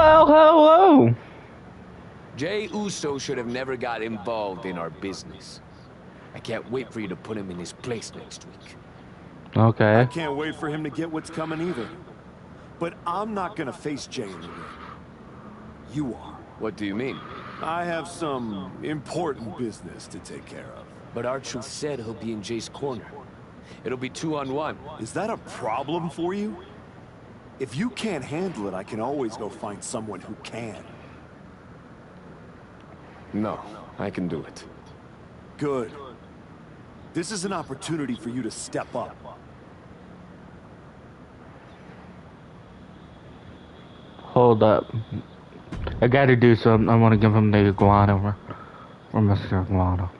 Hello. Jey Uso should have never got involved in our business. I can't wait for you to put him in his place next week. Okay. I can't wait for him to get what's coming either. But I'm not gonna face Jey in the ring. You are. What do you mean? I have some important business to take care of. But R-Truth said he'll be in Jay's corner. It'll be 2-on-1. Is that a problem for you? If you can't handle it, I can always go find someone who can. No, I can do it. Good. This is an opportunity for you to step up. Hold up. I gotta do something. I want to give him the iguana or Mr. Iguana.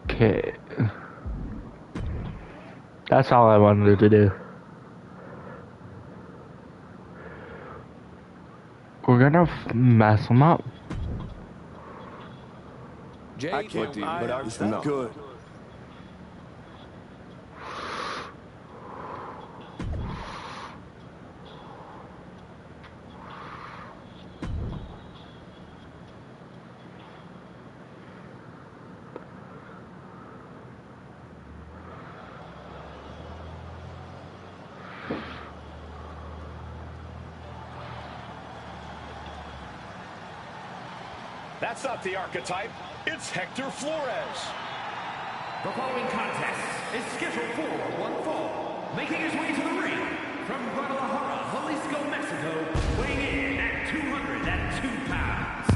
Okay. That's all I wanted to do. We're gonna mess him up. Jay, I can't. but Is that good? That's not the archetype. It's Hector Flores. The following contest is scheduled for one fall. Making his way to the ring from Guadalajara, Jalisco, Mexico, weighing in at 202 pounds.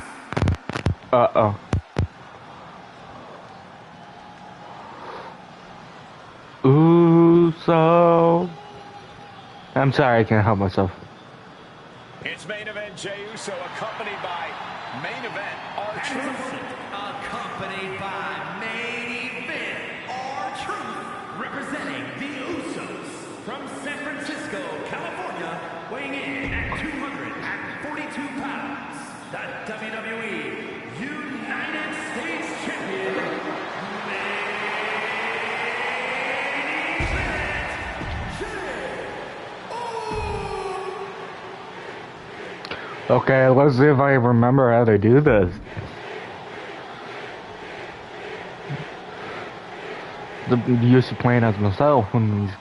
Uh-oh. Uso. I'm sorry, I can't help myself. It's main event Jey Uso accompanied by main event R-Truth. Accompanied by main event R-Truth, representing the Usos from San Francisco, California, weighing in at 242 pounds. The WWE United States Champion, main event Jey Uso. Okay, let's see if I remember how to do this. Used to playing as myself when these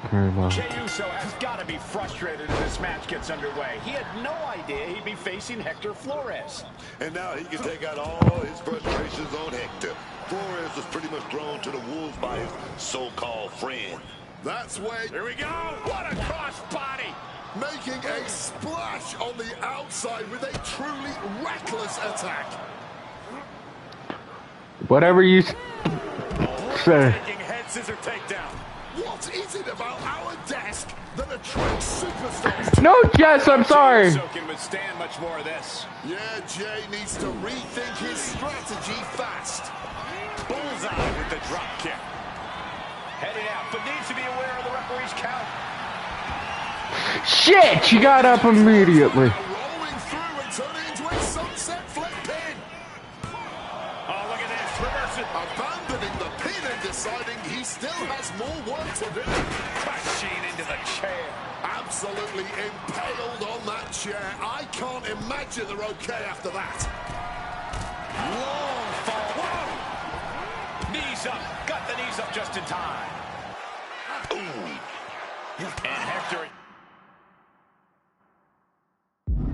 Jey Uso has got to be frustrated as this match gets underway. He had no idea he'd be facing Hector Flores. And now he can take out all his frustrations on Hector. Flores was pretty much thrown to the wolves by his so-called friend. That's where... Here we go! What a cross body! Making a splash on the outside with a truly reckless attack. Whatever you say. Head scissor takedown. What is it about our desk that attracts superstars? No, Jess, I'm sorry. Jey Uso can withstand much more of this. Yeah, Jey needs to rethink his strategy fast. Bullseye with the drop kick. Headed out, but needs to be aware of the referee's count. Shit, she got up immediately. Rolling through and turning into a sunset flip pin. Oh, look at this. Reverse it. Abandoning the pin and deciding he still has more work to do. Crashing into the chair. Absolutely impaled on that chair. I can't imagine they're okay after that. Long fall. Whoa! Knees up. Got the knees up just in time. Ooh. And Hector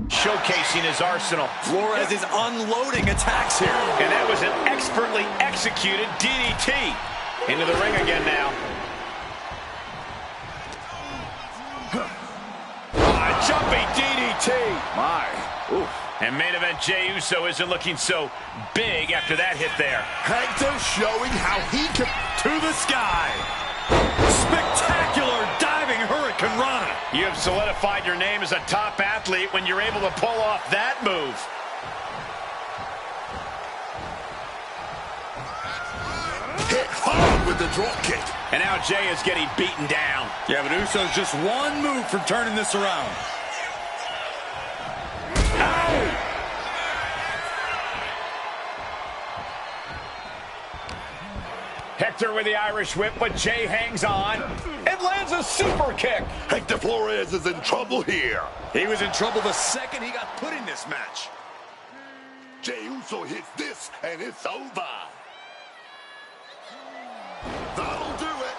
showcasing his arsenal. Flores is unloading attacks here. And that was an expertly executed DDT. Into the ring again now. Jumping DDT. My. Oof. And main event Jey Uso isn't looking so big after that hit there. Hector showing how he can... To the sky. Spectacular diving Hurricane Rana. You have solidified your name as a top athlete when you're able to pull off that move. Hit hard with the drop kick. And now Jay is getting beaten down. Yeah, but Uso's just one move from turning this around. Hector with the Irish whip, but Jay hangs on and lands a super kick. Hector Flores is in trouble here. He was in trouble the second he got put in this match. Jey Uso hits this, and it's over. That'll do it.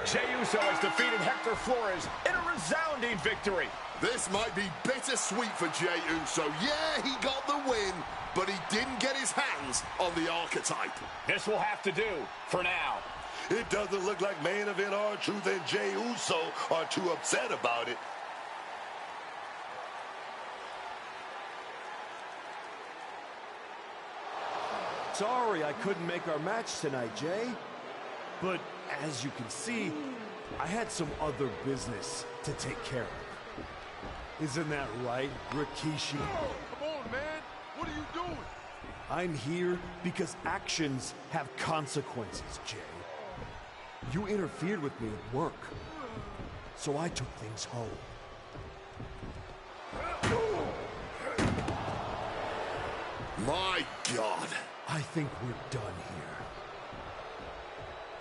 Jey Uso has defeated Hector Flores in a resounding victory. This might be bittersweet for Jey Uso. Yeah, he got the win, but he didn't get his hands on the archetype. This will have to do for now. It doesn't look like main event R-Truth and Jey Uso are too upset about it. Sorry I couldn't make our match tonight, Jay. But as you can see, I had some other business to take care of. Isn't that right, Rikishi? Oh, come on, man. What are you doing? I'm here because actions have consequences, Jay. You interfered with me at work, so I took things home. My God. I think we're done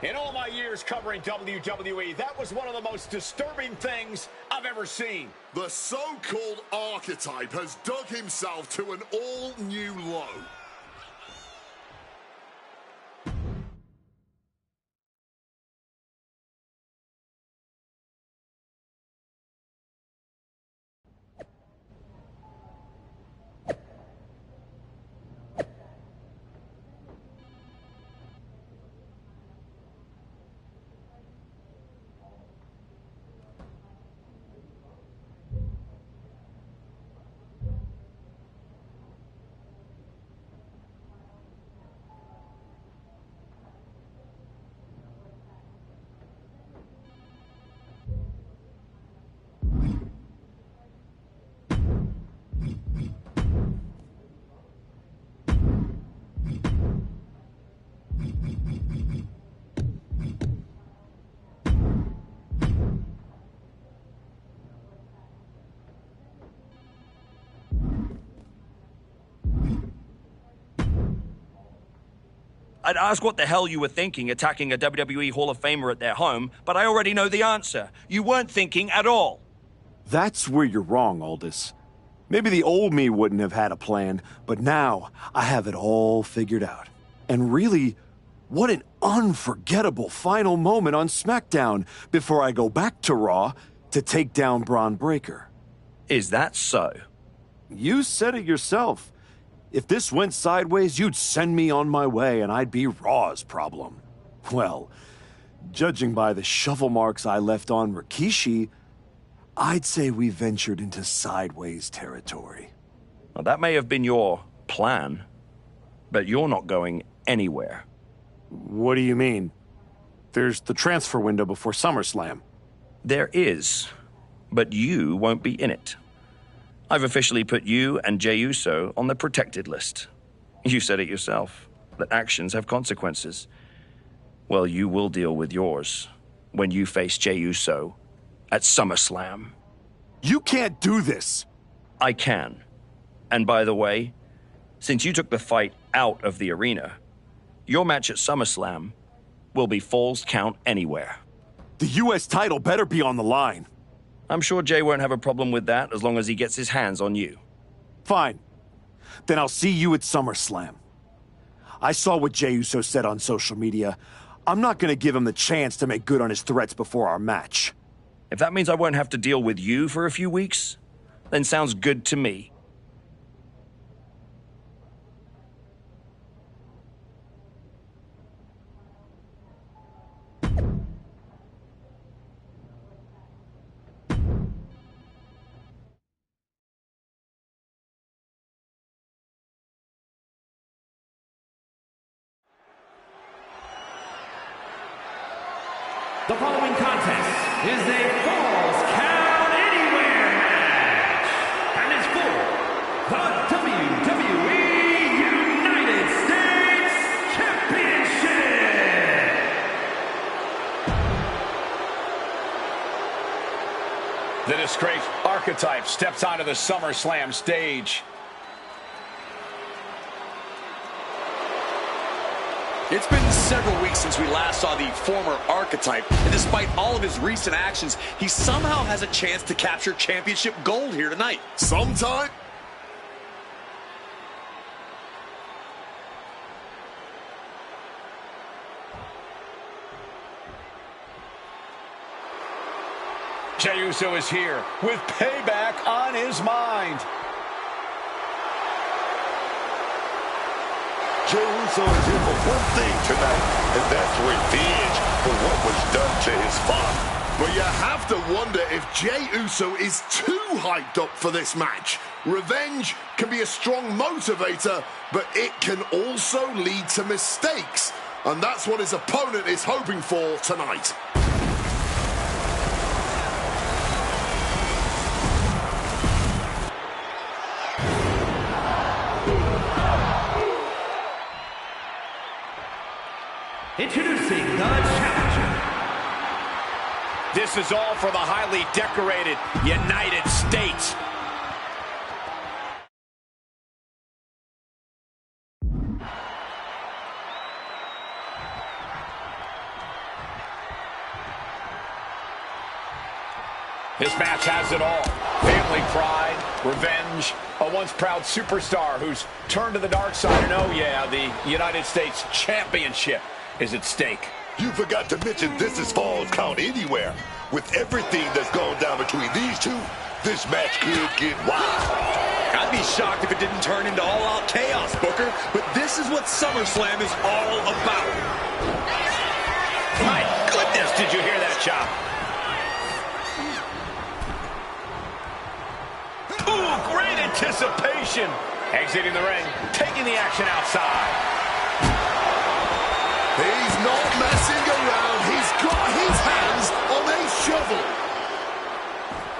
here. In all my years covering WWE, that was one of the most disturbing things I've ever seen. The so-called archetype has dug himself to an all-new low. I'd ask what the hell you were thinking attacking a WWE Hall of Famer at their home, but I already know the answer. You weren't thinking at all. That's where you're wrong, Aldous. Maybe the old me wouldn't have had a plan, but now I have it all figured out. And really, what an unforgettable final moment on SmackDown before I go back to Raw to take down Braun Breaker. Is that so? You said it yourself. If this went sideways, you'd send me on my way and I'd be Raw's problem. Well, judging by the shovel marks I left on Rikishi, I'd say we ventured into sideways territory. Well, that may have been your plan, but you're not going anywhere. What do you mean? There's the transfer window before SummerSlam. There is, but you won't be in it. I've officially put you and Jey Uso on the protected list. You said it yourself, that actions have consequences. Well, you will deal with yours when you face Jey Uso at SummerSlam. You can't do this! I can. And by the way, since you took the fight out of the arena, your match at SummerSlam will be Falls Count Anywhere. The U.S. title better be on the line. I'm sure Jay won't have a problem with that as long as he gets his hands on you. Fine. Then I'll see you at SummerSlam. I saw what Jey Uso said on social media. I'm not going to give him the chance to make good on his threats before our match. If that means I won't have to deal with you for a few weeks, then sounds good to me. The following contest is a Falls Count Anywhere match and is for the WWE United States Championship. The disgraced Archetype steps onto the SummerSlam stage. It's been several weeks since we last saw the former Archetype, and despite all of his recent actions, he somehow has a chance to capture championship gold here tonight. Sometime. Jey Uso is here with payback on his mind. Jey Uso is here for one thing tonight, and that's revenge for what was done to his father. But you have to wonder if Jey Uso is too hyped up for this match. Revenge can be a strong motivator, but it can also lead to mistakes. And that's what his opponent is hoping for tonight. Introducing the challenger. This is all for the highly decorated United States. This match has it all. Family pride, revenge, a once proud superstar who's turned to the dark side, and oh yeah, the United States Championship is at stake. You forgot to mention this is Falls Count Anywhere. With everything that's gone down between these two, this match could get wild. I'd be shocked if it didn't turn into all-out chaos, Booker, but this is what SummerSlam is all about. My goodness, did you hear that chop? Ooh, great anticipation. Exiting the ring, taking the action outside. He's not messing around. He's got his hands on a shovel.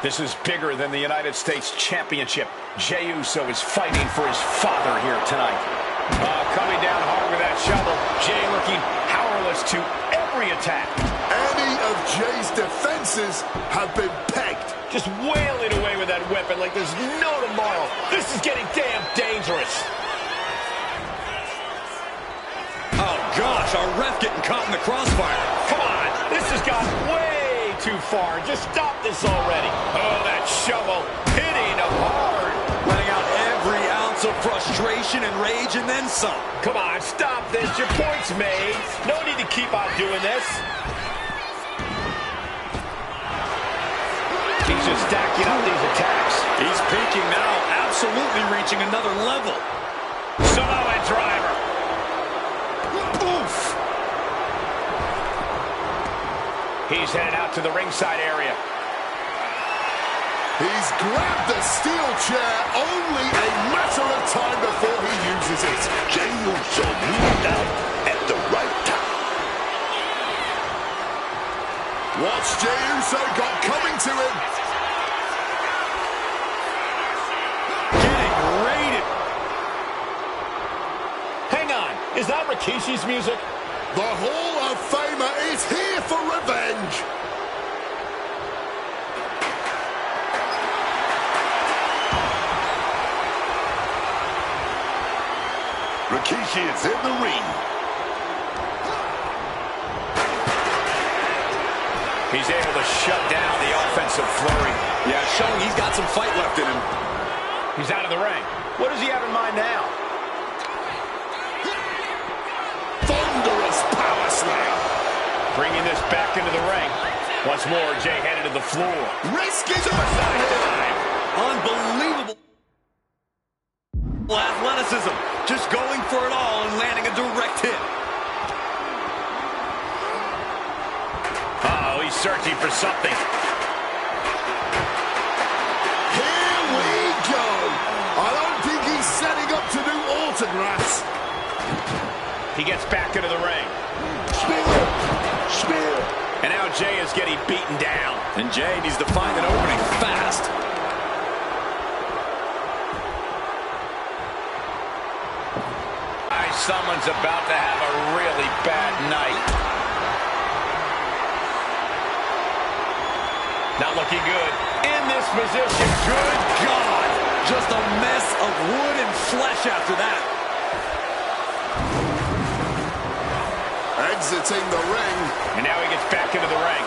This is bigger than the United States Championship. Jey Uso is fighting for his father here tonight. Coming down hard with that shovel. Jey looking powerless to every attack. Any of Jey's defenses have been pegged. Just wailing away with that weapon like there's no tomorrow. This is getting damn dangerous. Oh, gosh, our ref getting caught in the crossfire. Come on, this has gone way too far. Just stop this already. Oh, that shovel hitting him hard. Letting out every ounce of frustration and rage and then some. Come on, stop this. Your point's made. No need to keep on doing this. He's just stacking up these attacks. He's peaking now, absolutely reaching another level. Samoa driver. Oof. He's headed out to the ringside area. He's grabbed the steel chair, only a matter of time before he uses it. Jey Uso moved out at the right time. What's Jey Uso got coming to him? Getting raided. Hang on, is that Rikishi's music? The Hall of Famer is here for revenge. Rikishi is in the ring. He's able to shut down the offensive flurry. Yeah, showing he's got some fight left in him. He's out of the ring. What does he have in mind now? Thunderous power slam. Bringing this back into the ring. Once more, Jey headed to the floor. Risky Suicide dive. Unbelievable athleticism. Just going for it all and landing a direct hit. Uh-oh, he's searching for something. Here we go. I don't think he's setting up to do autographs. He gets back into the ring. Spear. Spear. And now Jay is getting beaten down. And Jay needs to find an opening fast. Someone's about to have a really bad night. Not looking good. In this position, good God. Just a mess of wood and flesh after that. Exiting the ring. And now he gets back into the ring.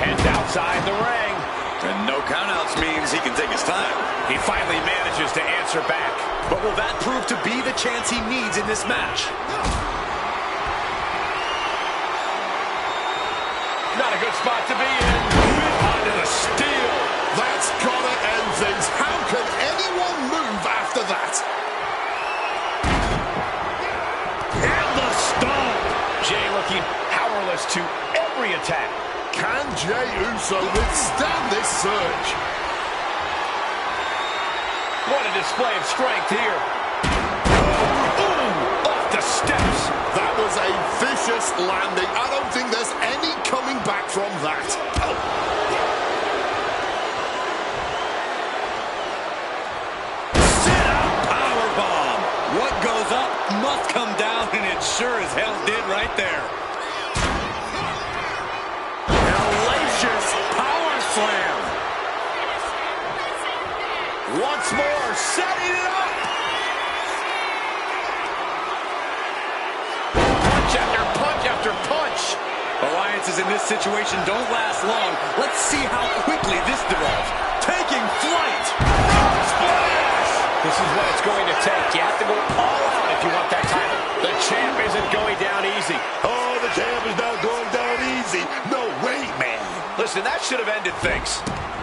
Heads outside the ring. And no countouts means he can take his time. He finally manages to answer back. But will that prove to be the chance he needs in this match? Not a good spot to be in. Onto the steel. That's gotta end things. How can anyone move after that? And the stomp. Jay looking powerless to every attack. Can Jey Uso withstand this surge? What a display of strength here. Ooh, off the steps. That was a vicious landing. I don't think there's any coming back from that. Oh. Sit-out powerbomb. What goes up must come down, and it sure as hell did right there. Power slam. Once more, setting it up. Punch after punch after punch. Alliances in this situation don't last long. Let's see how quickly this develops. Taking flight. Splash. This is what it's going to take. You have to go all out if you want that title. The champ isn't going down easy. Oh, the champ is not going down easy. No way, man. Listen, that should have ended things.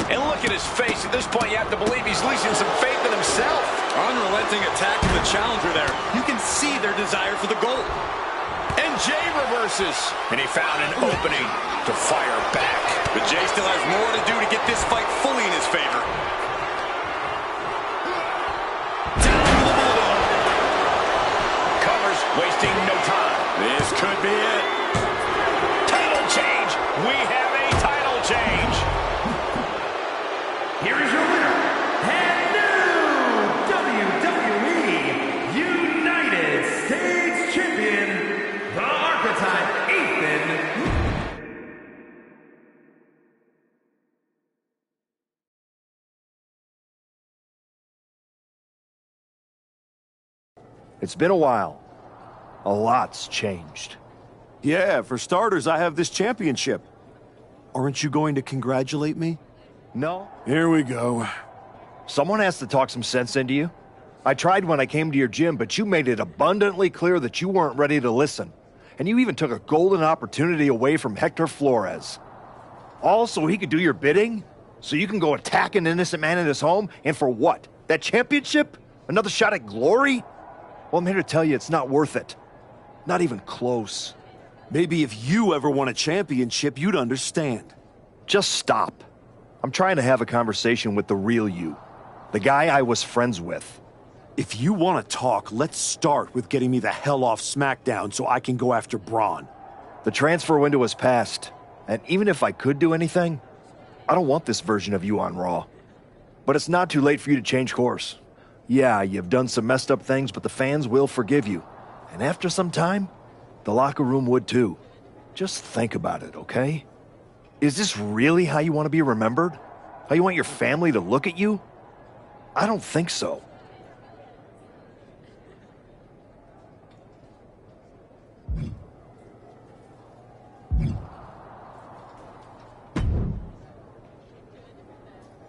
And look at his face. At this point, you have to believe he's losing some faith in himself. Unrelenting attack from the challenger there. You can see their desire for the gold. And Jay reverses. And he found an opening to fire back. But Jay still has more to do to get this fight fully in his favor. Down to the Bulldog. Covers, wasting no time. This could be it. Title change. We have a title change. Here is your winner, and new WWE United States Champion, the Archetype, Ethan. It's been a while. A lot's changed. Yeah, for starters, I have this championship. Aren't you going to congratulate me? No? Here we go. Someone has to talk some sense into you. I tried when I came to your gym, but you made it abundantly clear that you weren't ready to listen. And you even took a golden opportunity away from Hector Flores. All so he could do your bidding? So you can go attack an innocent man in his home? And for what? That championship? Another shot at glory? Well, I'm here to tell you it's not worth it. Not even close. Maybe if you ever won a championship, you'd understand. Just stop. I'm trying to have a conversation with the real you. The guy I was friends with. If you want to talk, let's start with getting me the hell off SmackDown so I can go after Braun. The transfer window has passed, and even if I could do anything, I don't want this version of you on Raw. But it's not too late for you to change course. Yeah, you've done some messed up things, but the fans will forgive you. And after some time, the locker room would too. Just think about it, okay? Is this really how you want to be remembered? How you want your family to look at you? I don't think so.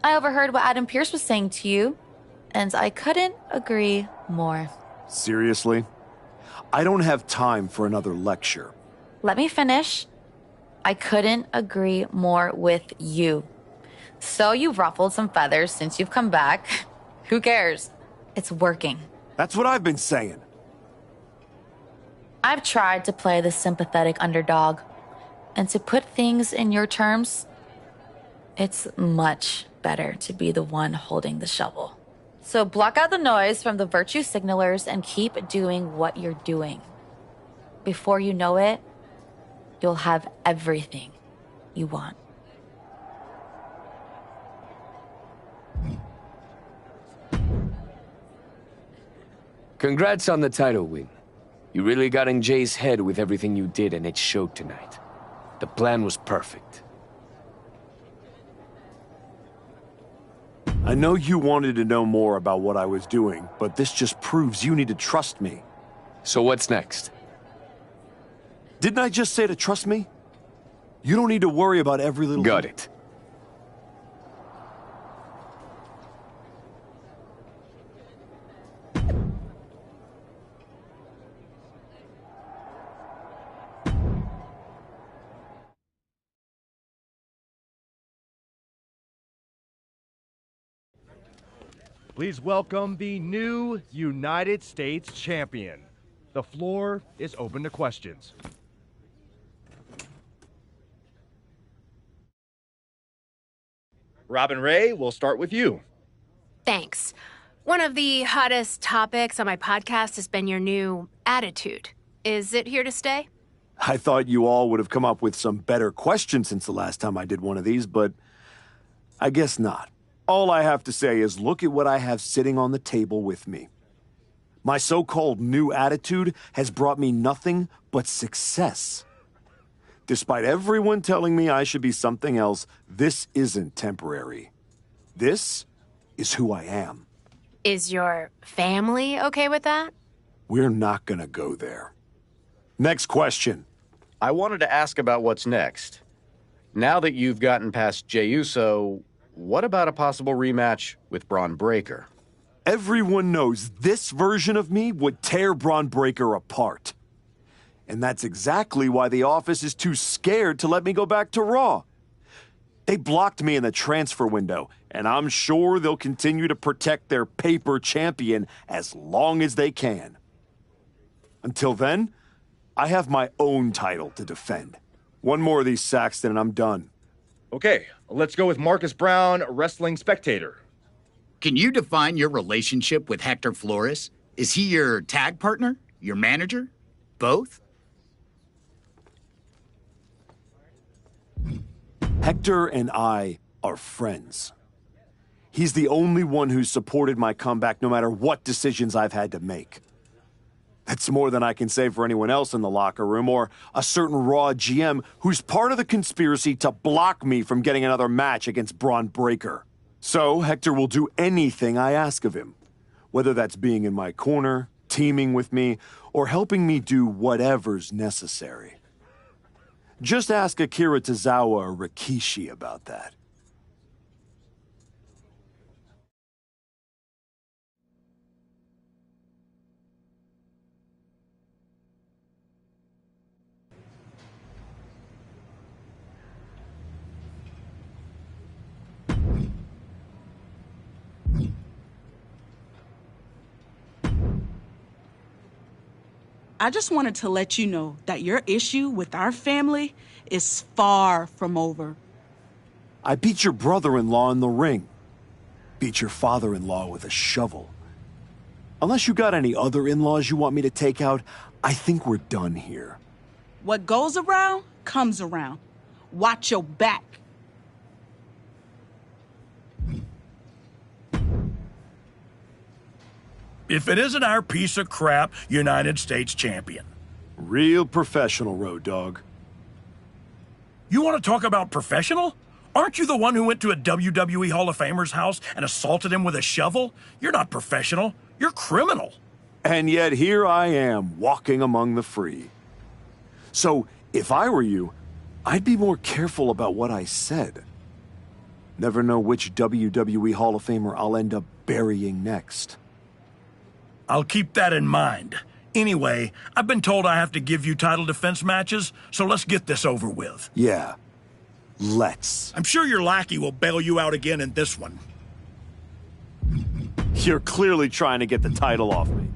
I overheard what Adam Pearce was saying to you, and I couldn't agree more. Seriously? I don't have time for another lecture. Let me finish. I couldn't agree more with you. So you've ruffled some feathers since you've come back. Who cares? It's working. That's what I've been saying. I've tried to play the sympathetic underdog. And to put things in your terms, it's much better to be the one holding the shovel. So block out the noise from the virtue signalers and keep doing what you're doing. Before you know it, you'll have everything you want. Congrats on the title win. You really got in Jay's head with everything you did, and it showed tonight. The plan was perfect. I know you wanted to know more about what I was doing, but this just proves you need to trust me. So what's next? Didn't I just say to trust me? You don't need to worry about every little... Got it. Please welcome the new United States Champion. The floor is open to questions. Robin Ray, we'll start with you. Thanks. One of the hottest topics on my podcast has been your new attitude. Is it here to stay? I thought you all would have come up with some better questions since the last time I did one of these, but I guess not. All I have to say is look at what I have sitting on the table with me. My so-called new attitude has brought me nothing but success. Despite everyone telling me I should be something else, this isn't temporary. This is who I am. Is your family okay with that? We're not gonna go there. Next question. I wanted to ask about what's next. Now that you've gotten past Jey Uso, what about a possible rematch with Braun Breaker? Everyone knows this version of me would tear Braun Breaker apart. And that's exactly why the office is too scared to let me go back to Raw. They blocked me in the transfer window, and I'm sure they'll continue to protect their paper champion as long as they can. Until then, I have my own title to defend. One more of these, Saxton, and I'm done. Okay, let's go with Marcus Brown, wrestling spectator. Can you define your relationship with Hector Flores? Is he your tag partner? Your manager? Both? Hector and I are friends. He's the only one who's supported my comeback no matter what decisions I've had to make. That's more than I can say for anyone else in the locker room or a certain Raw GM who's part of the conspiracy to block me from getting another match against Braun Breaker. So Hector will do anything I ask of him, whether that's being in my corner, teaming with me, or helping me do whatever's necessary. Just ask Akira Tozawa or Rikishi about that. I just wanted to let you know that your issue with our family is far from over. I beat your brother-in-law in the ring. Beat your father-in-law with a shovel. Unless you got any other in-laws you want me to take out, I think we're done here. What goes around comes around. Watch your back. If it isn't our piece of crap United States champion. Real professional, Road Dogg. You want to talk about professional? Aren't you the one who went to a WWE Hall of Famer's house and assaulted him with a shovel? You're not professional. You're criminal. And yet here I am, walking among the free. So, if I were you, I'd be more careful about what I said. Never know which WWE Hall of Famer I'll end up burying next. I'll keep that in mind. Anyway, I've been told I have to give you title defense matches, so let's get this over with. Yeah, let's. I'm sure your lackey will bail you out again in this one. You're clearly trying to get the title off me.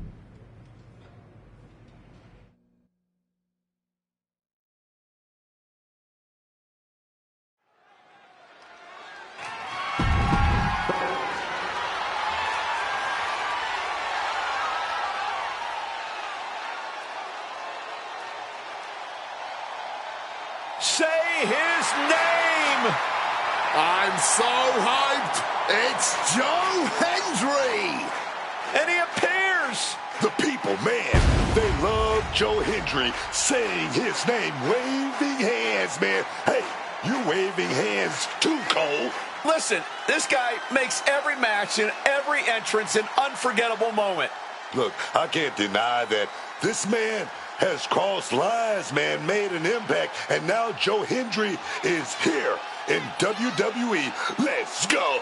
I'm so hyped. It's Joe Hendry. And he appears. The people, man, they love Joe Hendry saying his name, waving hands, man. Hey, you're waving hands too, Cole. Listen, this guy makes every match and every entrance an unforgettable moment. Look, I can't deny that this man has crossed lines, man, made an impact, and now Joe Hendry is here in WWE. Let's go.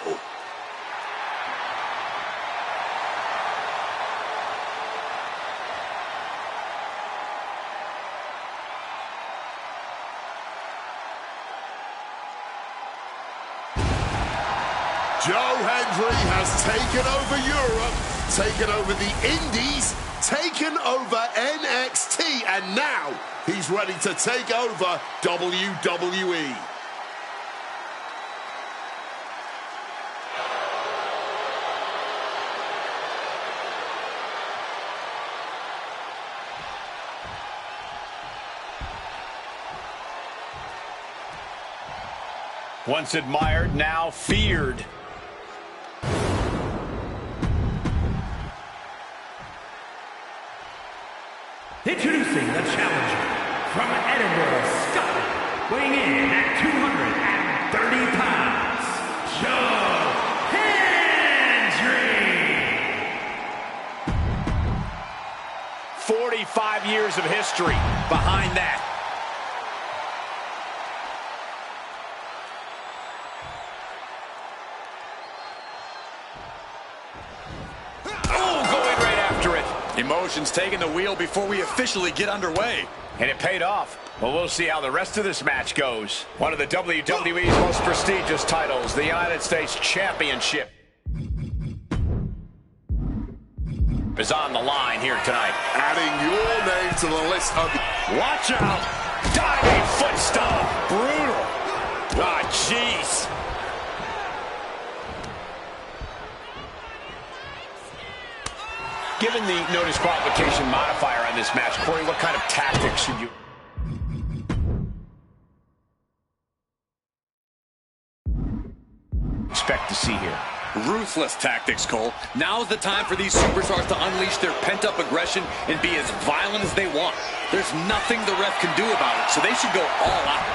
Joe Hendry has taken over Europe, taken over the Indies, taken over NXT, and now he's ready to take over WWE. Once admired, now feared. Introducing the challenger from Edinburgh, Scotland, weighing in at 230 pounds, Joe Hendry. 45 years of history behind that. Emotions taking the wheel before we officially get underway. And it paid off. Well, we'll see how the rest of this match goes. One of the WWE's most prestigious titles, the United States Championship, is on the line here tonight. Adding your name to the list of... Watch out! Diving foot stomp! Brutal! Ah, jeez! Given the no disqualification modifier on this match, Corey, what kind of tactics should you expect to see here? Ruthless tactics, Cole. Now's the time for these superstars to unleash their pent-up aggression and be as violent as they want. There's nothing the ref can do about it, so they should go all out.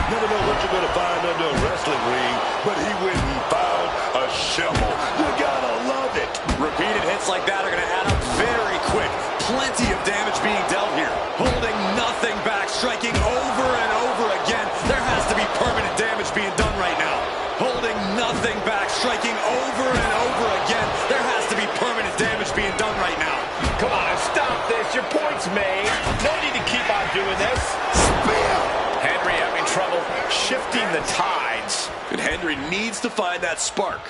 Never know what you're going to find under a wrestling ring, but he went and found a shovel. You gotta love it. Repeated hits like that are going to add up very quick. Plenty of damage being dealt here. Holding nothing back, striking over and over again. There has to be permanent damage being done right now. Holding nothing back, striking over and over again. There has to be permanent damage being done right now. Come on, stop this. Your point's made. No need to keep on doing this. Spear. Henry having trouble shifting the tides. And Henry needs to find that spark.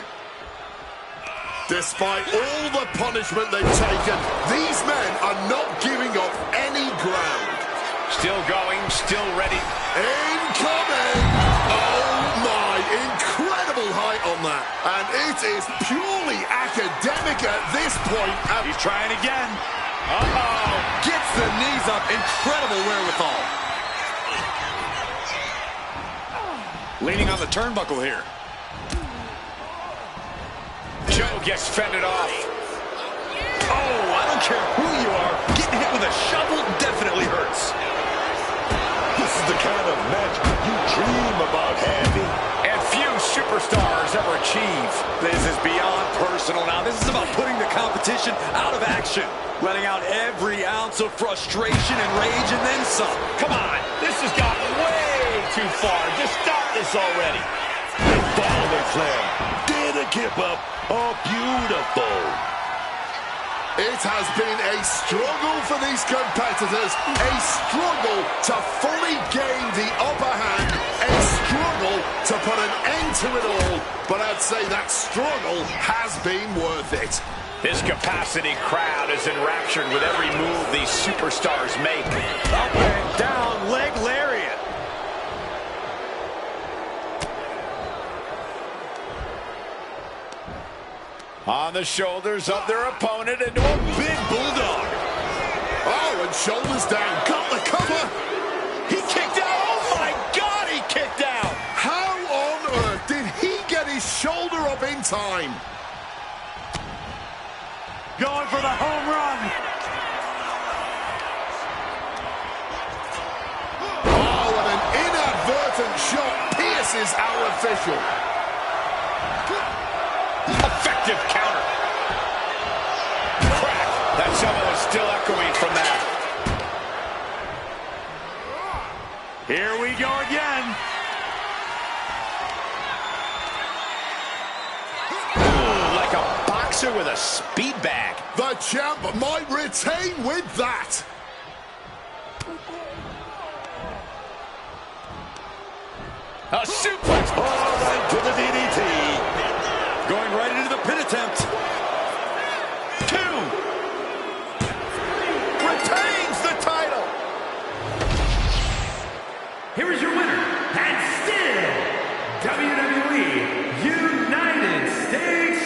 Despite all the punishment they've taken, these men are not giving up any ground. Still going, still ready. Incoming! Oh my, incredible height on that. And it is purely academic at this point. He's trying again. Uh-oh. Gets the knees up, incredible wherewithal. Leaning on the turnbuckle here. Joe gets fended off. Oh, I don't care who you are. Getting hit with a shovel definitely hurts. This is the kind of match you dream about having. And few superstars ever achieve. This is beyond personal now. This is about putting the competition out of action. Letting out every ounce of frustration and rage and then some. Come on, this has gotten way too far. Just stop this already. Downward slam. Didn't give up. Oh, beautiful. It has been a struggle for these competitors. A struggle to fully gain the upper hand. A struggle to put an end to it all. But I'd say that struggle has been worth it. This capacity crowd is enraptured with every move these superstars make. Up and down, leg lariat. On the shoulders of their opponent into a big bulldog. Oh, and shoulders down. Got the cover. He kicked out. Oh, my God, he kicked out. How time. Going for the home run. Oh, and an inadvertent shot pierces our official. Effective counter. Crack. That shovel is still echoing from that. Here we go again. Ooh, like a boxer with a speed bag. The champ might retain with that. A suplex. All right to the DDT. Going right into the pin attempt. 2. Retains the title. Here is your winner, and still WWE United States.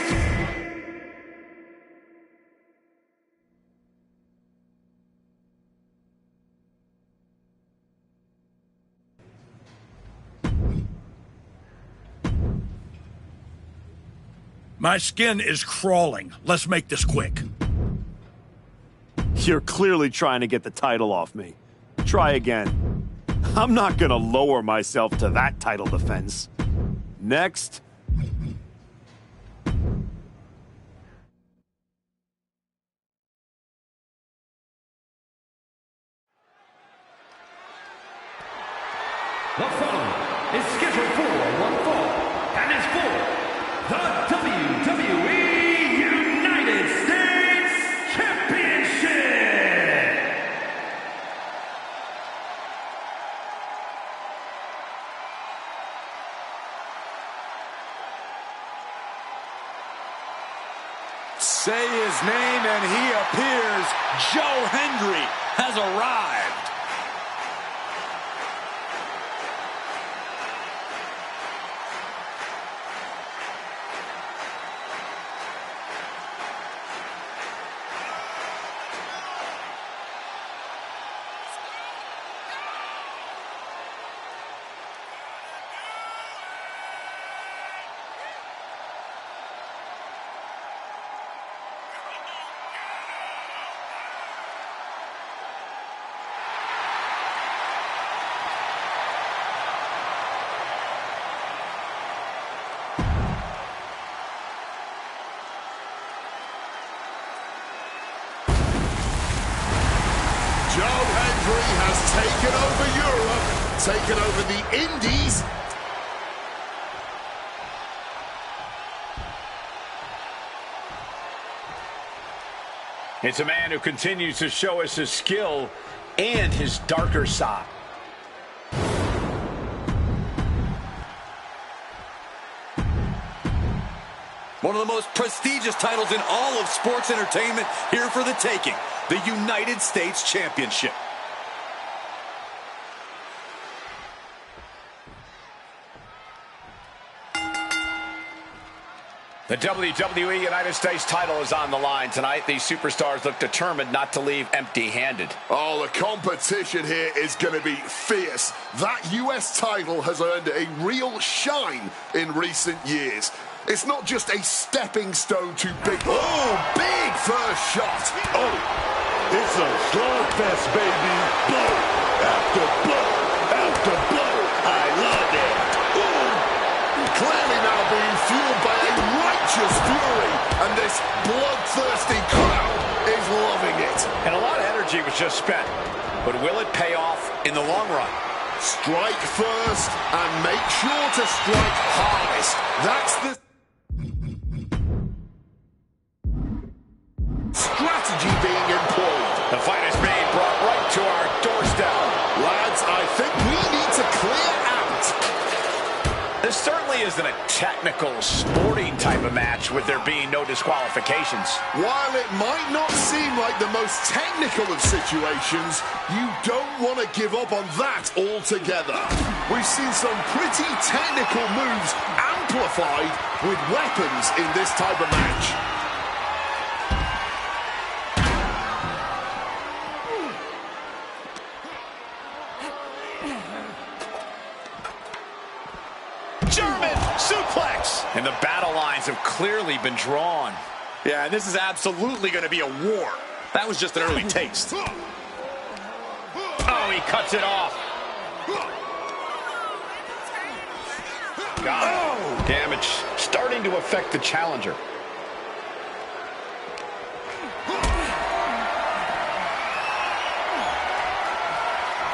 My skin is crawling. Let's make this quick. You're clearly trying to get the title off me. Try again. I'm not gonna lower myself to that title defense. Next. The following is scheduled for one fall and is for the WWE United States Championship. Say his name and he appears. Joe Hendry has arrived. Joe Hendry has taken over Europe, taken over the Indies. It's a man who continues to show us his skill and his darker side. One of the most prestigious titles in all of sports entertainment here for the taking. The United States Championship. The WWE United States title is on the line tonight. These superstars look determined not to leave empty-handed. Oh, the competition here is going to be fierce. That US title has earned a real shine in recent years. It's not just a stepping stone to big... Oh, big first shot. Oh, it's a slugfest, baby. Blow after blow after blow. I love it. Ooh. Clearly now being fueled by a righteous fury, and this bloodthirsty crowd is loving it. And a lot of energy was just spent. But will it pay off in the long run? Strike first and make sure to strike hardest. That's the strategy being employed. The fight is being brought right to our doorstep. Lads, I think we need to clear out. This certainly isn't a technical, sporting type of match with there being no disqualifications. While it might not seem like the most technical of situations, you don't want to give up on that altogether. We've seen some pretty technical moves amplified with weapons in this type of match. German suplex. suplex. And the battle lines have clearly been drawn. Yeah, and this is absolutely going to be a war. That was just an early taste. Oh, he cuts it off. Got it. Oh. Damage starting to affect the challenger.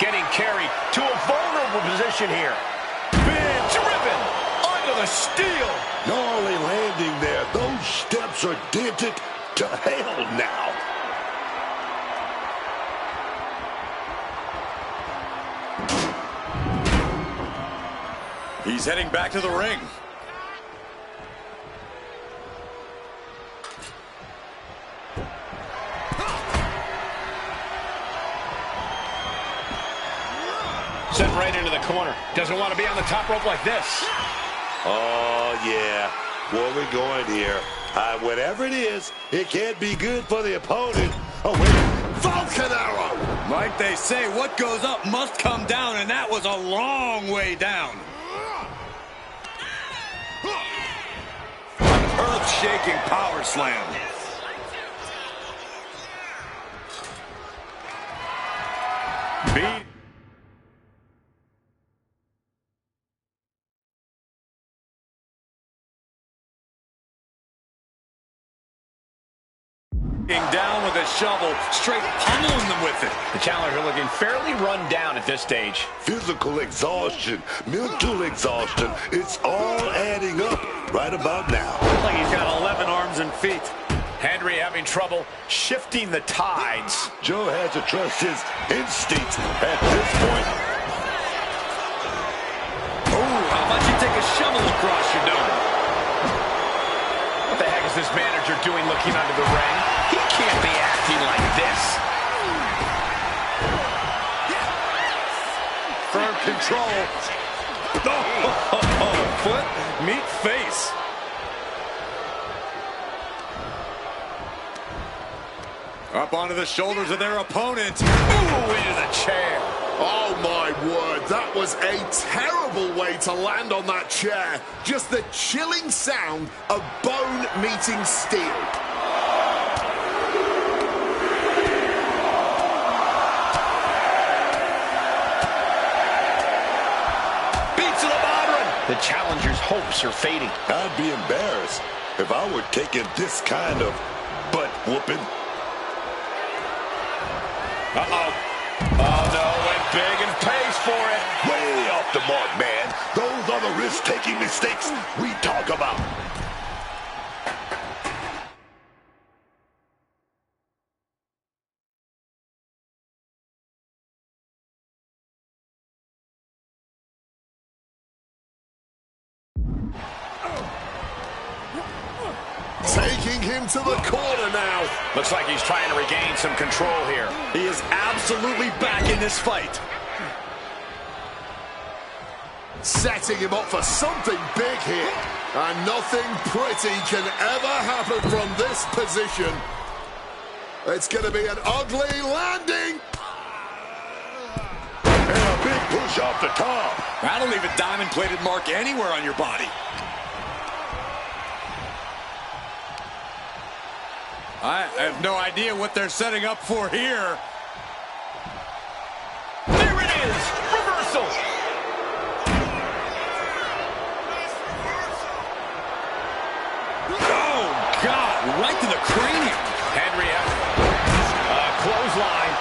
Getting carried to a vulnerable position here. Big driven under the steel. Not only landing there, those steps are dented to hell now. He's heading back to the ring. Sent right into the corner. Doesn't want to be on the top rope like this. Oh, yeah. Where we going here? Whatever it is, it can't be good for the opponent. Oh, wait. Falcon arrow! Like they say, what goes up must come down, and that was a long way down. An earth-shaking power slam. Beat. Down with a shovel, straight pummeling them with it. The challenger looking fairly run down at this stage. Physical exhaustion, mental exhaustion, it's all adding up right about now. Looks like he's got 11 arms and feet. Henry having trouble shifting the tides. Joe has to trust his instincts at this point. Oh, how about you take a shovel across your dome? What the heck is this manager doing looking under the ring? He can't be acting like this. Firm control. Oh, foot, meet face. Up onto the shoulders of their opponent. Ooh, into the chair. Oh, my word. That was a terrible way to land on that chair. Just the chilling sound of bone meeting steel. The challenger's hopes are fading. I'd be embarrassed if I were taking this kind of butt whooping. Uh-oh. Oh, no, went big and pays for it. Way off the mark, man. Those are the risk-taking mistakes we talk about. Taking him to the corner now. Looks like he's trying to regain some control here. He is absolutely back in this fight. Setting him up for something big here. And nothing pretty can ever happen from this position. It's going to be an ugly landing. And a big push off the top. That'll leave a diamond-plated mark anywhere on your body. I have no idea what they're setting up for here. There it is! Reversal! Oh, God! Right to the cranium. Henry clothesline.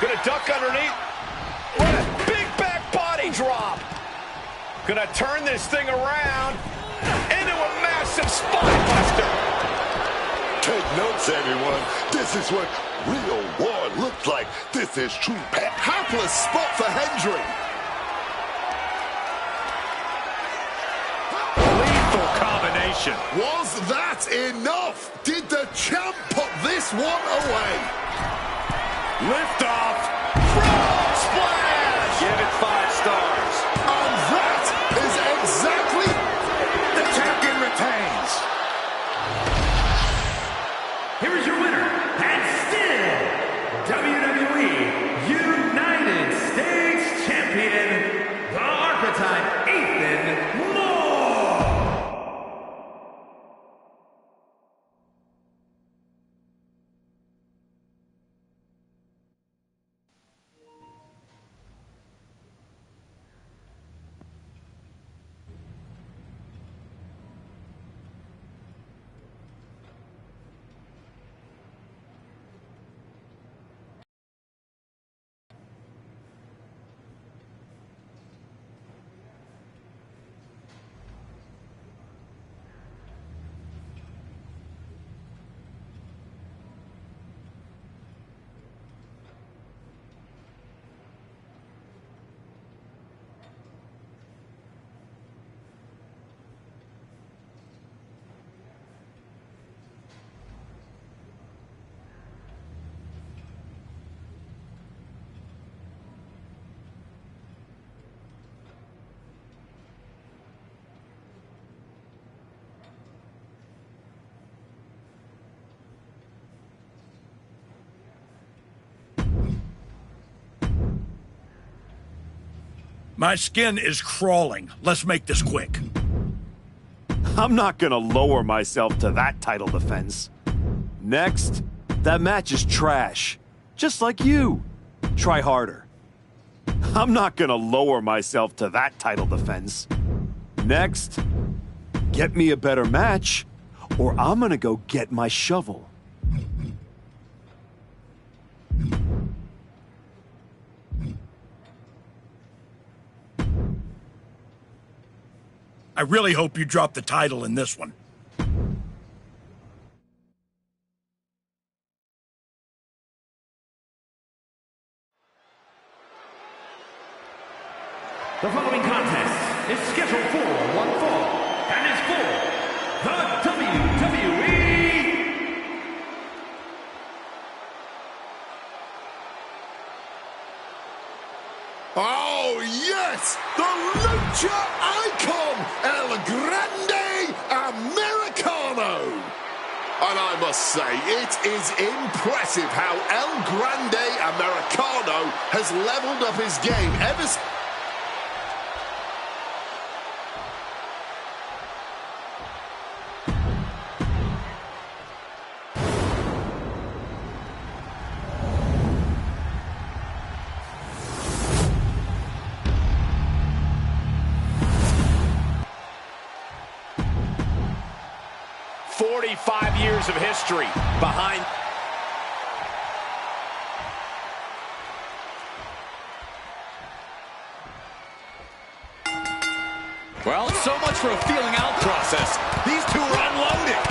Gonna duck underneath. What a big back body drop. Gonna turn this thing around into a massive spine buster. Take notes, everyone. This is what real war looks like. This is true pack. Hapless spot for Hendry. Lethal combination. Was that enough? Did the champ put this one away? Lift off. Frog splash. Give it 5 stars. And that is exactly... The champion retains. Here is your winner, and still WWE United States Champion, the Archetype, Ethan Moore. My skin is crawling. Let's make this quick. I'm not gonna lower myself to that title defense. Next, that match is trash. Just like you. Try harder. I'm not gonna lower myself to that title defense. Next, get me a better match, or I'm gonna go get my shovel. I really hope you drop the title in this one. The following contest is scheduled for one fall and is for the WWE. Oh, yes! The lucha icon, El Grande Americano! And I must say, it is impressive how El Grande Americano has leveled up his game ever since. Years of history behind. Well, so much for a feeling out process. These two are unloading.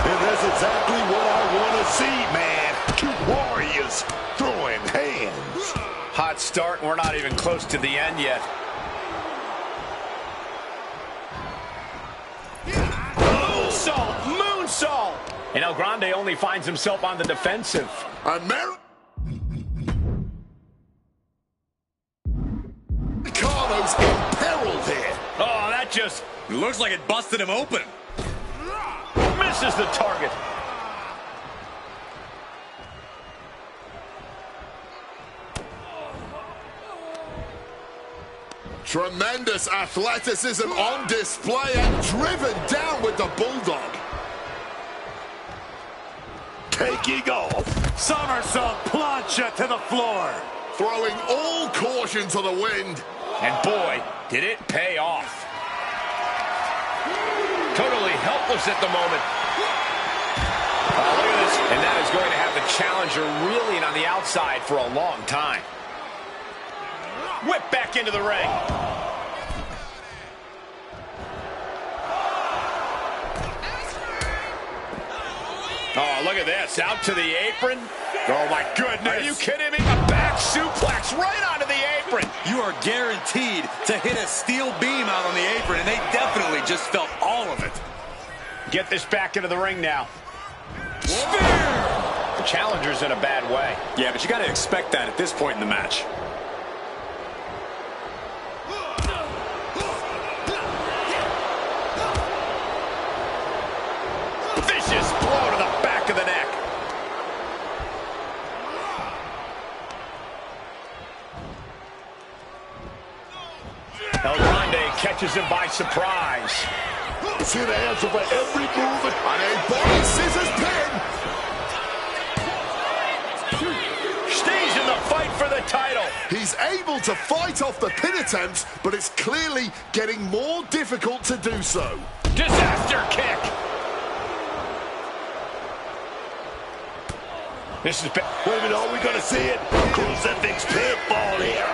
And that's exactly what I want to see, man. Two warriors throwing hands. Hot start, and we're not even close to the end yet. Moonsault! And El Grande only finds himself on the defensive. Americano's imperiled here. Oh, that just... It looks like it busted him open. Misses the target. Tremendous athleticism on display and driven down with the Bulldog. Taking off. Somersault plancha to the floor. Throwing all caution to the wind. And boy, did it pay off. Totally helpless at the moment. Oh, look at this. And that is going to have the challenger reeling on the outside for a long time. Whip back into the ring. Oh, look at this. Out to the apron. Oh, my goodness. Are you kidding me? A back suplex right onto the apron. You are guaranteed to hit a steel beam out on the apron, and they definitely just felt all of it. Get this back into the ring now. Spear! The challenger's in a bad way. Yeah, but you got to expect that at this point in the match. Vicious blow to the back of the neck. El Grande catches him by surprise. See the answer for every move. And a body scissors pin. Stays in the fight for the title. He's able to fight off the pin attempts, but it's clearly getting more difficult to do so. Disaster kick. This is... Wait a minute, are we going to see it? Crucifix pinfall here.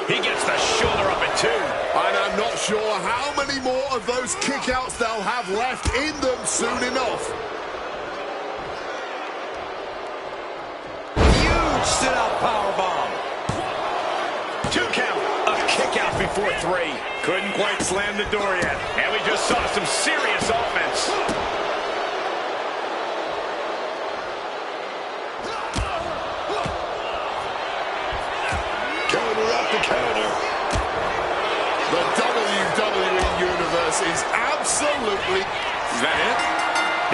He gets the shoulder up at 2. And I'm not sure how many more of those kickouts they'll have left in them soon enough. Huge sit-out powerbomb. 2 count. A kick out before 3. Couldn't quite slam the door yet. And we just saw some serious offense. Counter. The WWE Universe is absolutely... Is that it?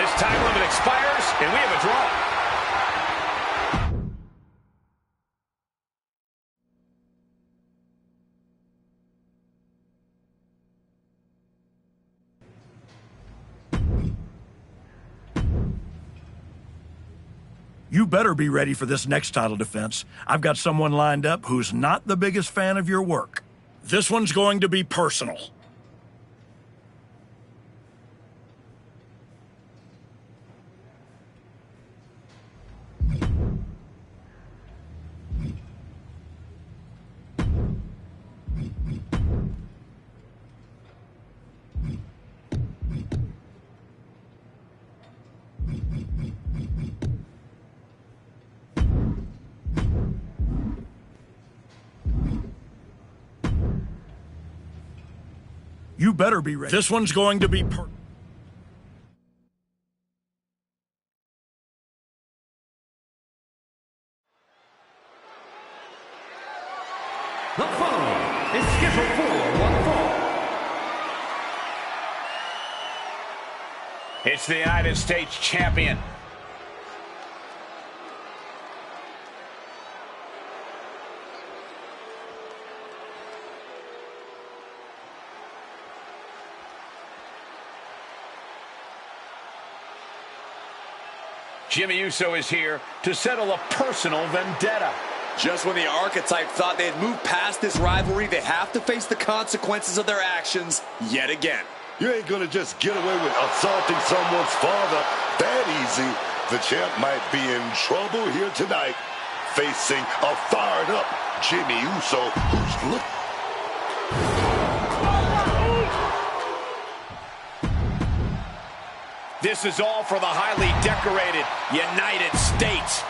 This time limit expires, and we have a draw. You better be ready for this next title defense. I've got someone lined up who's not the biggest fan of your work. This one's going to be personal. You better be ready. This one's going to be The following is scheduled for one fall. It's the United States champion. Jimmy Uso is here to settle a personal vendetta. Just when the Archetype thought they had moved past this rivalry, they have to face the consequences of their actions yet again. You ain't gonna just get away with assaulting someone's father that easy. The champ might be in trouble here tonight, facing a fired-up Jimmy Uso, who's looking. This is all for the highly decorated United States.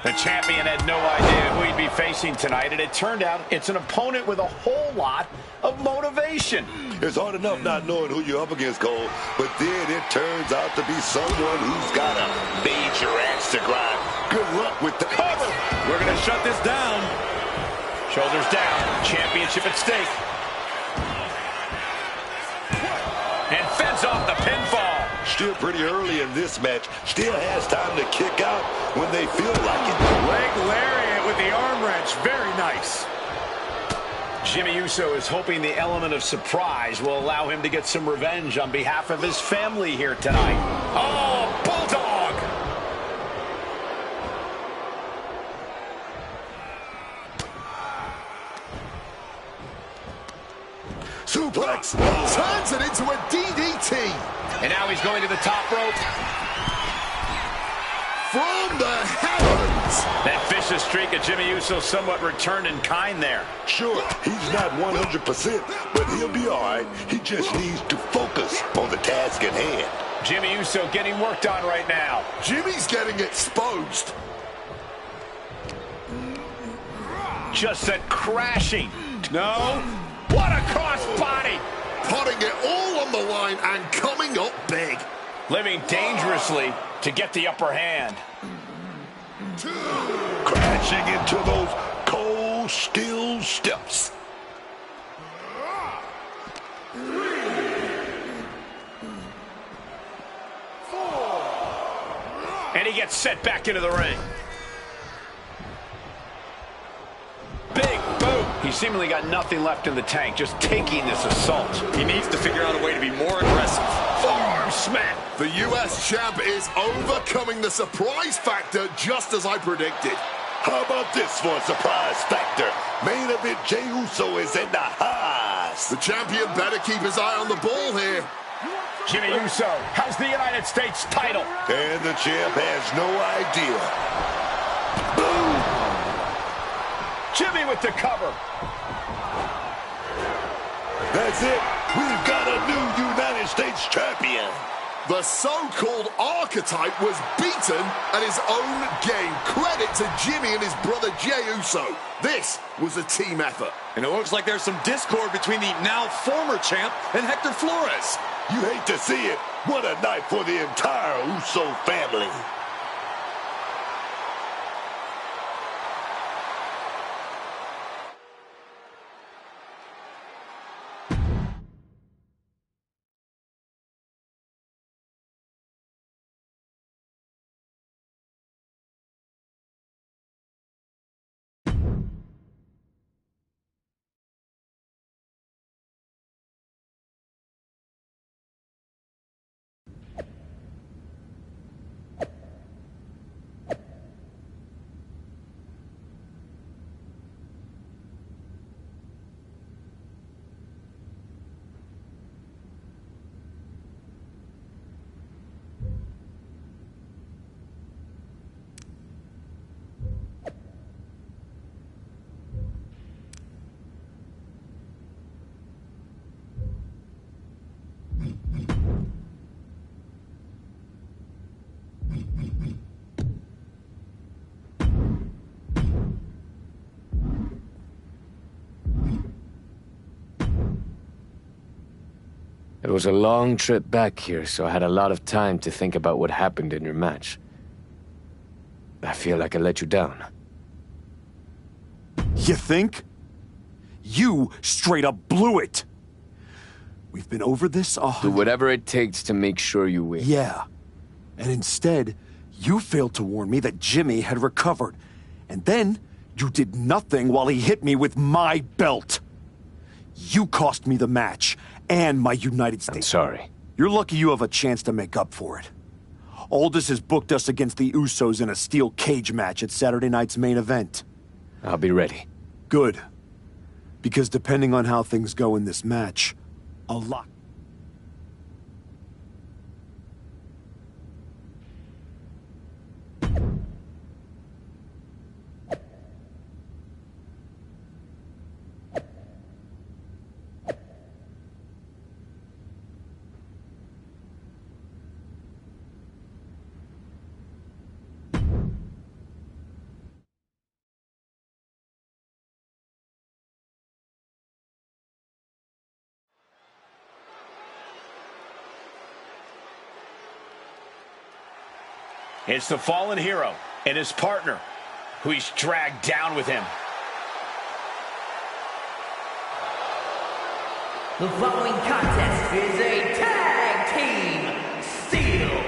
The champion had no idea who he'd be facing tonight, and it turned out it's an opponent with a whole lot of motivation. It's hard enough not knowing who you're up against, Cole, but then it turns out to be someone who's got a major axe to grind. Good luck with the cover. We're going to shut this down. Shoulders down, championship at stake. And fends off the pinfall. Still pretty early in this match. Still has time to kick out when they feel like it. Leg lariat with the arm wrench. Very nice. Jimmy Uso is hoping the element of surprise will allow him to get some revenge on behalf of his family here tonight. Oh, Bulldog! Suplex turns it into a DDT. And now he's going to the top rope. From the heavens. That vicious streak of Jimmy Uso somewhat returned in kind there. Sure, he's not 100%, but he'll be all right. He just needs to focus on the task at hand. Jimmy Uso getting worked on right now. Jimmy's getting exposed. Just sent crashing. No. What a cross body. Putting it all on the line and coming up big. Living dangerously to get the upper hand. Crashing into those cold steel steps. And he gets set back into the ring. Big boot. He seemingly got nothing left in the tank, just taking this assault. He needs to figure out a way to be more aggressive. Forearm smack. The US champ is overcoming the surprise factor just as I predicted. How about this for a surprise factor? Main event, Jey Uso is in the house. The champion better keep his eye on the ball here. Jimmy Uso has the United States title. And the champ has no idea. Boom! Jimmy with the cover. That's it. We've got a new United States champion. The so-called Archetype was beaten at his own game. Credit to Jimmy and his brother Jey Uso. This was a team effort. And it looks like there's some discord between the now former champ and Hector Flores. You hate to see it. What a night for the entire Uso family. It was a long trip back here, so I had a lot of time to think about what happened in your match. I feel like I let you down. You think? You straight up blew it! We've been over this Do whatever it takes to make sure you win. Yeah. And instead, you failed to warn me that Jimmy had recovered. And then, you did nothing while he hit me with my belt. You cost me the match, and my United States. I'm sorry. You're lucky you have a chance to make up for it. Aldous has booked us against the Usos in a steel cage match at Saturday night's main event. I'll be ready. Good. Because depending on how things go in this match, a lot. It's the fallen hero and his partner, who he's dragged down with him. The following contest is a tag team steel.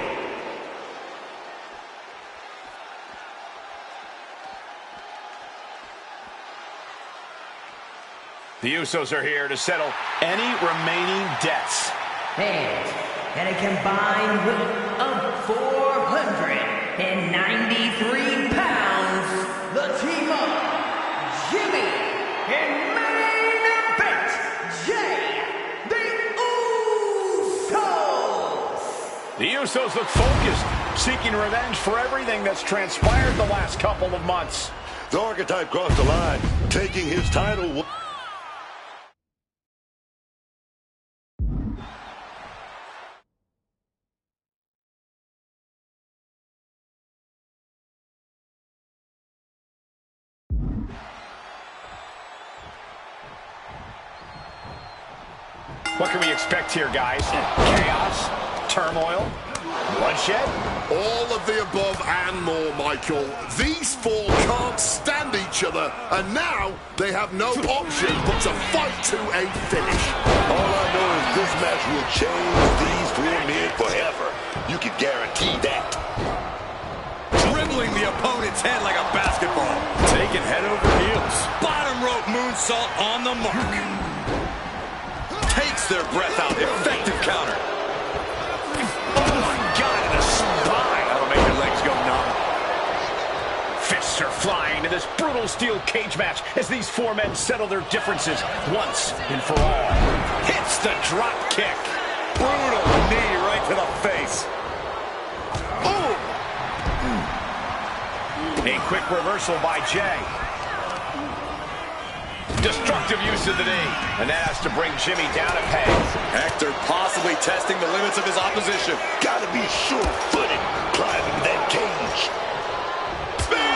The Usos are here to settle any remaining debts. And a combined weight of 493 pounds, the team of Jimmy and main event, Jay the Usos. The Usos look focused, seeking revenge for everything that's transpired the last couple of months. The archetype crossed the line, taking his title. What can we expect here, guys? Chaos? Turmoil? Bloodshed? All of the above and more, Michael. These four can't stand each other, and now they have no option but to fight to a finish. All I know is this match will change these four men forever. You can guarantee that. Dribbling the opponent's head like a basketball. Taking head over heels. Bottom rope moonsault on the mark. Takes their breath out. Effective counter. Oh my God, in the spine. That'll make your legs go numb. Fists are flying in this brutal steel cage match as these four men settle their differences once and for all. Hits the drop kick. Brutal knee right to the face. Oh! A quick reversal by Jay. Destructive use of the knee. And that has to bring Jimmy down a peg. Hector possibly testing the limits of his opposition. Gotta be sure-footed climbing that cage. Spear!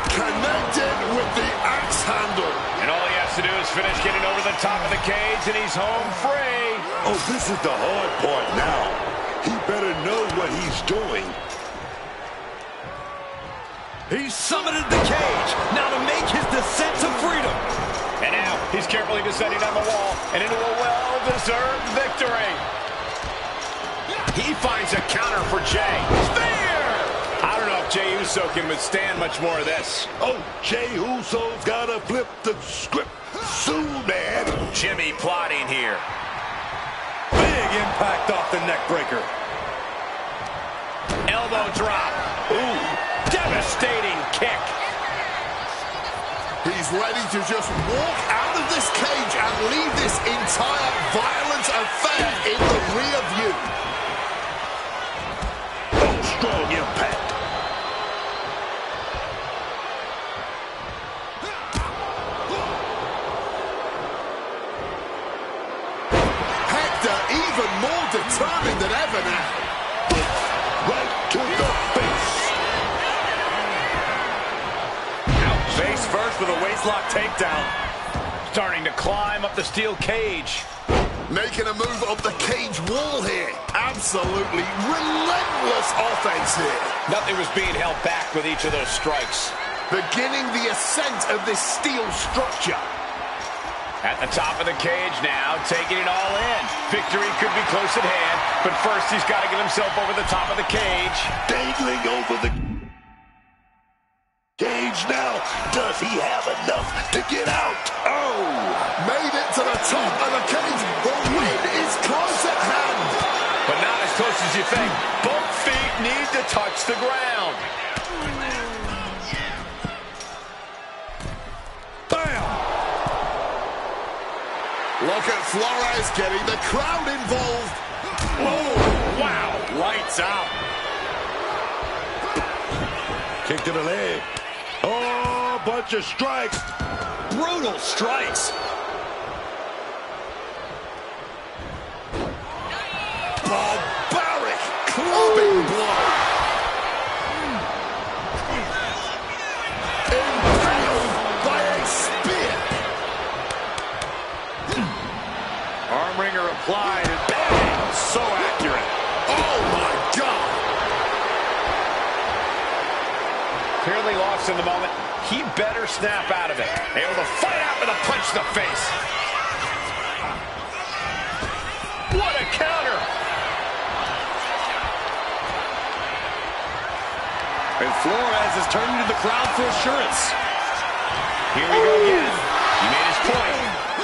Connected with the axe handle. And all he has to do is finish getting over the top of the cage, and he's home free. Oh, this is the hard part now. He better know what he's doing. He's summited the cage, now to make his descent to freedom. And now he's carefully descending down the wall and into a well-deserved victory. He finds a counter for Jay. Spear! I don't know if Jey Uso can withstand much more of this. Oh, Jey Uso's gotta flip the script soon, man. Jimmy plotting here. Big impact off the neck breaker. Elbow drop. Ooh. Devastating kick. He's ready to just walk out of this cage and leave this entire violent affair in the rear view. Oh, strong impact. Hector even more determined than ever now. Right to the face. Face first with a waistlock takedown. Starting to climb up the steel cage. Making a move up the cage wall here. Absolutely relentless offense here. Nothing was being held back with each of those strikes. Beginning the ascent of this steel structure. At the top of the cage now, taking it all in. Victory could be close at hand, but first he's got to get himself over the top of the cage. Dangling over the cage now. Does he have enough to get out? Oh, made it to the top of the cage. The win is close at hand. But not as close as you think. Both feet need to touch the ground. Bam! Look at Flores getting the crowd involved. Oh, wow. Lights out. Kick to the leg. Oh, bunch of strikes. Brutal strikes. Barbaric clubbing blow. Impaled by a spear. Arm wringer applied and bang! So accurate. Oh my God! Clearly lost in the moment. He better snap out of it. Able to fight out with a punch to the face. What a counter! And Flores is turning to the crowd for assurance. Here we go again. He made his point.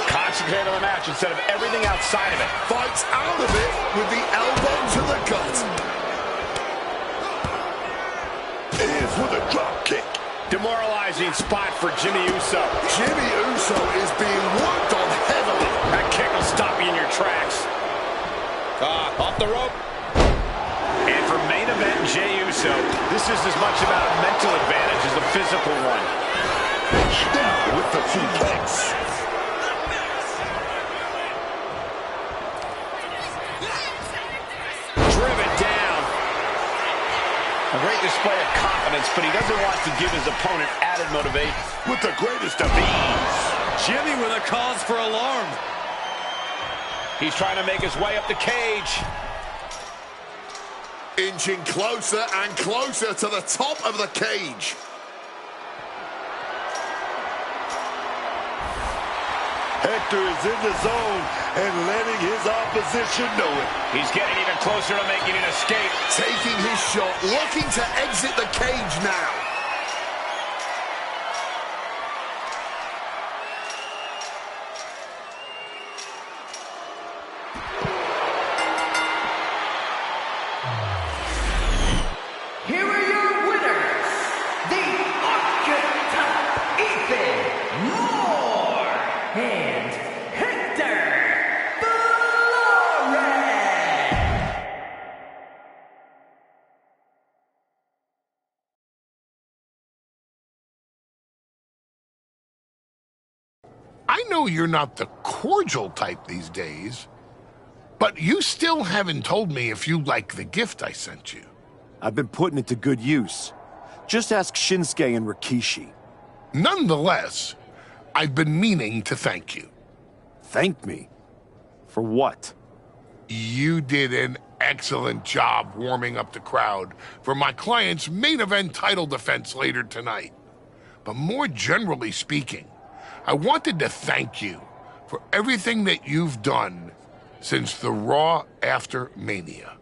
Concentrate on the match instead of everything outside of it. Fights out of it with the elbow to the gut. Is with a drop kick. Demoralizing spot for Jimmy Uso. Jimmy Uso is being worked on heavily. That kick will stop you in your tracks. Off the rope. And for main event Jey Uso, this is as much about a mental advantage as a physical one. Now with the suplex. Driven down. A great display of confidence, but he doesn't want to give his opponent added motivation. With the greatest of ease. Jimmy with a cause for alarm. He's trying to make his way up the cage. Inching closer and closer to the top of the cage. Hector is in the zone and letting his opposition know it. He's getting even closer to making an escape. Taking his shot, looking to exit the cage now. Here are your winners, the Archetype, Ethan Moore and Hector Flores. I know you're not the cordial type these days, but you still haven't told me if you like the gift I sent you. I've been putting it to good use. Just ask Shinsuke and Rikishi. Nonetheless, I've been meaning to thank you. Thank me? For what? You did an excellent job warming up the crowd for my client's main event title defense later tonight. But more generally speaking, I wanted to thank you for everything that you've done since the Raw after Mania.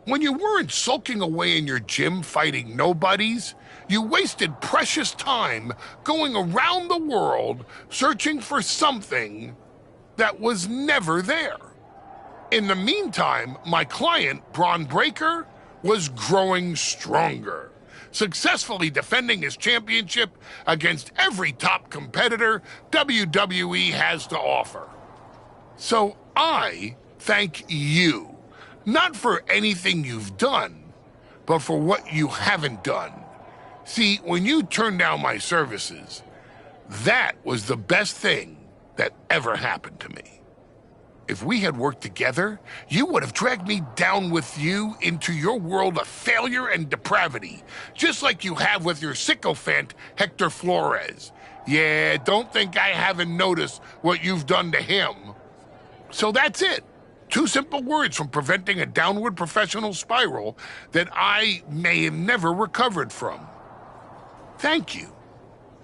When you weren't sulking away in your gym fighting nobodies, you wasted precious time going around the world searching for something that was never there. In the meantime, my client, Braun Breaker, was growing stronger, successfully defending his championship against every top competitor WWE has to offer. So I thank you. Not for anything you've done, but for what you haven't done. See, when you turned down my services, that was the best thing that ever happened to me. If we had worked together, you would have dragged me down with you into your world of failure and depravity, just like you have with your sycophant, Hector Flores. Yeah, don't think I haven't noticed what you've done to him. So that's it. 2 simple words from preventing a downward professional spiral that I may have never recovered from. Thank you.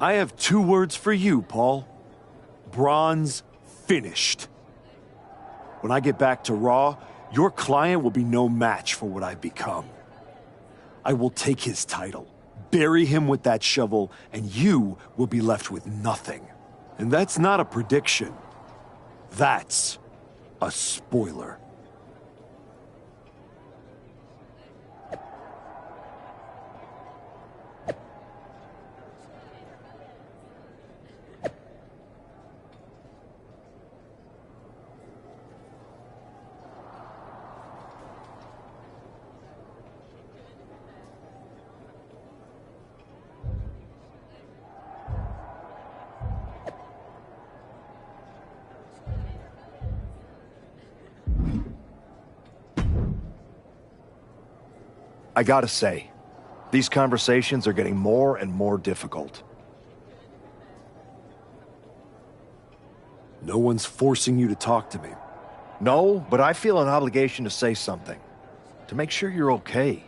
I have 2 words for you, Paul. Bronze finished. When I get back to Raw, your client will be no match for what I've become. I will take his title, bury him with that shovel, and you will be left with nothing. And that's not a prediction. That's a spoiler. I gotta say, these conversations are getting more and more difficult. No one's forcing you to talk to me. No, but I feel an obligation to say something. To make sure you're okay.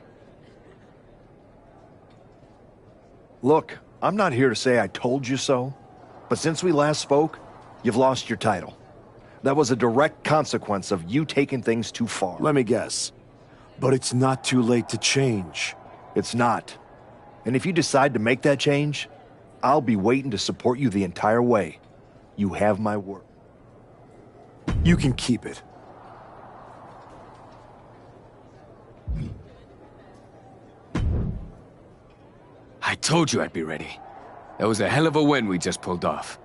Look, I'm not here to say I told you so, but since we last spoke, you've lost your title. That was a direct consequence of you taking things too far. Let me guess. But it's not too late to change. It's not. And if you decide to make that change, I'll be waiting to support you the entire way. You have my word. You can keep it. I told you I'd be ready. That was a hell of a win we just pulled off.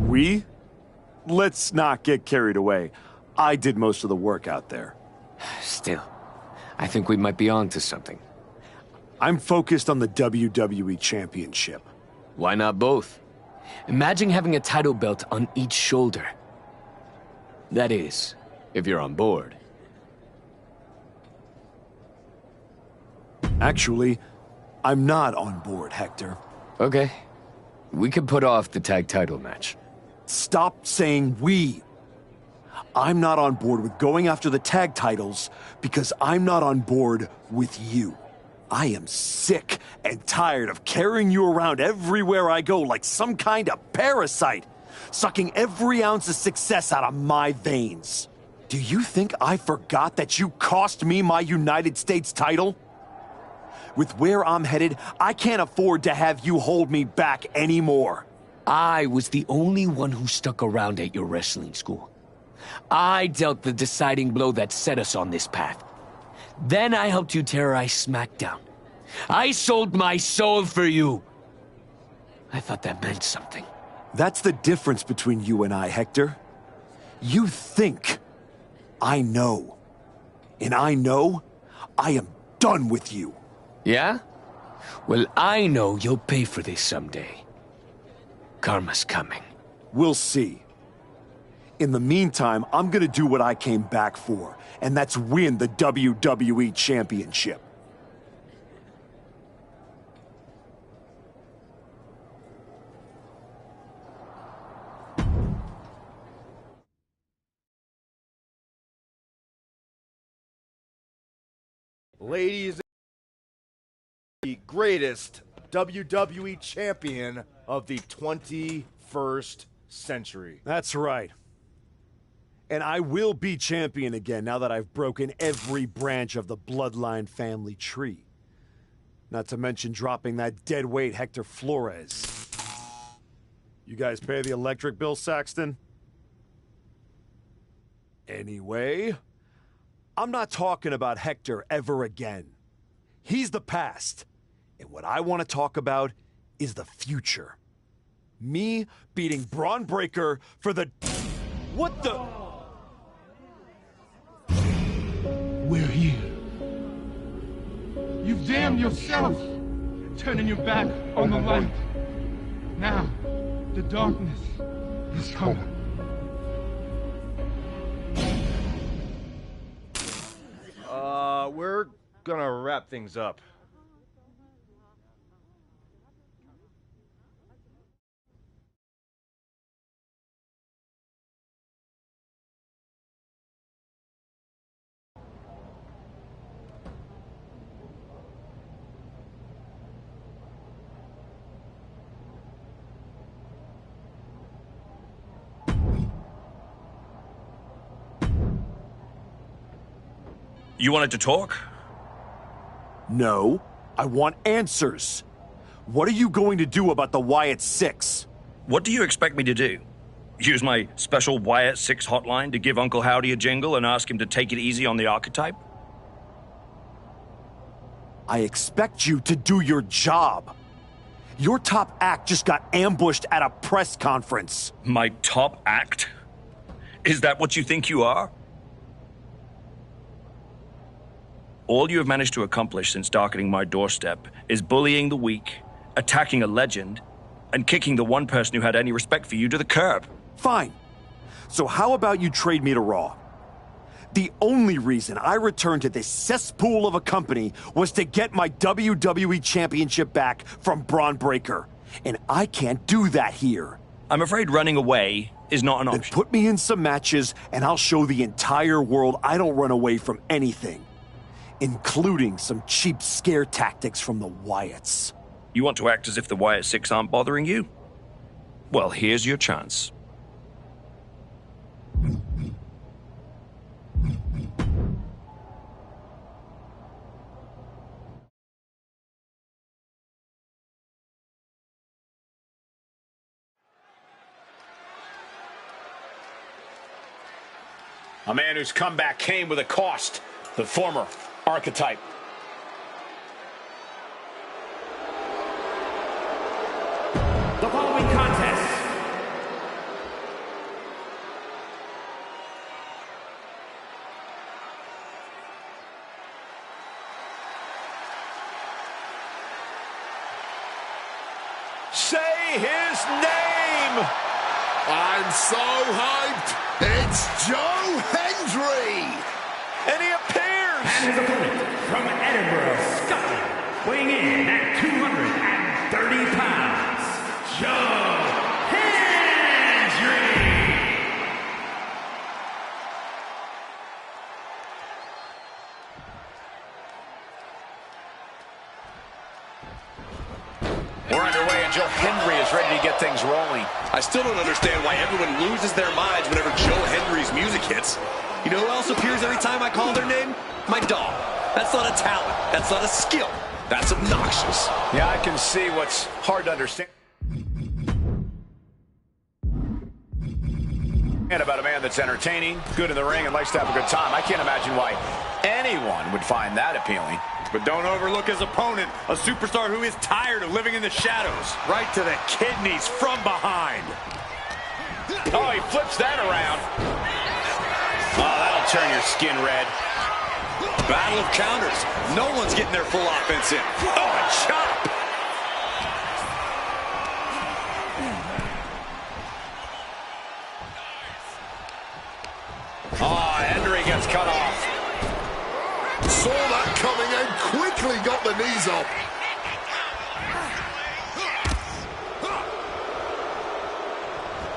We? Let's not get carried away. I did most of the work out there. Still, I think we might be on to something. I'm focused on the WWE Championship. Why not both? Imagine having a title belt on each shoulder. That is, if you're on board. Actually, I'm not on board, Hector. Okay. We could put off the tag title match. Stop saying we. I'm not on board with going after the tag titles because I'm not on board with you. I am sick and tired of carrying you around everywhere I go like some kind of parasite, sucking every ounce of success out of my veins. Do you think I forgot that you cost me my United States title? With where I'm headed, I can't afford to have you hold me back anymore. I was the only one who stuck around at your wrestling school. I dealt the deciding blow that set us on this path. Then I helped you terrorize SmackDown. I sold my soul for you. I thought that meant something. That's the difference between you and I, Hector. You think I know. And I know I am done with you. Yeah? Well, I know you'll pay for this someday. Karma's coming. We'll see. In the meantime, I'm gonna do what I came back for, and that's win the WWE Championship. Ladies, the greatest WWE champion of the 21st century. That's right. And I will be champion again now that I've broken every branch of the bloodline family tree. Not to mention dropping that deadweight Hector Flores. You guys pay the electric bill, Saxton? Anyway, I'm not talking about Hector ever again. He's the past. And what I want to talk about is the future. Me beating Braun Breaker for the... What the... We're here. You've damned yourself, turning your back on the light. Now, the darkness He's coming. We're gonna wrap things up. You wanted to talk? No, I want answers. What are you going to do about the Wyatt Six? What do you expect me to do? Use my special Wyatt 6 hotline to give Uncle Howdy a jingle and ask him to take it easy on the archetype? I expect you to do your job. Your top act just got ambushed at a press conference. My top act? Is that what you think you are? All you have managed to accomplish since darkening my doorstep is bullying the weak, attacking a legend, and kicking the one person who had any respect for you to the curb. Fine. So how about you trade me to Raw? The only reason I returned to this cesspool of a company was to get my WWE Championship back from Braun Breaker. And I can't do that here. I'm afraid running away is not an option. Then put me in some matches and I'll show the entire world I don't run away from anything. Including some cheap scare tactics from the Wyatts. You want to act as if the Wyatt Six aren't bothering you? Well, here's your chance. A man whose comeback came with a cost. The former archetype. The following contest say his name. I'm so hyped. It's Joe Hendry. And he appears. And his opponent from Edinburgh, Scotland, weighing in at 230 pounds, Joe Hendry. We're underway and Joe Hendry is ready to get things rolling. I still don't understand why everyone loses their minds whenever Joe Hendry's music hits. You know who else appears every time I call their name? My dog. That's not a talent. That's not a skill. That's obnoxious. Yeah, I can see what's hard to understand. And about a man that's entertaining, good in the ring, and likes to have a good time. I can't imagine why anyone would find that appealing. But don't overlook his opponent, a superstar who is tired of living in the shadows. Right to the kidneys from behind. Oh, he flips that around. Oh, that'll turn your skin red. Battle of counters. No one's getting their full offense in. Oh, a chop. Oh, Hendry gets cut off. Saw that coming and quickly got the knees up.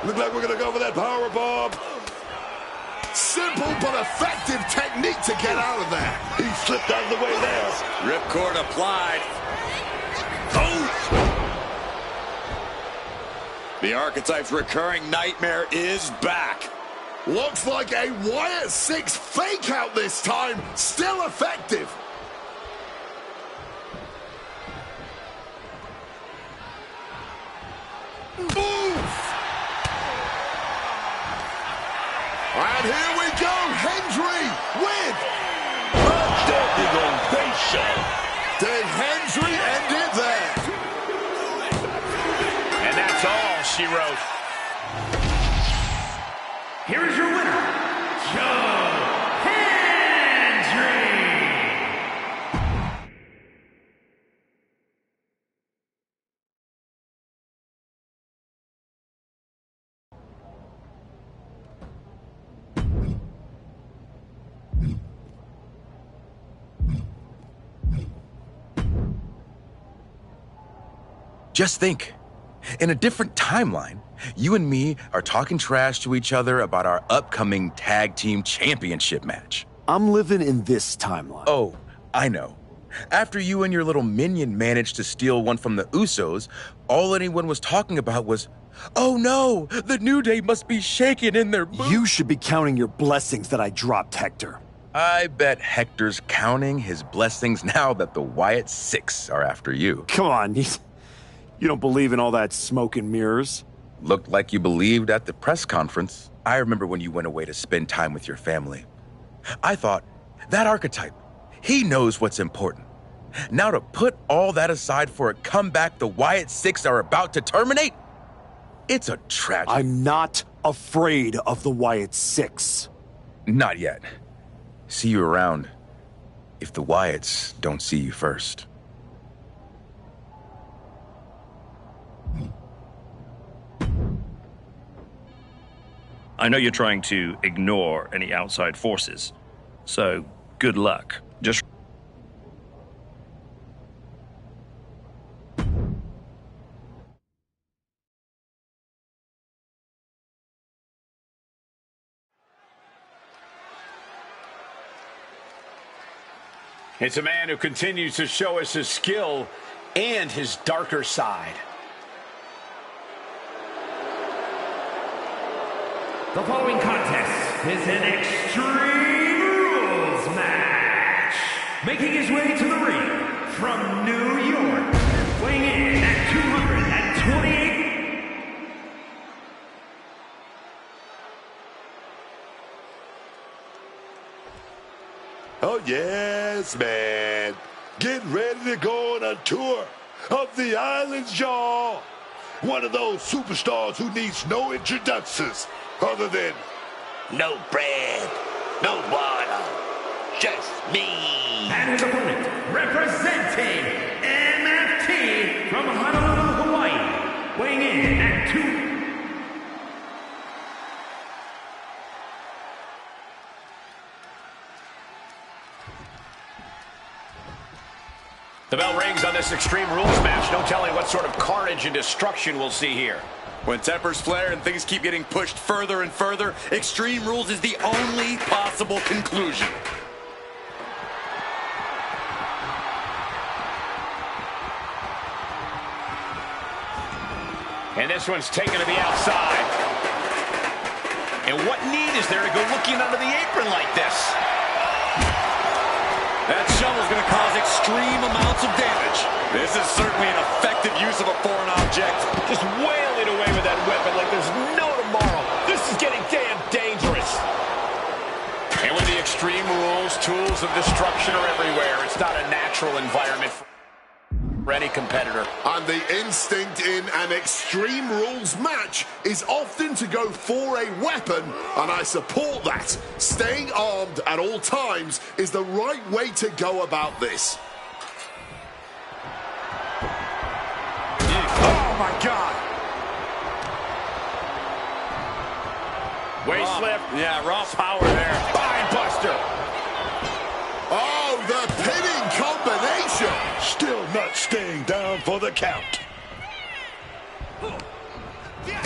Look like we're going to go for that power bomb. Simple but effective technique to get out of there. He slipped out of the way there. Ripcord applied. Oh! The Archetype's recurring nightmare is back. Looks like a Wyatt 6 fake out this time. Still effective. Oof! And here we go, Hendry with a standing ovation. Did Hendry end it there? And that's all she wrote. Here is your winner, Joe Hendry. Just think, in a different timeline, you and me are talking trash to each other about our upcoming tag team championship match. I'm living in this timeline. Oh, I know. After you and your little minion managed to steal one from the Usos, all anyone was talking about was, oh no, the New Day must be shaking in their boots. You should be counting your blessings that I dropped Hector. I bet Hector's counting his blessings now that the Wyatt Six are after you. Come on, you don't believe in all that smoke and mirrors? Looked like you believed at the press conference. I remember when you went away to spend time with your family. I thought, that archetype, he knows what's important. Now to put all that aside for a comeback the Wyatt Six are about to terminate? It's a tragedy. I'm not afraid of the Wyatt Six. Not yet. See you around if the Wyatts don't see you first. I know you're trying to ignore any outside forces, so good luck. Just It's a man who continues to show us his skill and his darker side. The following contest is an Extreme Rules match. Making his way to the ring from New York, weighing in at 228. Oh, yes, man. Get ready to go on a tour of the islands, y'all. One of those superstars who needs no introductions other than no bread, no water, just me. And his opponent, representing MFT from Honolulu, Hawaii, weighing in at 2. The bell rings on this Extreme Rules match. No telling what sort of carnage and destruction we'll see here. When tempers flare and things keep getting pushed further and further, Extreme Rules is the only possible conclusion. And this one's taken to the outside. And what need is there to go looking under the apron like this? That shovel's going to cause extreme amounts of damage. This is certainly an effective use of a foreign object. Just wailing away with that weapon like there's no tomorrow. This is getting damn dangerous. And with the Extreme Rules, tools of destruction are everywhere. It's not a natural environment for any competitor. And the instinct in an Extreme Rules match is often to go for a weapon, and I support that. Staying armed at all times is the right way to go about this. Oh, my God. Waist slip. Yeah, raw Power there. Spine buster. Oh, the pinning combination. Still not staying down for the count.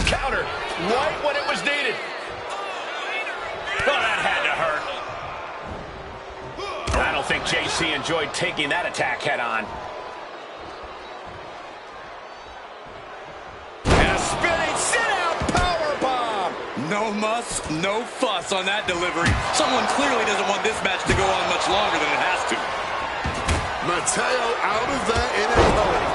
Counter right when it was needed. Oh, that had to hurt. I don't think JC enjoyed taking that attack head on. And a spinning sit-out powerbomb. No muss, no fuss on that delivery. Someone clearly doesn't want this match to go on much longer than it has to. Mateo out of there in a hurry.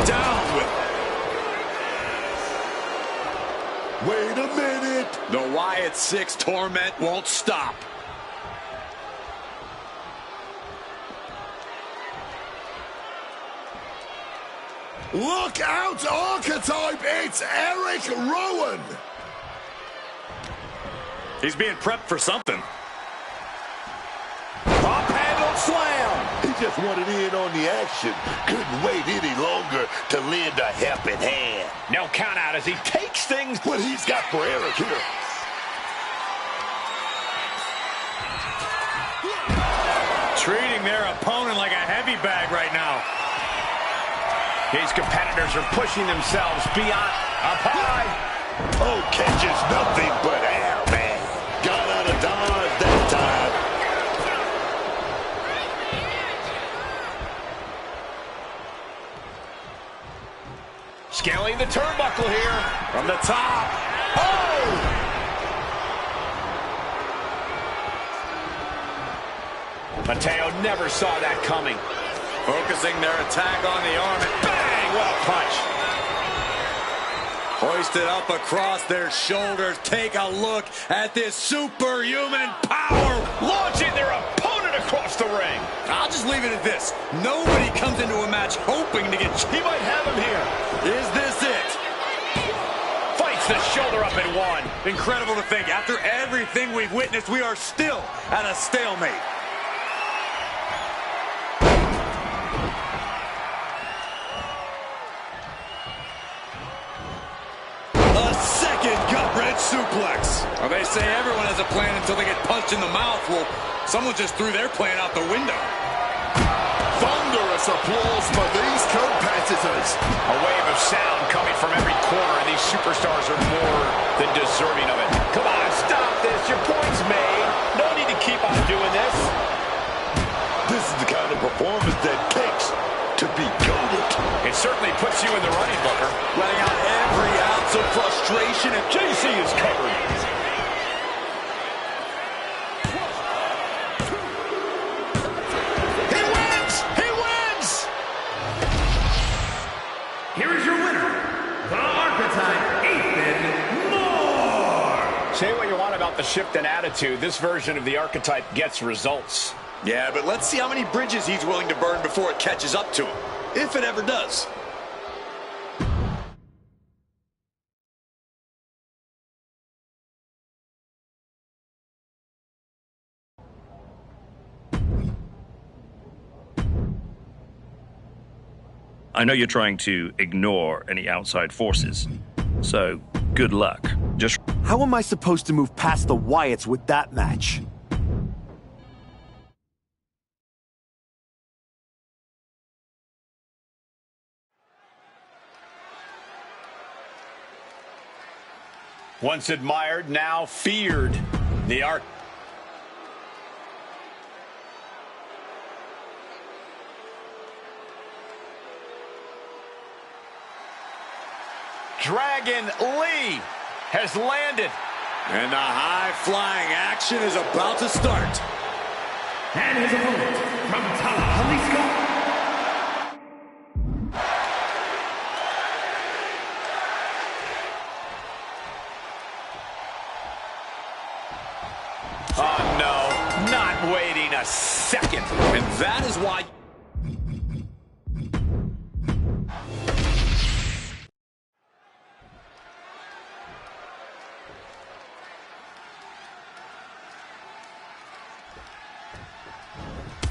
Down with it. Wait a minute. The Wyatt Six torment won't stop. Look out, Archetype! It's Eric Rowan! He's being prepped for something. Top handle slam! He just wanted in on the action. Couldn't wait any longer to lend a helping hand. No count out as he takes things. What he's got for Eric here. These competitors are pushing themselves beyond up high. Oh, catches nothing but air, man. Got out of dodge that time. Scaling the turnbuckle here from the top. Oh! Mateo never saw that coming. Focusing their attack on the arm, and Bang! What a punch. hoisted up across their shoulders. Take a look at this superhuman power. Launching their opponent across the ring. I'll just leave it at this. Nobody comes into a match hoping to get... He might have him here. Is this it? Fights the shoulder up and one. Incredible to think, after everything we've witnessed, we are still at a stalemate. A second gut-wrench suplex. Well, they say everyone has a plan until they get punched in the mouth. Well, someone just threw their plan out the window. Thunderous applause for these competitors. A wave of sound coming from every corner, and these superstars are more than deserving of it. Come on, stop this. Your point's made. No need to keep on doing this. This is the kind of performance that takes to be goated. It certainly puts you in the running, Booker. Letting out every ounce of frustration, and JC is covered. Say what you want about the shift in attitude. This version of the archetype gets results. Yeah, but let's see how many bridges he's willing to burn before it catches up to him. If it ever does. I know you're trying to ignore any outside forces, so good luck. Just... How am I supposed to move past the Wyatts with that match? Once admired, now feared. The Arc. Dragon Lee has landed. And the high-flying action is about to start. And his opponent from Jalisco. Oh, no. Not waiting a second. And that is why...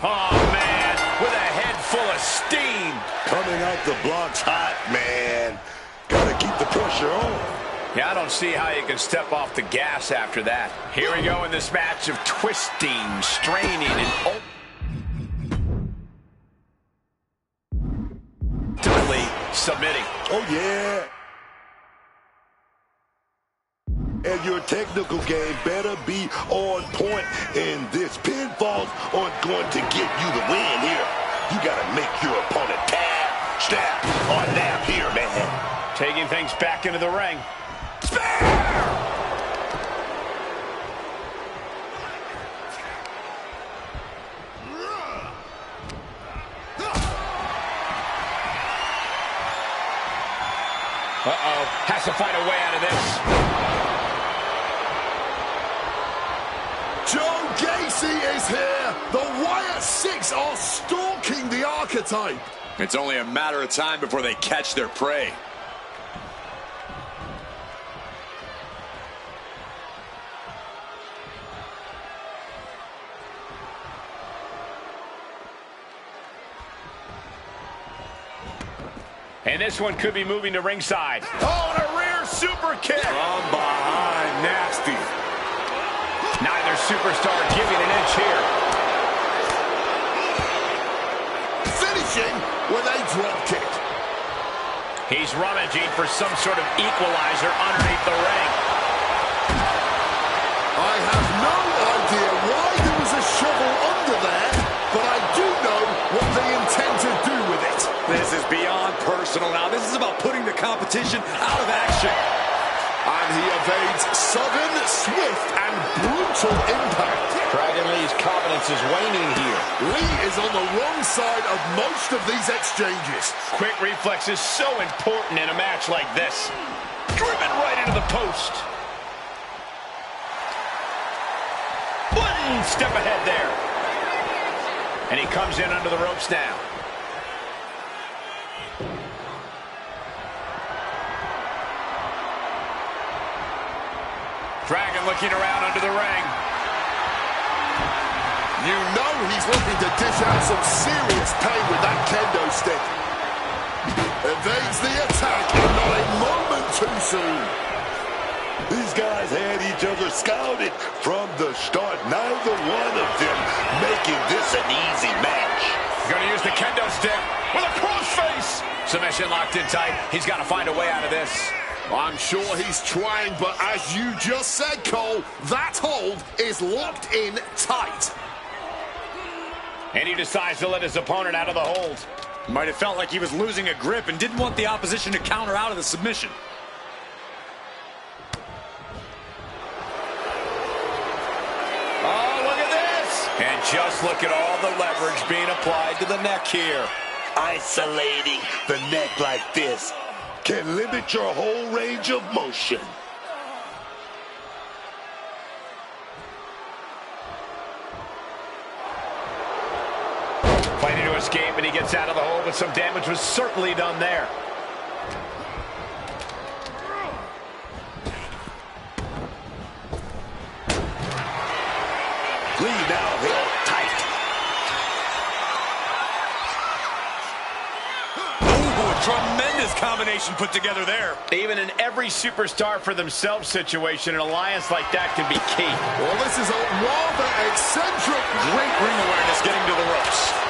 Oh, man, with a head full of steam. Coming out the blocks hot, man. Gotta keep the pressure on. Yeah, I don't see how you can step off the gas after that. Here we go in this match of twisting, straining, and ultimately submitting. Oh, yeah. And your technical game better be on point, and this pinfalls aren't going to get you the win here. You gotta make your opponent tap, snap, or nap here, man. Taking things back into the ring. Uh-oh, has to find a way out of this. Joe Gacy is here. The Wyatt Six are stalking the archetype. It's only a matter of time before they catch their prey. And this one could be moving to ringside. Oh, and a rear super kick. From behind, nasty. Neither superstar giving an inch here. Finishing with a drop kick. He's rummaging for some sort of equalizer underneath the ring. I have no idea why there was a shovel under there, but I do know what they intend to do with it. This is beyond personal now. This is about putting the competition out of action. And he evades sudden, swift, and brutal impact. Dragon Lee's confidence is waning here. Lee is on the wrong side of most of these exchanges. Quick reflex is so important in a match like this. Driven right into the post. One step ahead there. And he comes in under the ropes now. Dragon looking around under the ring. You know he's looking to dish out some serious pain with that kendo stick. Evades the attack, and not a moment too soon. These guys had each other scouted from the start. Neither one of them making this an easy match. Going to use the kendo stick with a crossface. Submission locked in tight. He's got to find a way out of this. I'm sure he's trying, but as you just said, Cole, that hold is locked in tight. And he decides to let his opponent out of the hold. Might have felt like he was losing a grip and didn't want the opposition to counter out of the submission. Oh, look at this! And just look at all the leverage being applied to the neck here. Isolating the neck like this can limit your whole range of motion. Fighting to escape, and he gets out of the hole, but some damage was certainly done there. Lee now held tight. Ooh, a tremendous combination put together there. Even in every superstar for themselves situation, an alliance like that can be key. Well, this is a rather eccentric. Great ring awareness getting to the ropes.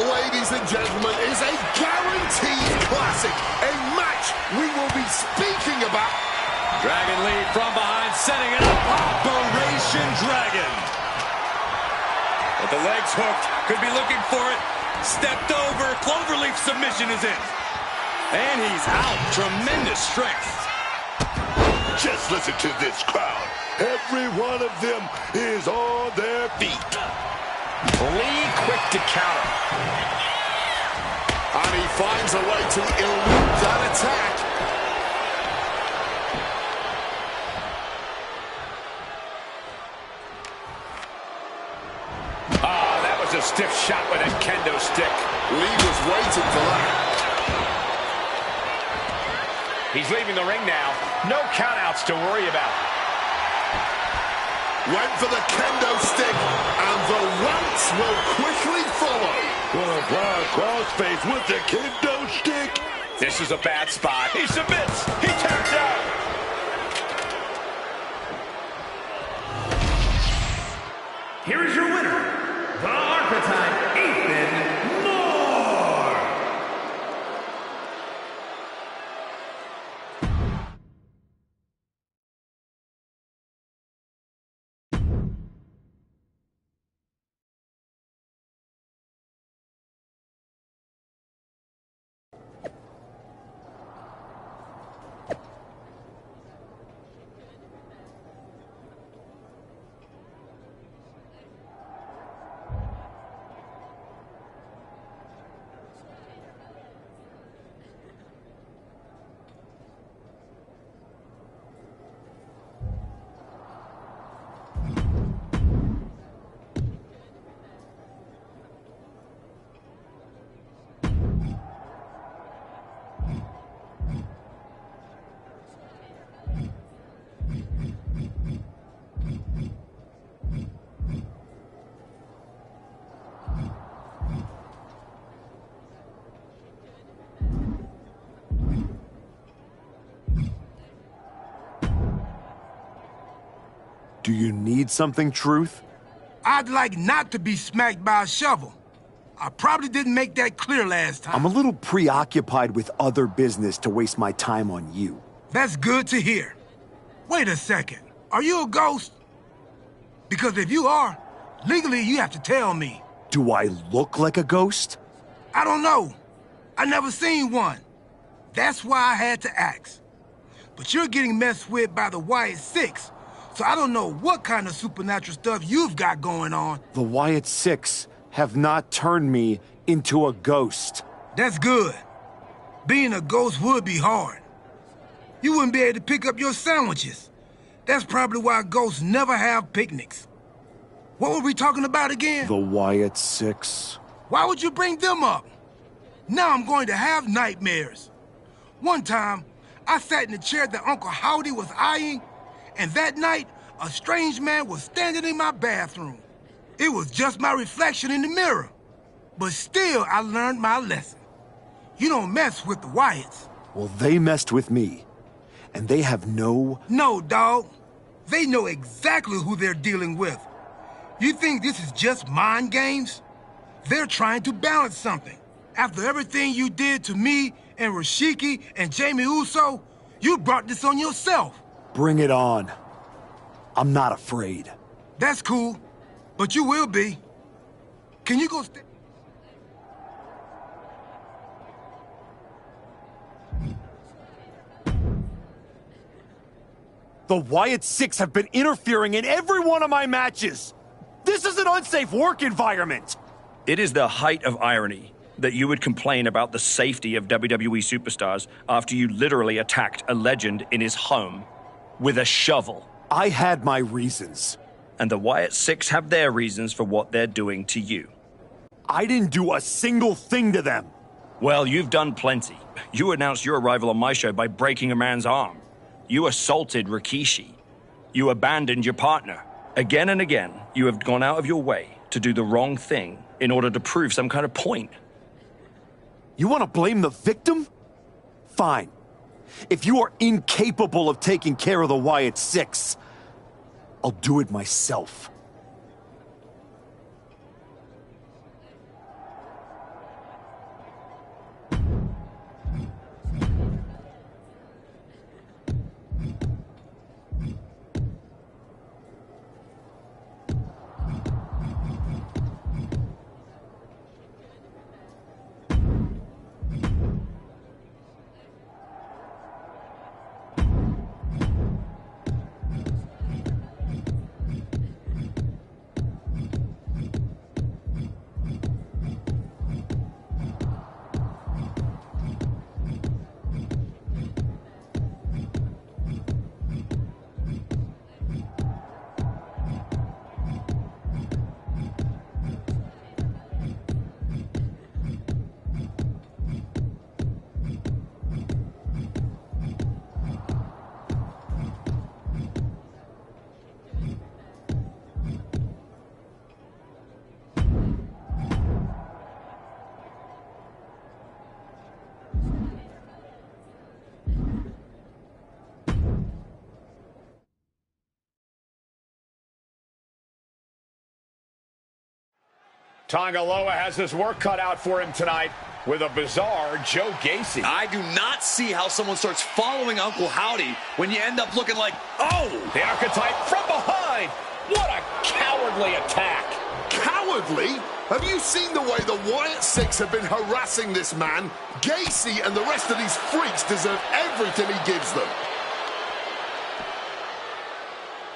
Ladies and gentlemen, is a guaranteed classic. A match we will be speaking about. Dragon Lee from behind, setting it up. Operation Dragon. With the legs hooked, could be looking for it. Stepped over, cloverleaf submission is in. And he's out. Tremendous strength. Just listen to this crowd. Every one of them is on their feet. Lee quick to counter. And he finds a way to elude that attack. That was a stiff shot with a kendo stick. Lee was waiting for that. He's leaving the ring now. No countouts to worry about. Went for the kendo stick, and the rants will quickly follow. Will apply a crossface with the kendo stick. This is a bad spot. He submits. He taps out. Here is your winner, the Archetype, Ethan Moore. Do you need something, Truth? I'd like not to be smacked by a shovel. I probably didn't make that clear last time. I'm a little preoccupied with other business to waste my time on you. That's good to hear. Wait a second. Are you a ghost? Because if you are, legally you have to tell me. Do I look like a ghost? I don't know. I never seen one. That's why I had to ask. But you're getting messed with by the Wyatt Six, so I don't know what kind of supernatural stuff you've got going on. The Wyatt Six have not turned me into a ghost. That's good. Being a ghost would be hard. You wouldn't be able to pick up your sandwiches. That's probably why ghosts never have picnics. What were we talking about again? The Wyatt Six. Why would you bring them up? Now I'm going to have nightmares. One time, I sat in the chair that Uncle Howdy was eyeing, and that night, a strange man was standing in my bathroom. It was just my reflection in the mirror. But still, I learned my lesson. You don't mess with the Wyatts. Well, they messed with me. And they have no... No, dog. They know exactly who they're dealing with. You think this is just mind games? They're trying to balance something. After everything you did to me and Rashiki and Jamie Uso, you brought this on yourself. Bring it on. I'm not afraid. That's cool, but you will be. Can you go stay? The Wyatt Six have been interfering in every one of my matches. This is an unsafe work environment. It is the height of irony that you would complain about the safety of WWE superstars after you literally attacked a legend in his home with a shovel. I had my reasons. And the Wyatt Six have their reasons for what they're doing to you. I didn't do a single thing to them. Well, you've done plenty. You announced your arrival on my show by breaking a man's arm. You assaulted Rikishi. You abandoned your partner. Again and again, you have gone out of your way to do the wrong thing in order to prove some kind of point. You want to blame the victim? Fine. If you are incapable of taking care of the Wyatt Six, I'll do it myself. Tongaloa has his work cut out for him tonight with a bizarre Joe Gacy. I do not see how someone starts following Uncle Howdy when you end up looking like, oh! The archetype from behind! What a cowardly attack! Cowardly? Have you seen the way the Wyatt Six have been harassing this man? Gacy and the rest of these freaks deserve everything he gives them.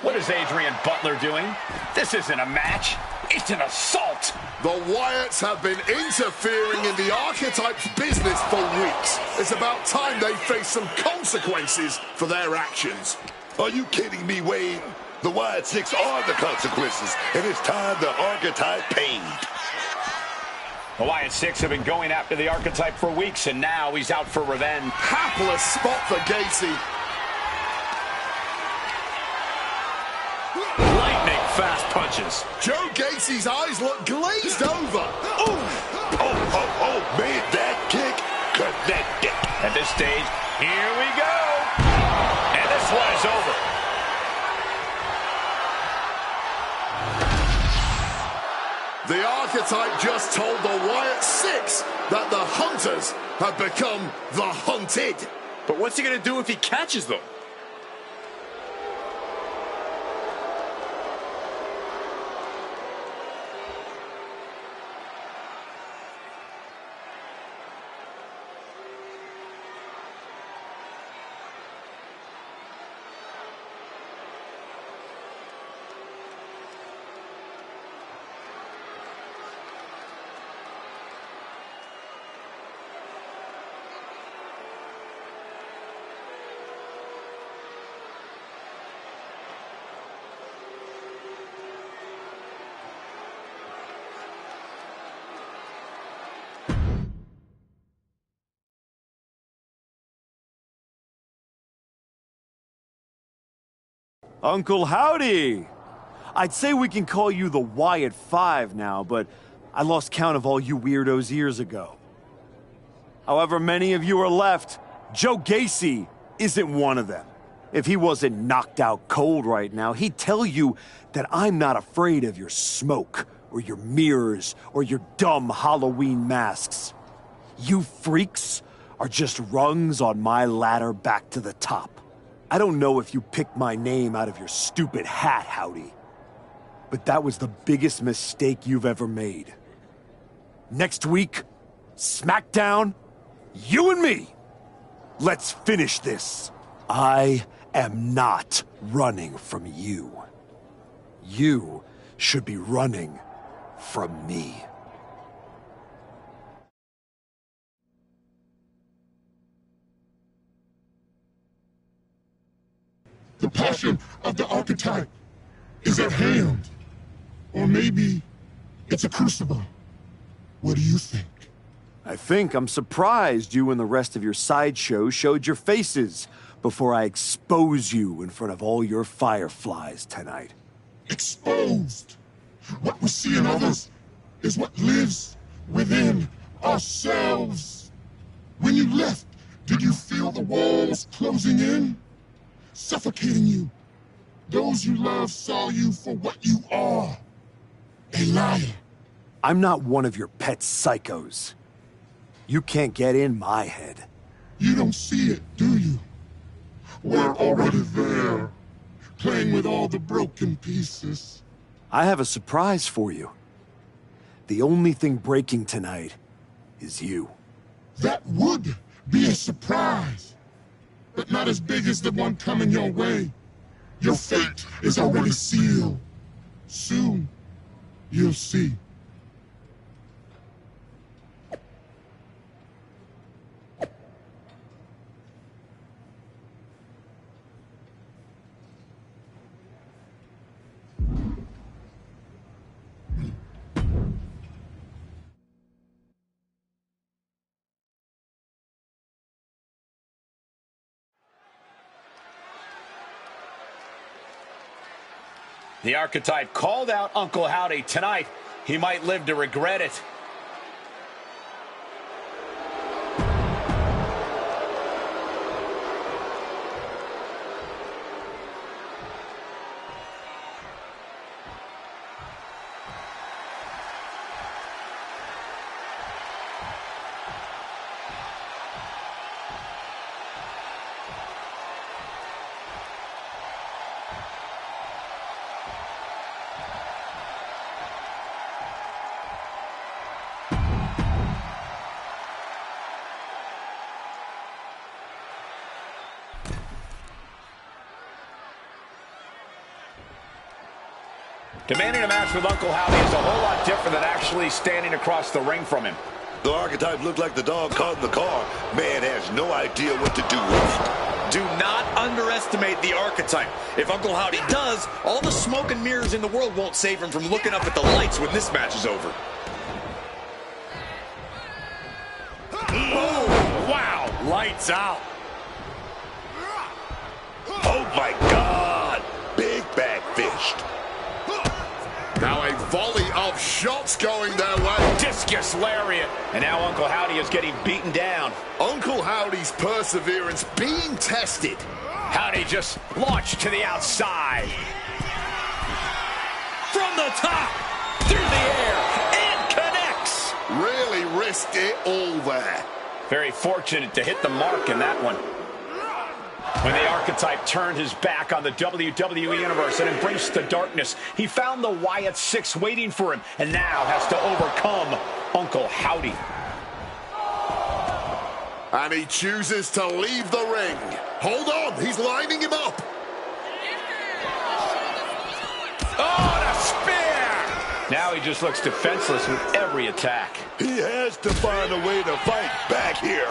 What is Adrian Butler doing? This isn't a match. It's an assault. The Wyatts have been interfering in the archetype's business for weeks. It's about time they face some consequences for their actions. Are you kidding me, Wade? The Wyatt Six are the consequences, and it's time the archetype paid. The Wyatt Six have been going after the archetype for weeks, and now he's out for revenge. Hapless spot for Gacy. Lightning fast punches. Joe Gacy's eyes look glazed over. Oh, made that kick connected. At this stage, here we go. And this one is over. The archetype just told the Wyatt Six that the hunters have become the hunted. But what's he going to do if he catches them? Uncle Howdy! I'd say we can call you the Wyatt Five now, but I lost count of all you weirdos years ago. However many of you are left, Joe Gacy isn't one of them. If he wasn't knocked out cold right now, he'd tell you that I'm not afraid of your smoke, or your mirrors, or your dumb Halloween masks. You freaks are just rungs on my ladder back to the top. I don't know if you picked my name out of your stupid hat, Howdy, but that was the biggest mistake you've ever made. Next week, SmackDown, you and me. Let's finish this. I am not running from you. You should be running from me. The passion of the archetype is at hand. Or maybe it's a crucible. What do you think? I think I'm surprised you and the rest of your sideshow showed your faces before I expose you in front of all your fireflies tonight. Exposed. What we see in others is what lives within ourselves. When you left, did you feel the walls closing in? Suffocating you. Those you love saw you for what you are. A liar. I'm not one of your pet psychos. You can't get in my head. You don't see it, do you? We're already there, playing with all the broken pieces. I have a surprise for you. The only thing breaking tonight is you. That would be a surprise, but not as big as the one coming your way. Your fate is already sealed. Soon, you'll see. The archetype called out Uncle Howdy tonight. He might live to regret it. Demanding a match with Uncle Howdy is a whole lot different than actually standing across the ring from him. The archetype looked like the dog caught in the car. Man has no idea what to do with it. Do not underestimate the archetype. If Uncle Howdy does, all the smoke and mirrors in the world won't save him from looking up at the lights when this match is over. Oh, wow. Lights out. Oh, my God. Big bag fished. Now a volley of shots going their way. Discus lariat. And now Uncle Howdy is getting beaten down. Uncle Howdy's perseverance being tested. Howdy just launched to the outside. From the top, through the air, risked it all there. Very fortunate to hit the mark in that one. When the Archetype turned his back on the WWE Universe and embraced the darkness, he found the Wyatt Six waiting for him and now has to overcome Uncle Howdy. And he chooses to leave the ring. Hold on, he's lining him up. Oh, and a spear! Now he just looks defenseless with every attack. He has to find a way to fight back here.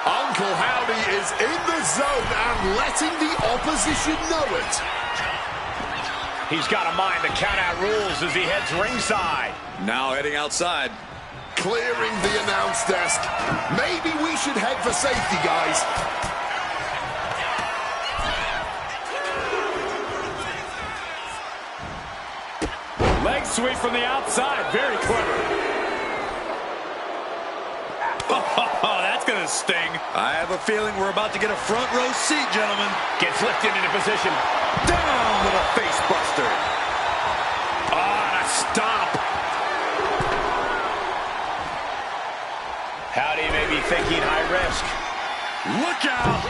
Uncle Howdy is in the zone and letting the opposition know it. He's got to mind the count-out rules as he heads ringside. Now heading outside. Clearing the announce desk. Maybe we should head for safety, guys. Leg sweep from the outside. Very clever. Oh, that's going to sting. I have a feeling we're about to get a front row seat, gentlemen. Gets lifted into position. Down with a face buster. Oh, and a stomp. Howdy may be thinking high risk. Look out!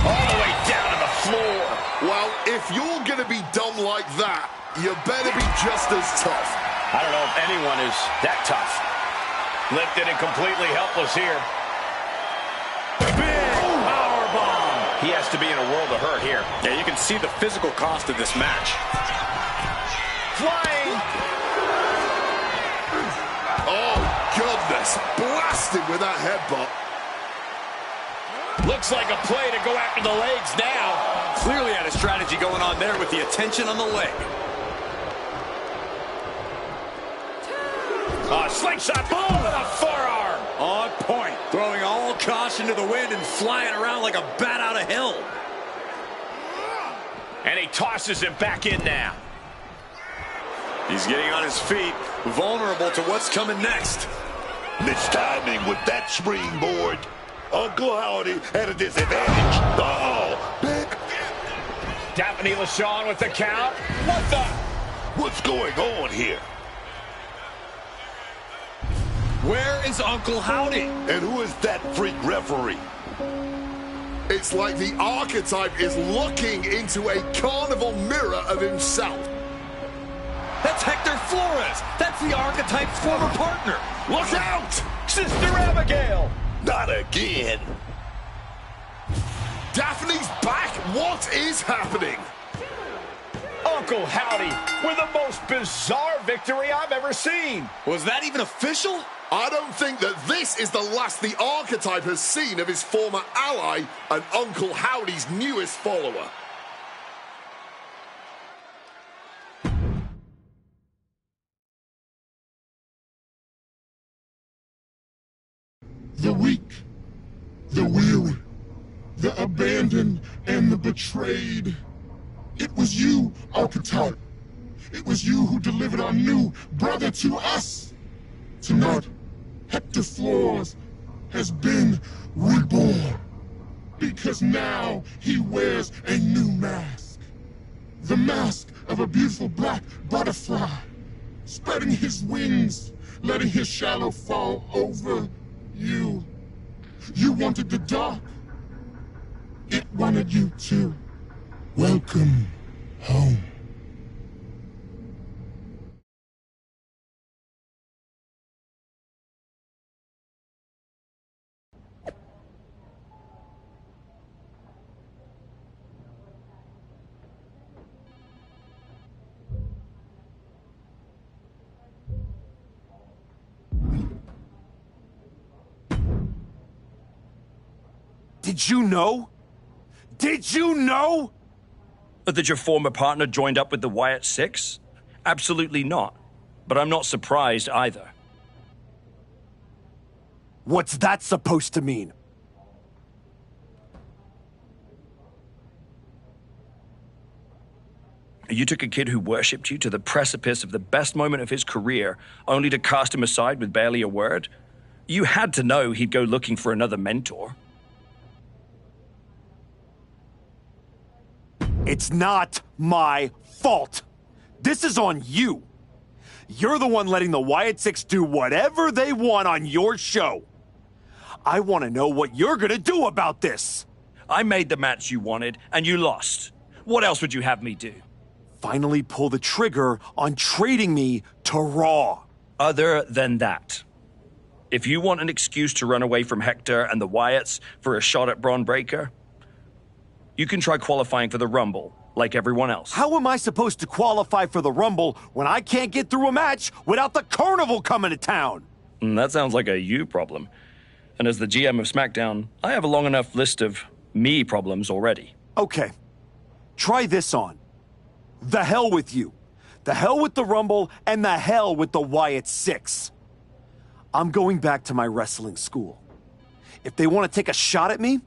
All the way down to the floor. Well, if you're going to be dumb like that, you better be just as tough. I don't know if anyone is that tough. Lifted and completely helpless here. Big powerbomb. He has to be in a world of hurt here. Yeah, you can see the physical cost of this match. Flying. Oh, goodness. Blasted with that headbutt. Looks like a play to go after the legs now. Clearly had a strategy going on there with the attention on the leg. Slingshot, boom, with a forearm. On point, throwing all caution to the wind and flying around like a bat out of hell. And he tosses him back in now. He's getting on his feet, vulnerable to what's coming next. Mistiming with that springboard. Uncle Howdy at a disadvantage. Uh-oh, big. Daphne LaShawn with the count. What the? What's going on here? Where is Uncle Howdy? And who is that freak referee? It's like the Archetype is looking into a carnival mirror of himself. That's Hector Flores. That's the Archetype's former partner. Look out! Sister Abigail. Not again. Daphne's back. What is happening? Uncle Howdy with the most bizarre victory I've ever seen. Was that even official? I don't think that this is the last the Archetype has seen of his former ally and Uncle Howdy's newest follower. The weak, the weary, the abandoned, and the betrayed. It was you, Archetype. It was you who delivered our new brother to us. Tonight, Hector Flores has been reborn. Because now he wears a new mask. The mask of a beautiful black butterfly, spreading his wings, letting his shadow fall over you. You wanted the dark. It wanted you too. Welcome home. Did you know? Did you know? That your former partner joined up with the Wyatt Six? Absolutely not. But I'm not surprised either. What's that supposed to mean? You took a kid who worshipped you to the precipice of the best moment of his career, only to cast him aside with barely a word? You had to know he'd go looking for another mentor. It's not my fault. This is on you. You're the one letting the Wyatt Six do whatever they want on your show. I want to know what you're gonna do about this. I made the match you wanted, and you lost. What else would you have me do? Finally pull the trigger on trading me to Raw. Other than that, if you want an excuse to run away from Hector and the Wyatts for a shot at Braun Breaker, you can try qualifying for the Rumble, like everyone else. How am I supposed to qualify for the Rumble when I can't get through a match without the Carnival coming to town? That sounds like a you problem. And as the GM of SmackDown, I have a long enough list of me problems already. Okay, try this on. The hell with you. The hell with the Rumble, and the hell with the Wyatt Six. I'm going back to my wrestling school. If they want to take a shot at me,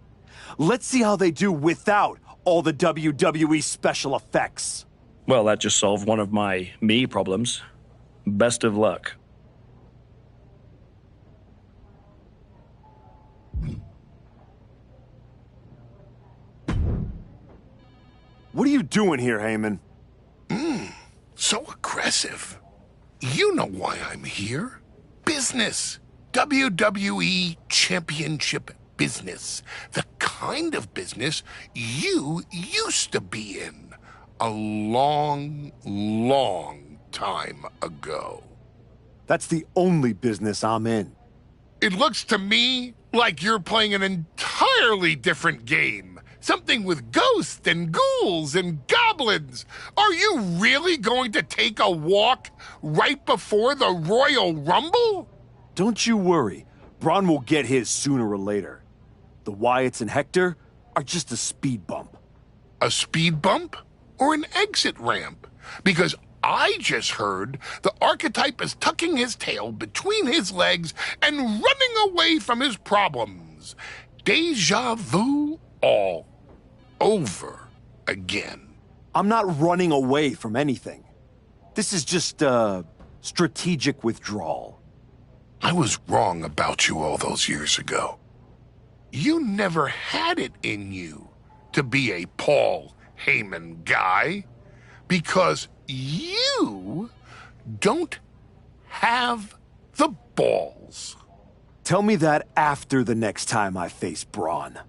let's see how they do without all the WWE special effects. Well, that just solved one of my me problems. Best of luck. What are you doing here, Heyman? So aggressive. You know why I'm here. Business. WWE Championship business. The kind of business you used to be in a long, long time ago. That's the only business I'm in. It looks to me like you're playing an entirely different game. Something with ghosts and ghouls and goblins. Are you really going to take a walk right before the Royal Rumble? Don't you worry. Braun will get his sooner or later. The Wyatts and Hector are just a speed bump. A speed bump or an exit ramp? Because I just heard the archetype is tucking his tail between his legs and running away from his problems. Deja vu all over again. I'm not running away from anything. This is just a strategic withdrawal. I was wrong about you all those years ago. You never had it in you to be a Paul Heyman guy because you don't have the balls. Tell me that after the next time I face Braun.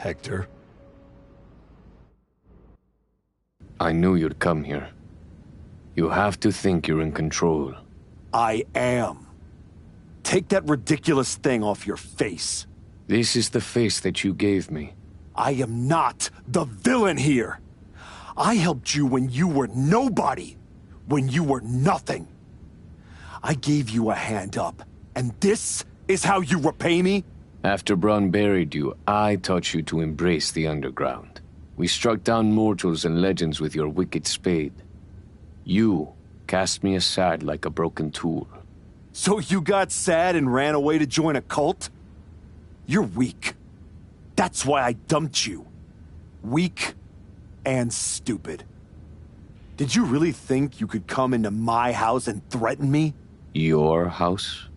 Hector? I knew you'd come here. You have to think you're in control. I am. Take that ridiculous thing off your face. This is the face that you gave me. I am not the villain here. I helped you when you were nobody, when you were nothing. I gave you a hand up, and this is how you repay me? After Braun buried you, I taught you to embrace the underground. We struck down mortals and legends with your wicked spade. You cast me aside like a broken tool. So you got sad and ran away to join a cult? You're weak. That's why I dumped you. Weak and stupid. Did you really think you could come into my house and threaten me? Your house?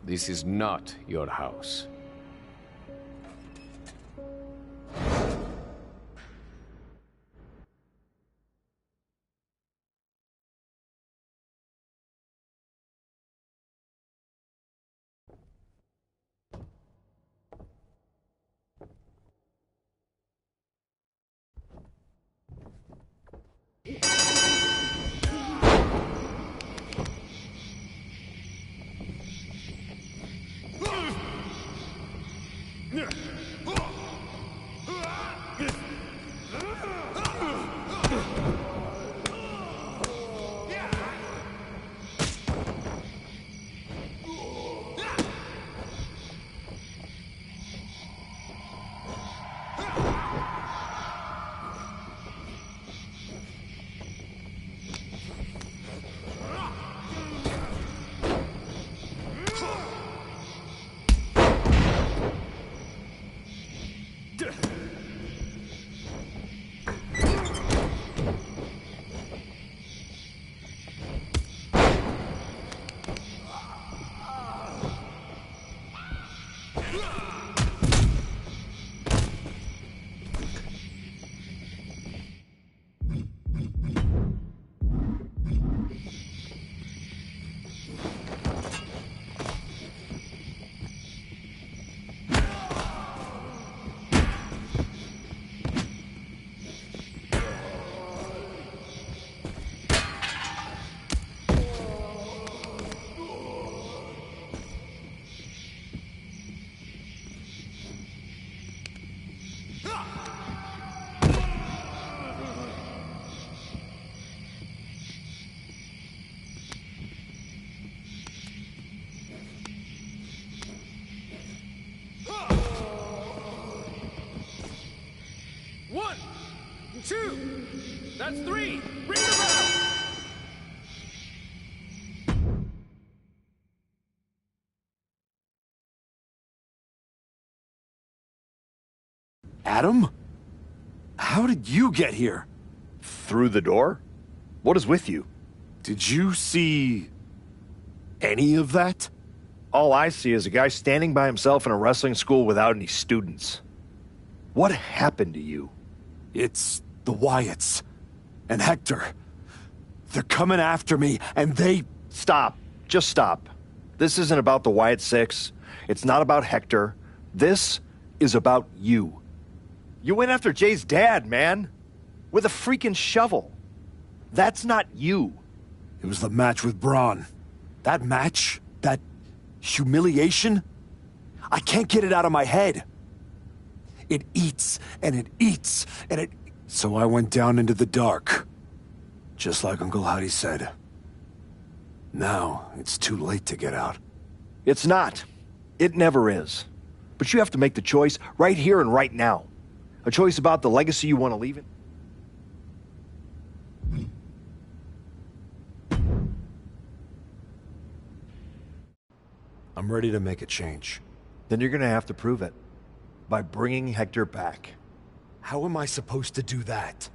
This is not your house. That's 3. Ring the bell. Adam? How did you get here? Through the door? What is with you? Did you see any of that? All I see is a guy standing by himself in a wrestling school without any students. What happened to you? It's the Wyatts and Hector. They're coming after me, and they... Stop. Just stop. This isn't about the Wyatt Six. It's not about Hector. This is about you. You went after Jay's dad, man. With a freaking shovel. That's not you. It was the match with Braun. That match, that humiliation, I can't get it out of my head. It eats, and it eats, and it... So I went down into the dark. Just like Uncle Howdy said. Now, it's too late to get out. It's not. It never is. But you have to make the choice right here and right now. A choice about the legacy you want to leave it. I'm ready to make a change. Then you're going to have to prove it. By bringing Hector back. How am I supposed to do that?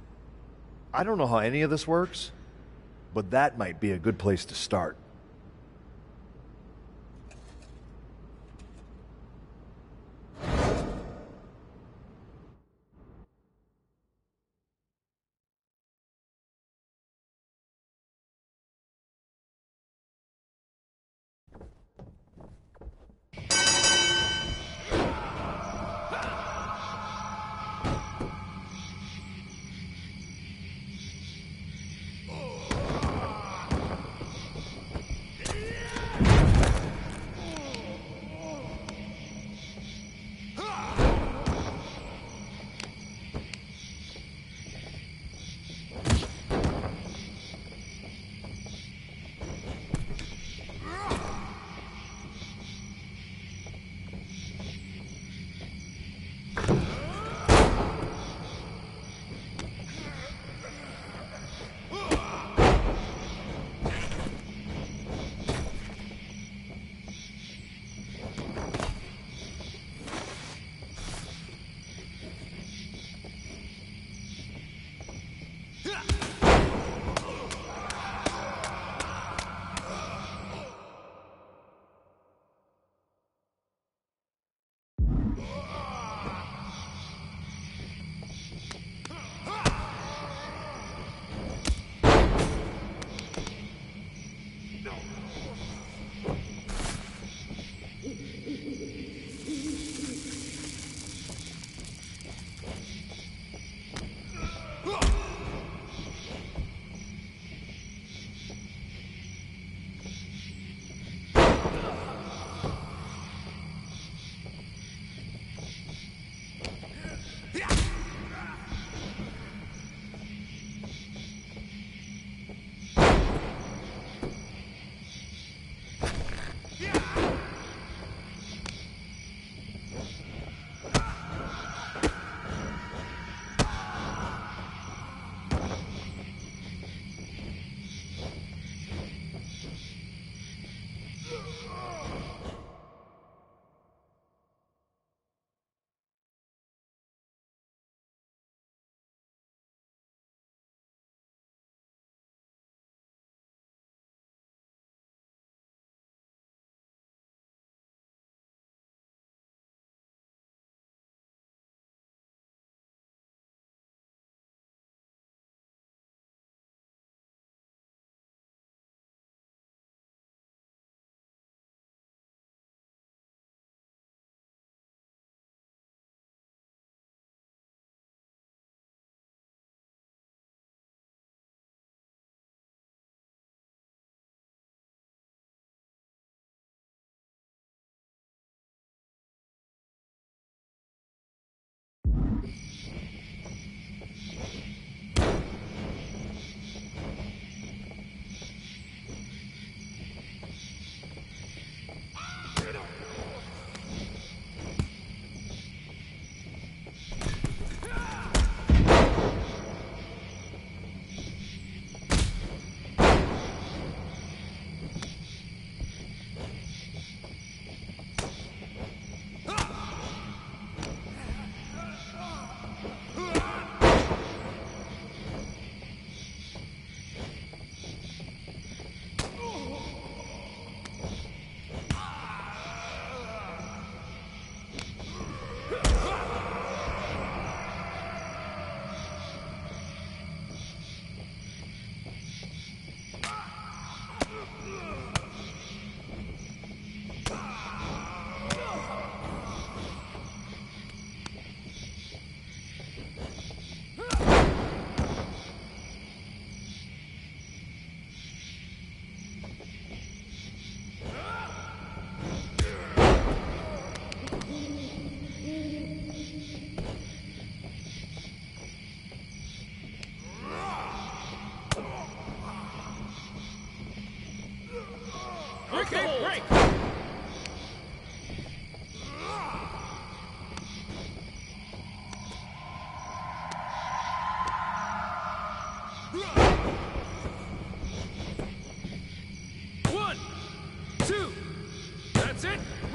I don't know how any of this works, but that might be a good place to start.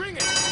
Bring it!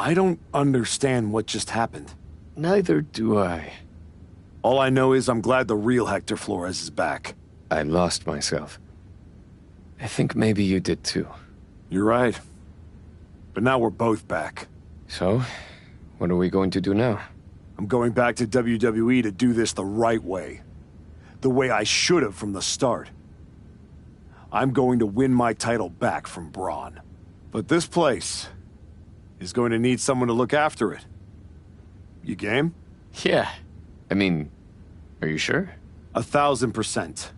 I don't understand what just happened. Neither do I. All I know is I'm glad the real Hector Flores is back. I lost myself. I think maybe you did too. You're right. But now we're both back. So, what are we going to do now? I'm going back to WWE to do this the right way. The way I should have from the start. I'm going to win my title back from Braun. But this place is going to need someone to look after it. You game? Yeah. I mean, are you sure? 1,000%.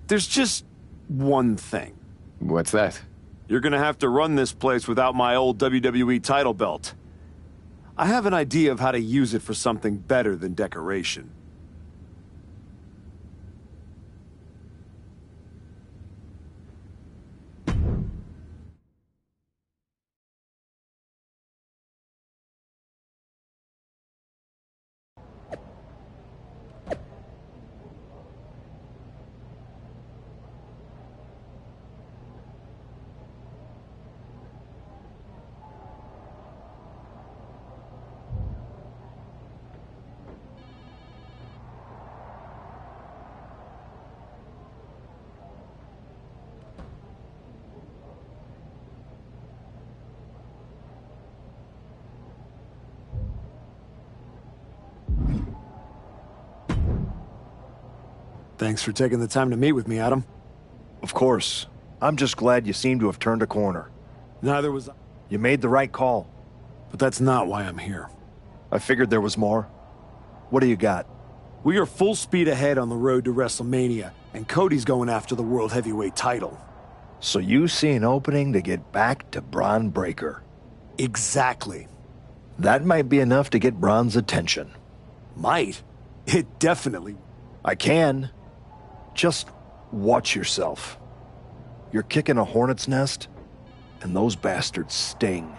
There's just one thing. What's that? You're gonna have to run this place without my old WWE title belt. I have an idea of how to use it for something better than decoration. Thanks for taking the time to meet with me, Adam. Of course. I'm just glad you seem to have turned a corner. Neither was I. You made the right call. But that's not why I'm here. I figured there was more. What do you got? We are full speed ahead on the road to WrestleMania, and Cody's going after the World Heavyweight title. So you see an opening to get back to Braun Breaker. Exactly. That might be enough to get Braun's attention. Might? It definitely... I can. Just watch yourself. You're kicking a hornet's nest, and those bastards sting.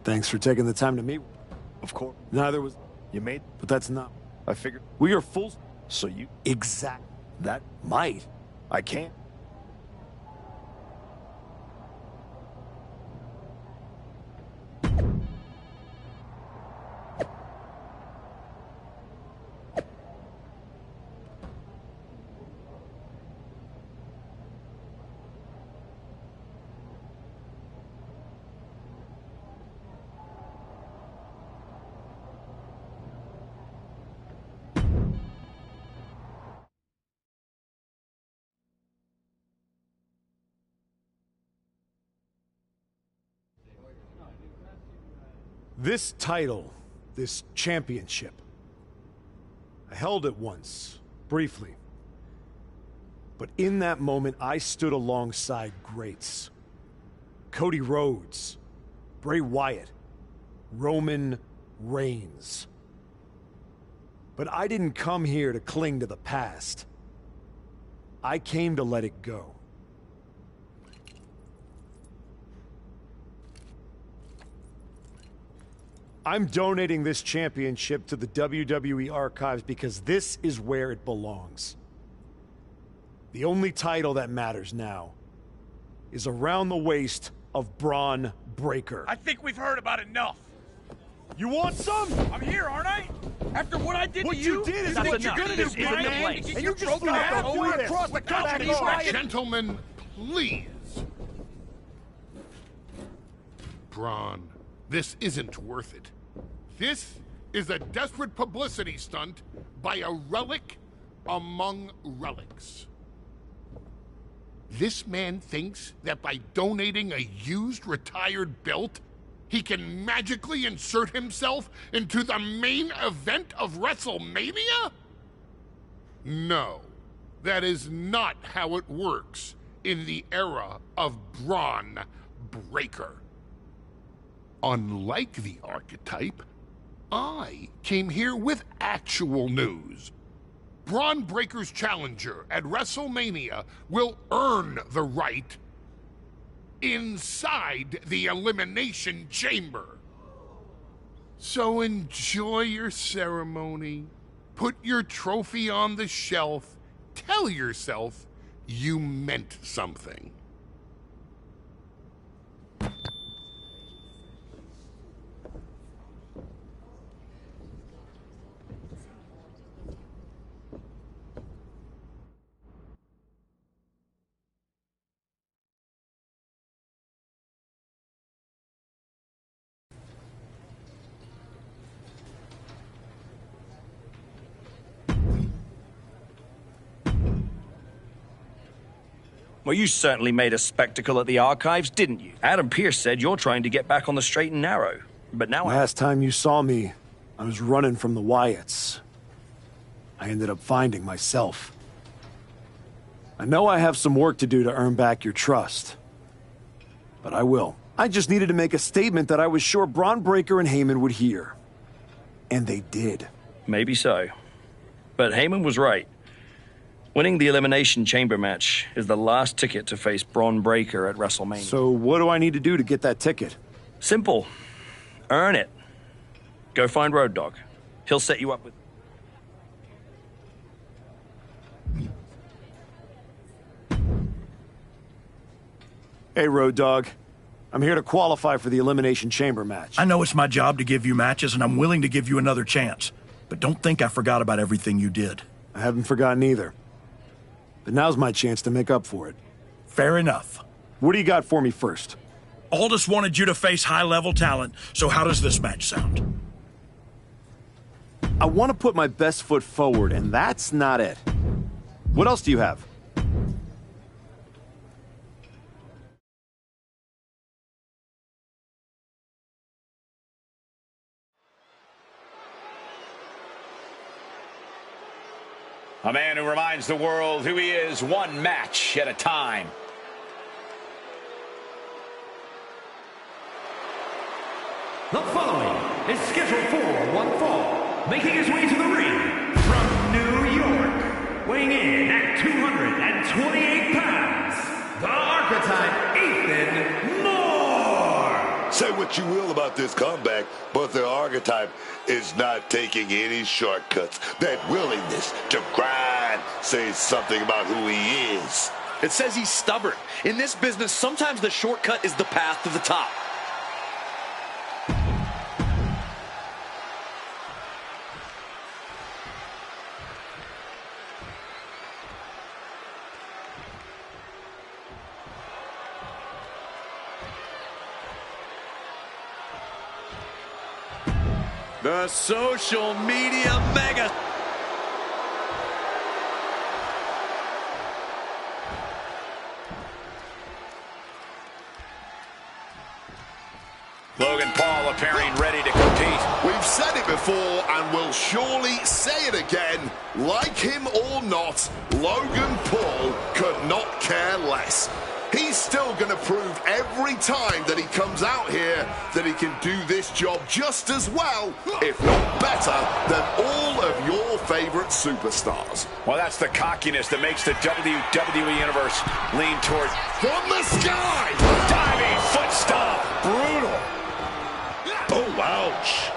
Thanks for taking the time to meet. Of course. Neither was... You made... But that's not... I figured... We are full... So you... Exact... That might. I can't. This title, this championship, I held it once, briefly. But in that moment, I stood alongside greats. Cody Rhodes, Bray Wyatt, Roman Reigns. But I didn't come here to cling to the past. I came to let it go. I'm donating this championship to the WWE archives because this is where it belongs. The only title that matters now is around the waist of Braun Breaker. I think we've heard about enough. You want some? I'm here, aren't I? After what I did What to you, you did is what what you're you're gonna gonna do, do, Brian, man. and And you you just broke gotta down do all this. across the Without country. any riot. Gentlemen, please. Braun, this isn't worth it. This is a desperate publicity stunt by a relic among relics. This man thinks that by donating a used retired belt, he can magically insert himself into the main event of WrestleMania? No, that is not how it works in the era of Braun Breaker. Unlike the archetype, I came here with actual news. Braun Breaker's challenger at WrestleMania will earn the right inside the Elimination Chamber. So enjoy your ceremony, put your trophy on the shelf, tell yourself you meant something. Well, you certainly made a spectacle at the archives, didn't you? Adam Pearce said you're trying to get back on the straight and narrow. But now Last time you saw me, I was running from the Wyatts. I ended up finding myself. I know I have some work to do to earn back your trust. But I will. I just needed to make a statement that I was sure Braun Breaker and Heyman would hear. And they did. Maybe so. But Heyman was right. Winning the Elimination Chamber match is the last ticket to face Braun Breaker at WrestleMania. So what do I need to do to get that ticket? Simple. Earn it. Go find Road Dogg. He'll set you up with... Hey, Road Dogg. I'm here to qualify for the Elimination Chamber match. I know it's my job to give you matches, and I'm willing to give you another chance. But don't think I forgot about everything you did. I haven't forgotten either. But now's my chance to make up for it. Fair enough. What do you got for me first? Aldous wanted you to face high-level talent, so how does this match sound? I want to put my best foot forward, and that's not it. What else do you have? A man who reminds the world who he is one match at a time. The following is scheduled for one fall, making his way to the ring from New York, weighing in at 228 pounds, the Archetype Ethan Moore. Say what you will about this comeback, but the Archetype is not taking any shortcuts. That willingness to grind says something about who he is. It says he's stubborn. In this business, sometimes the shortcut is the path to the top. The social media mega. Logan Paul appearing ready to compete. We've said it before and we'll surely say it again. Like him or not, Logan Paul could not care less. He's still going to prove every time that he comes out here that he can do this job just as well, if not better, than all of your favorite superstars. Well, that's the cockiness that makes the WWE Universe lean toward... From the sky! Diving foot stomp! Brutal! Oh, ouch!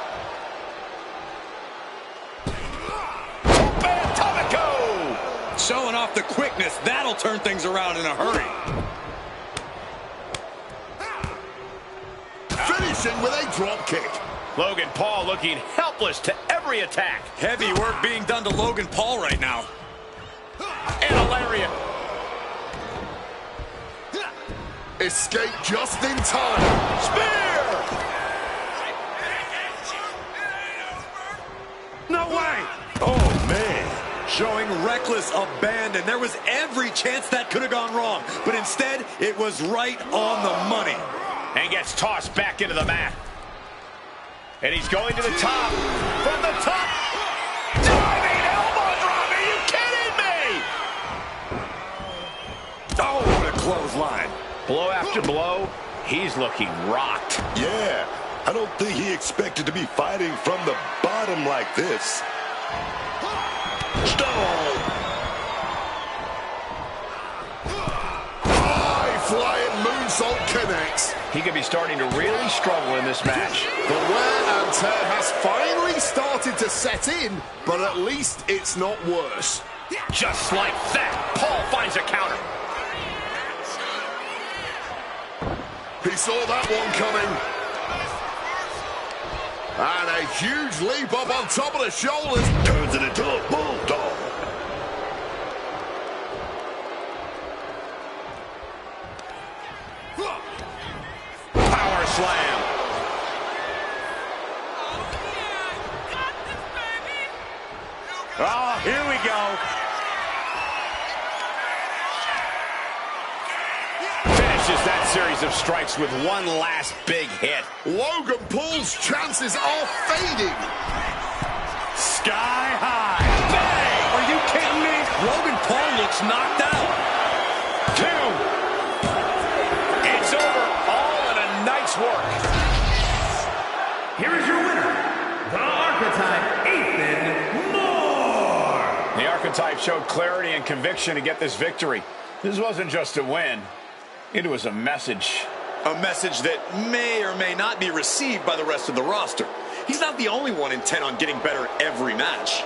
Atomico! Showing off the quickness, that'll turn things around in a hurry. Finishing with a drop kick. Logan Paul looking helpless to every attack. Heavy work being done to Logan Paul right now. And a lariat. Escape just in time. Spear! No way! Oh, man. Showing reckless abandon. There was every chance that could have gone wrong, but instead, it was right on the money. And gets tossed back into the mat. And he's going to the top. From the top. Diving elbow drop. Are you kidding me? Oh, what a clothesline. Blow after blow. He's looking rocked. Yeah, I don't think he expected to be fighting from the bottom like this. Stone. High-flying moonsault connects. He could be starting to really struggle in this match. The wear and tear has finally started to set in, but at least it's not worse. Just like that, Paul finds a counter. He saw that one coming. And a huge leap up on top of the shoulders. Turns it into a bulldog. Power slam. Oh, here we go. Finishes that series of strikes with one last big hit. Logan Paul's chances are fading. Sky high. Bang! Are you kidding me? Logan Paul looks knocked out. 2. It's over, all in a night's work. Here is your winner, the Archetype, Ethan Moore. The Archetype showed clarity and conviction to get this victory. This wasn't just a win. It was a message. A message that may or may not be received by the rest of the roster. He's not the only one intent on getting better every match.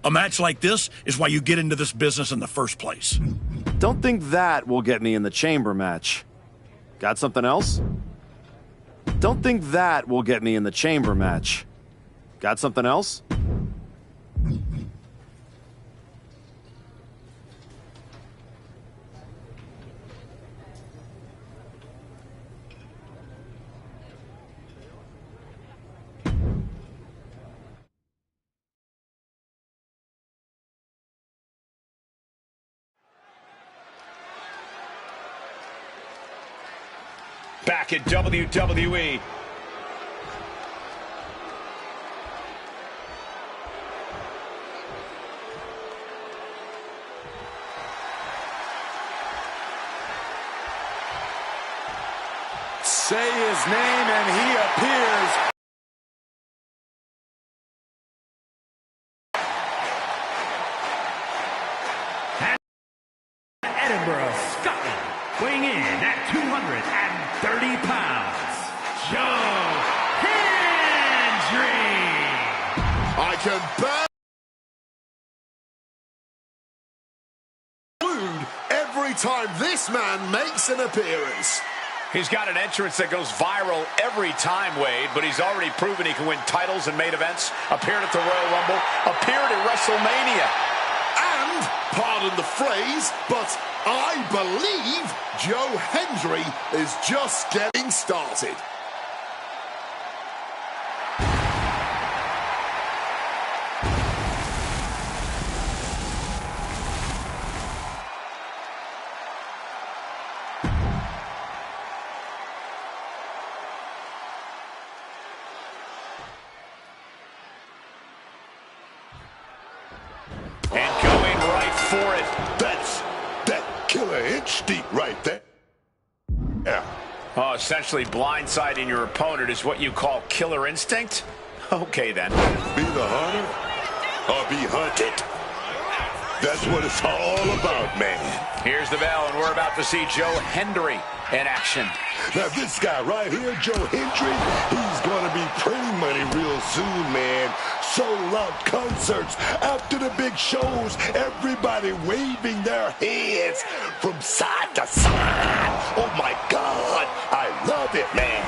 A match like this is why you get into this business in the first place. Don't think that will get me in the chamber match. Got something else? Don't think that will get me in the chamber match. Got something else? Back at WWE. Say his name and he appears. Edinburgh, Scotland, weighing in at 230 pounds, Joe Hendry. I can believe every time this man makes an appearance. He's got an entrance that goes viral every time, Wade, but he's already proven he can win titles and main events, appeared at the Royal Rumble, appeared at WrestleMania. And, pardon the phrase, but I believe Joe Hendry is just getting started. For it. That's that killer instinct right there. Yeah. Oh, essentially blindsiding your opponent is what you call killer instinct? Okay, then. Be the hunter or be hunted. That's what it's all about, man. Here's the bell, and we're about to see Joe Hendry in action. Now, this guy right here, Joe Hendry, he's going to be printing money real soon, man. Sold-out concerts after the big shows, everybody waving their hands from side to side. Oh, my God, I love it, man.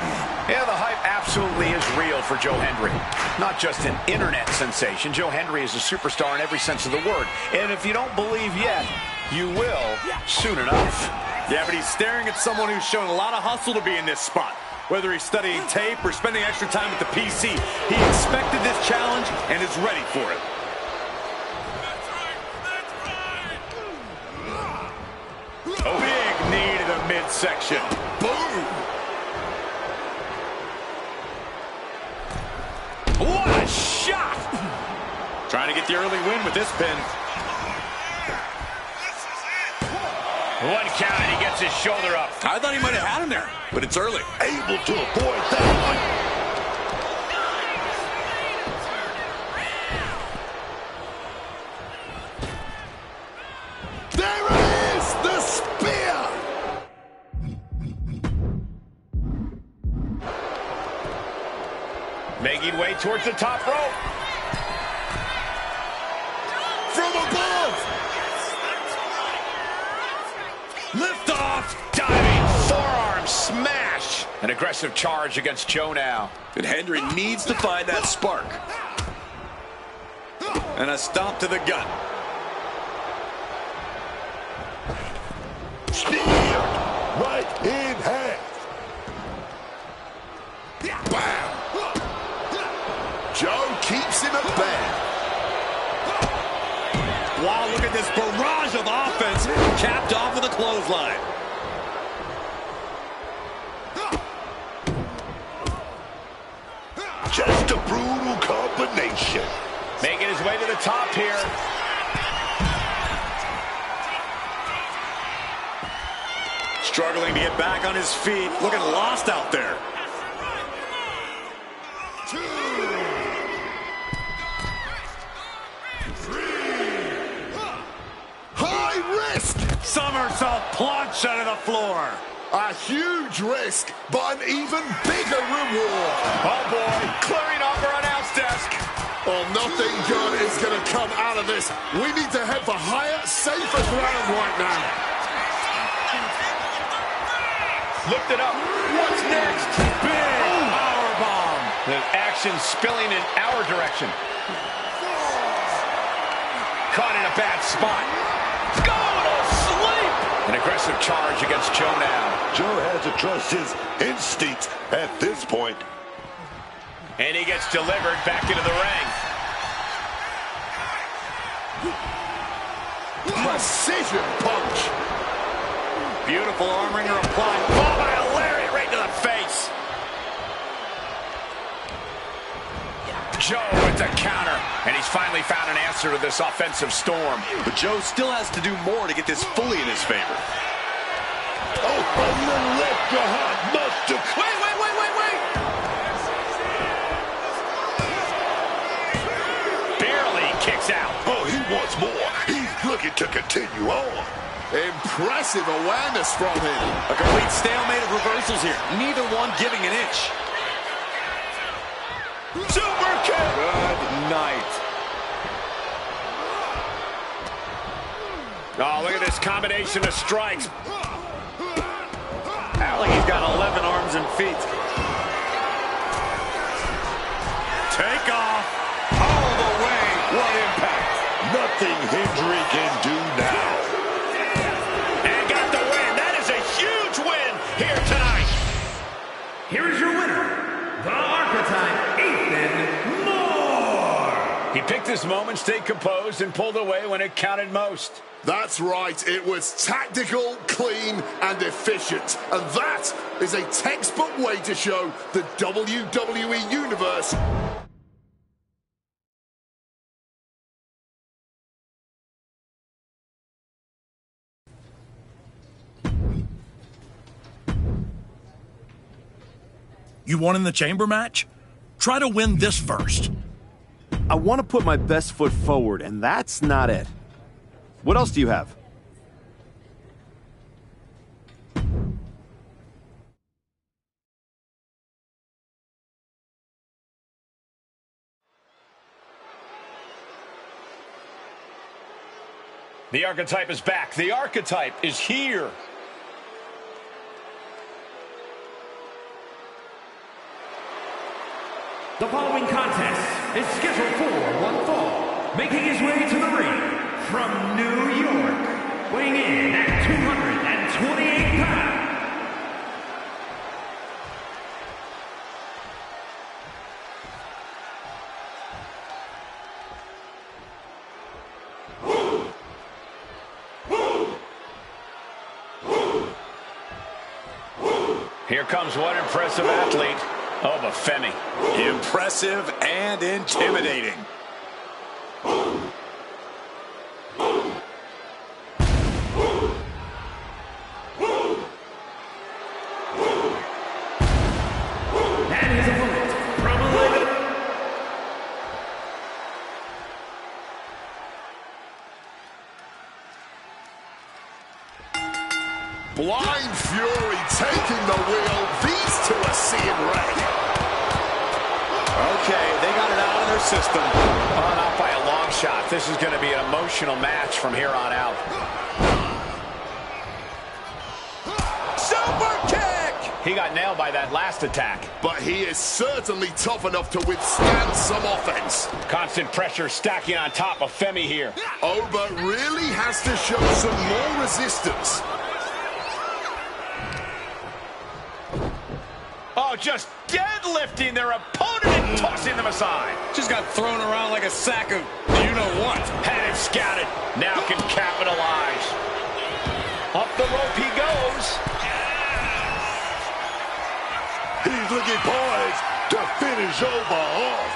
Yeah, the hype absolutely is real for Joe Hendry. Not just an internet sensation. Joe Hendry is a superstar in every sense of the word. And if you don't believe yet, you will soon enough. Yeah, but he's staring at someone who's shown a lot of hustle to be in this spot. Whether he's studying tape or spending extra time at the PC, he expected this challenge and is ready for it. Big knee to the midsection. Boom! What a shot! Trying to get the early win with this pin. One count and he gets his shoulder up. I thought he might have had him there, but it's early. Able to avoid that one. There it is! The spear! Making way towards the top rope. From above! Lift off! Diving forearm smash! An aggressive charge against Joe now. And Hendry needs to find that spark. And a stomp to the gut. Spear! Right in half. Bam! Joe keeps him at bay. Wow, look at this barrage of offense, capped off with a clothesline. Just a brutal combination. Making his way to the top here. Struggling to get back on his feet, looking lost out there. Somersault plunge under the floor. A huge risk, but an even bigger reward. Oh, boy. Clearing off our announce desk. Oh, nothing good is going to come out of this. We need to head for higher, safer ground right now. Lift it up. What's next? Big powerbomb. The action spilling in our direction. Caught in a bad spot. Go to sleep! An aggressive charge against Joe now. Joe has to trust his instincts at this point. And he gets delivered back into the ring. Precision punch. Beautiful arm wringer applied. Oh, by a lariat right to the face. Joe with the counter. And he's finally found an answer to this offensive storm. But Joe still has to do more to get this fully in his favor. Oh, a little extra hot mustard Wait! Barely kicks out. Oh, he wants more. He's looking to continue on. Impressive awareness from him. A complete stalemate of reversals here. Neither one giving an inch. Super kick. Good night. Oh, look at this combination of strikes. Like he's got 11 arms and feet. Take off. All the way. What impact. Nothing Hendry can do now. And got the win. That is a huge win here tonight. Here is your winner, the Archetype, Ethan Moore. He picked his moment, stayed composed, and pulled away when it counted most. That's right. It was tactical, clean, and efficient. And that is a textbook way to show the WWE Universe. You won in the chamber match? Try to win this first. I want to put my best foot forward, and that's not it. What else do you have? The Archetype is back. The Archetype is here. The following contest is scheduled for one fall. Making his way to the ring from New York, weighing in at 228 pounds. Here comes one impressive athlete. Oh, Femi. Impressive and intimidating. And his opponent from Atlanta. Blind Fury taking the wheel. These two are seeing red. Okay, they got it out of their system. Oh, not by a long shot. This is going to be an emotional match from here on out. Super kick! He got nailed by that last attack. But he is certainly tough enough to withstand some offense. Constant pressure stacking on top of Femi here. Oba really has to show some more resistance. Oh, just deadlifting their opponent and tossing them aside. Just got thrown around like a sack of you-know-what. Had it scouted. Now can capitalize. Up the rope he goes. He's looking poised to finish Oba off.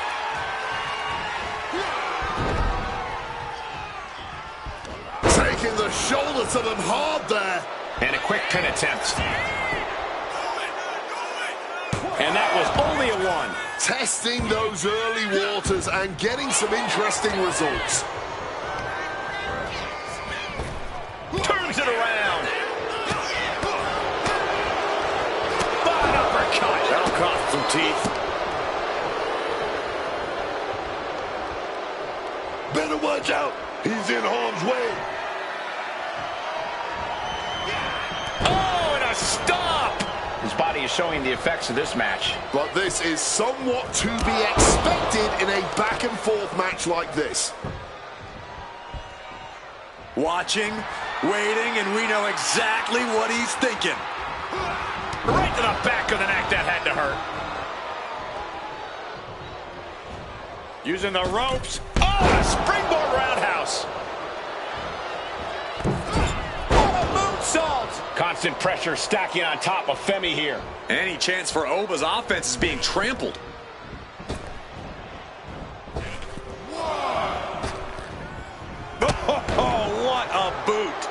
Taking the shoulder to them hard there. And a quick pin attempt. And that was only a one. Testing those early waters and getting some interesting results. Turns it around. An uppercut. That'll cost some teeth. Better watch out. He's in harm's way. Oh, and a stop. His body is showing the effects of this match. But this is somewhat to be expected in a back-and-forth match like this. Watching, waiting, and we know exactly what he's thinking. Right to the back of the neck. That had to hurt. Using the ropes. Oh, a springboard roundhouse. Constant pressure stacking on top of Femi here. Any chance for Oba's offense is being trampled. Oh, what a boot.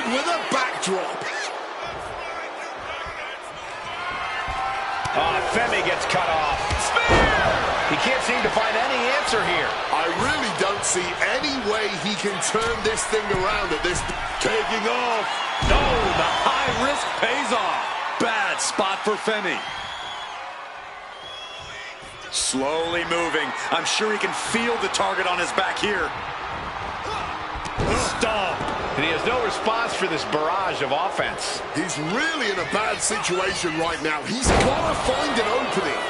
countered with a backdrop. Femi gets cut off. Spear! He can't seem to find any answer here. I really don't see any way he can turn this thing around at this. Taking off. No, the high risk pays off. Bad spot for Femi. Slowly moving. I'm sure he can feel the target on his back here. Stomp. And he has no response for this barrage of offense. He's really in a bad situation right now. He's got to find an opening.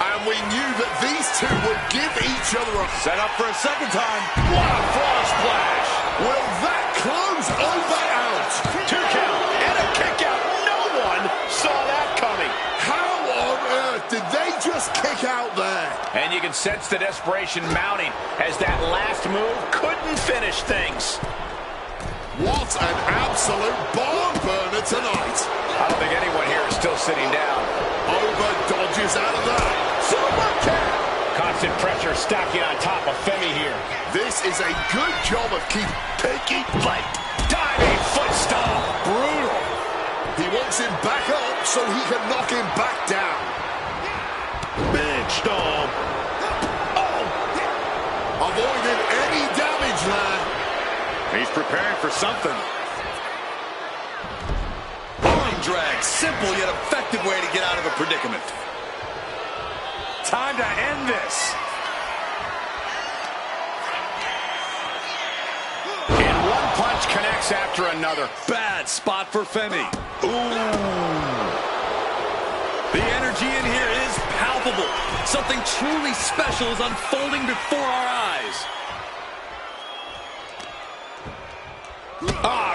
And we knew that these two would give each other a... Set up for a second time. What a front splash. Will that close over out? 2 count and a kick out. No one saw that coming. How on earth did they just kick out there? And you can sense the desperation mounting as that last move couldn't finish things. What an absolute barn burner tonight. I don't think anyone here is still sitting down. Over dodges out of that. Super kick. Constant pressure stacking on top of Femi here. This is a good job of taking fight. Diving foot stomp. Brutal. He wants him back up so he can knock him back down. Big stomp. Oh! Avoided any damage there. He's preparing for something. Arm drag. Simple yet effective way to get out of a predicament. Time to end this. And one punch connects after another. Bad spot for Femi. Ooh. The energy in here is palpable. Something truly special is unfolding before our eyes.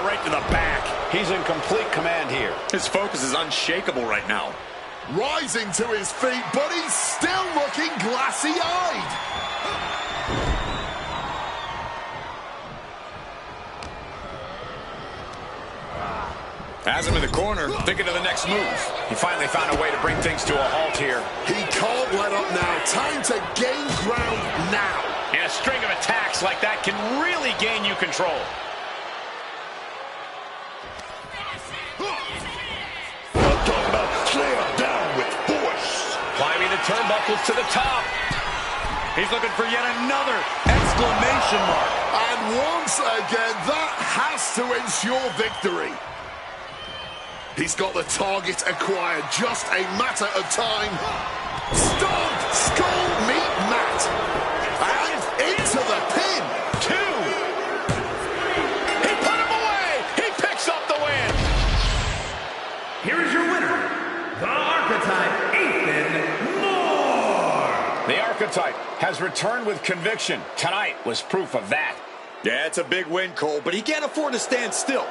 Right to the back. He's in complete command here. His focus is unshakable right now. Rising to his feet, but he's still looking glassy-eyed. Has him in the corner, thinking of the next move. He finally found a way to bring things to a halt here. He can't let up now. Time to gain ground now. And a string of attacks like that can really gain you control. Talk about clear down with force. Climbing the turnbuckles to the top. He's looking for yet another exclamation mark. And once again, that has to ensure victory. He's got the target acquired, just a matter of time. Stomp, skull, meet mat. And into the pin. 2. He put him away. He picks up the win. Here is your winner, the Archetype, Ethan Moore. The Archetype has returned with conviction. Tonight was proof of that. Yeah, it's a big win, Cole, but he can't afford to stand still.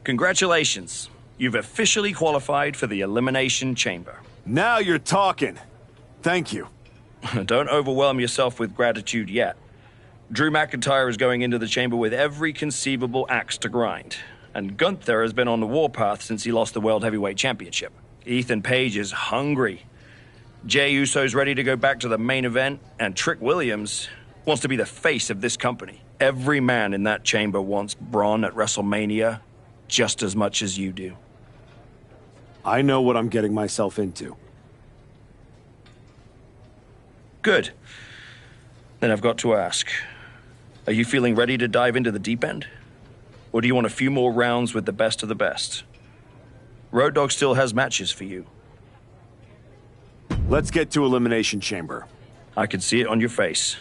Congratulations. You've officially qualified for the Elimination Chamber. Now you're talking. Thank you. Don't overwhelm yourself with gratitude yet. Drew McIntyre is going into the chamber with every conceivable axe to grind. And Gunther has been on the warpath since he lost the World Heavyweight Championship. Ethan Page is hungry. Jey Uso's ready to go back to the main event, and Trick Williams wants to be the face of this company. Every man in that chamber wants Braun at WrestleMania just as much as you do. I know what I'm getting myself into. Good. Then I've got to ask, are you feeling ready to dive into the deep end? Or do you want a few more rounds with the best of the best? Road Dogg still has matches for you. Let's get to Elimination Chamber. I can see it on your face.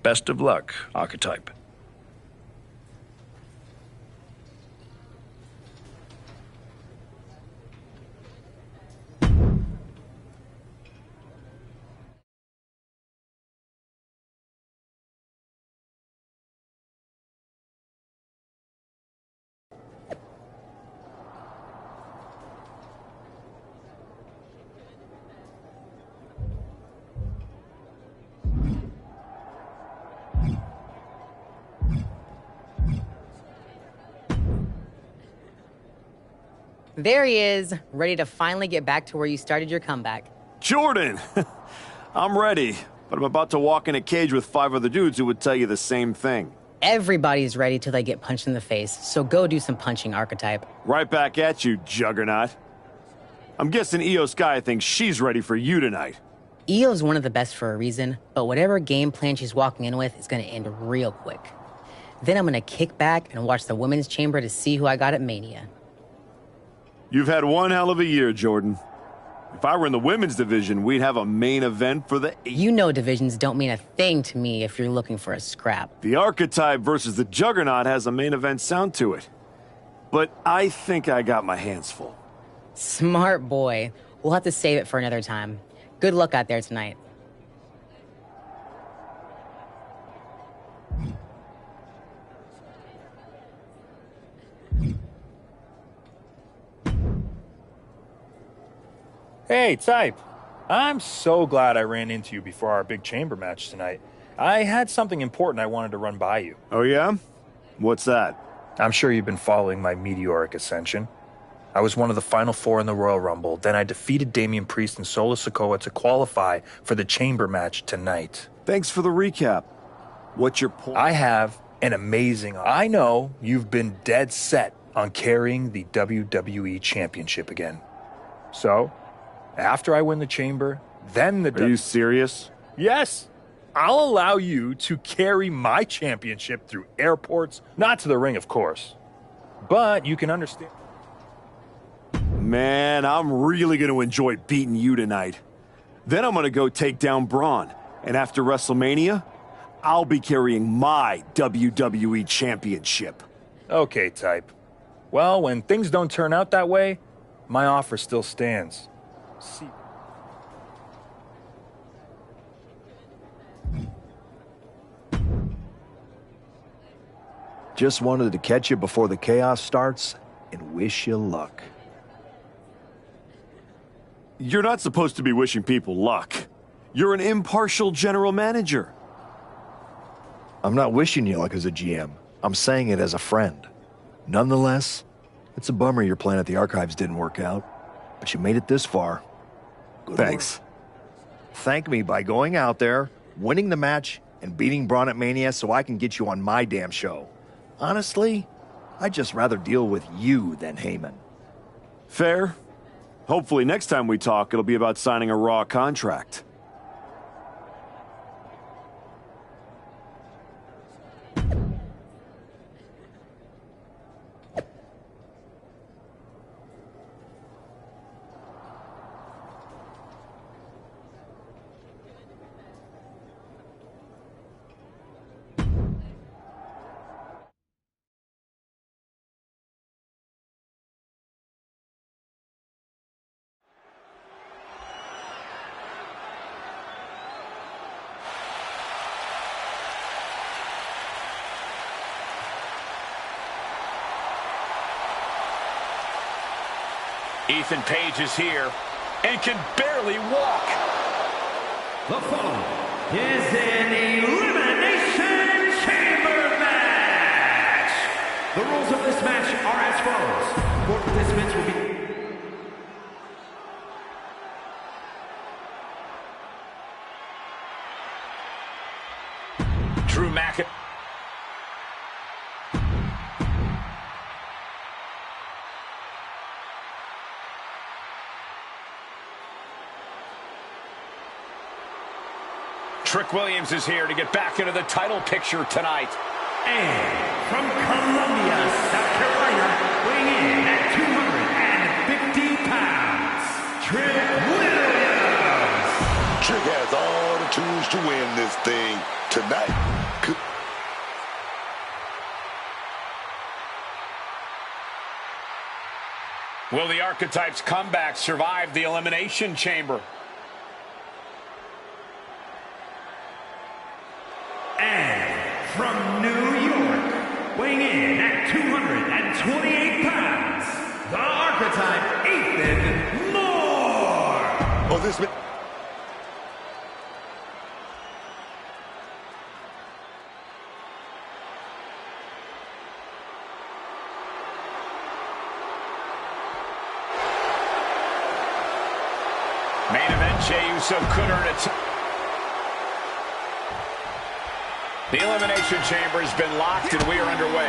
Best of luck, Archetype. There he is, ready to finally get back to where you started your comeback. Jordan! I'm ready, but I'm about to walk in a cage with 5 other dudes who would tell you the same thing. Everybody's ready till they get punched in the face, so go do some punching, Archetype. Right back at you, Juggernaut. I'm guessing Io Sky thinks she's ready for you tonight. Io's one of the best for a reason, but whatever game plan she's walking in with is gonna end real quick. Then I'm gonna kick back and watch the women's chamber to see who I got at Mania. You've had one hell of a year, Jordan. If I were in the women's division, we'd have a main event for the... You know divisions don't mean a thing to me if you're looking for a scrap. The Archetype versus the Juggernaut has a main event sound to it. But I think I got my hands full. Smart boy. We'll have to save it for another time. Good luck out there tonight. Hey, Type. I'm so glad I ran into you before our big chamber match tonight. I had something important I wanted to run by you. Oh, yeah? What's that? I'm sure you've been following my meteoric ascension. I was one of the final 4 in the Royal Rumble, then I defeated Damian Priest and Solo Sikoa to qualify for the chamber match tonight. Thanks for the recap. What's your point? I have an amazing... I know you've been dead set on carrying the WWE Championship again. So... after I win the chamber, then the... Are you serious? Yes. I'll allow you to carry my championship through airports, not to the ring, of course. But you can understand... Man, I'm really going to enjoy beating you tonight. Then I'm going to go take down Braun. And after WrestleMania, I'll be carrying my WWE Championship. Okay, Type. Well, when things don't turn out that way, my offer still stands. See. Just wanted to catch you before the chaos starts and wish you luck. You're not supposed to be wishing people luck. You're an impartial general manager. I'm not wishing you luck as a GM. I'm saying it as a friend. Nonetheless, it's a bummer your plan at the Archives didn't work out, but you made it this far. Good Thanks. work. Thank me by going out there, winning the match, and beating Braun at Mania so I can get you on my damn show. Honestly, I'd just rather deal with you than Heyman. Fair. Hopefully next time we talk, it'll be about signing a Raw contract. Ethan Page is here and can barely walk. The following is an Elimination Chamber match. The rules of this match are as follows. Four participants will be... Drew McIntyre. Trick Williams is here to get back into the title picture tonight. And from Columbia, South Carolina, weighing in at 250 pounds, Trick Williams. Trick has all the tools to win this thing tonight. Will the Archetypes' comeback survive the Elimination Chamber? And from New York, weighing in at 228 pounds, the Archetype, Ethan Moore. Oh, this... Main event, Jey Uso could earn it. The Elimination Chamber has been locked and we are underway.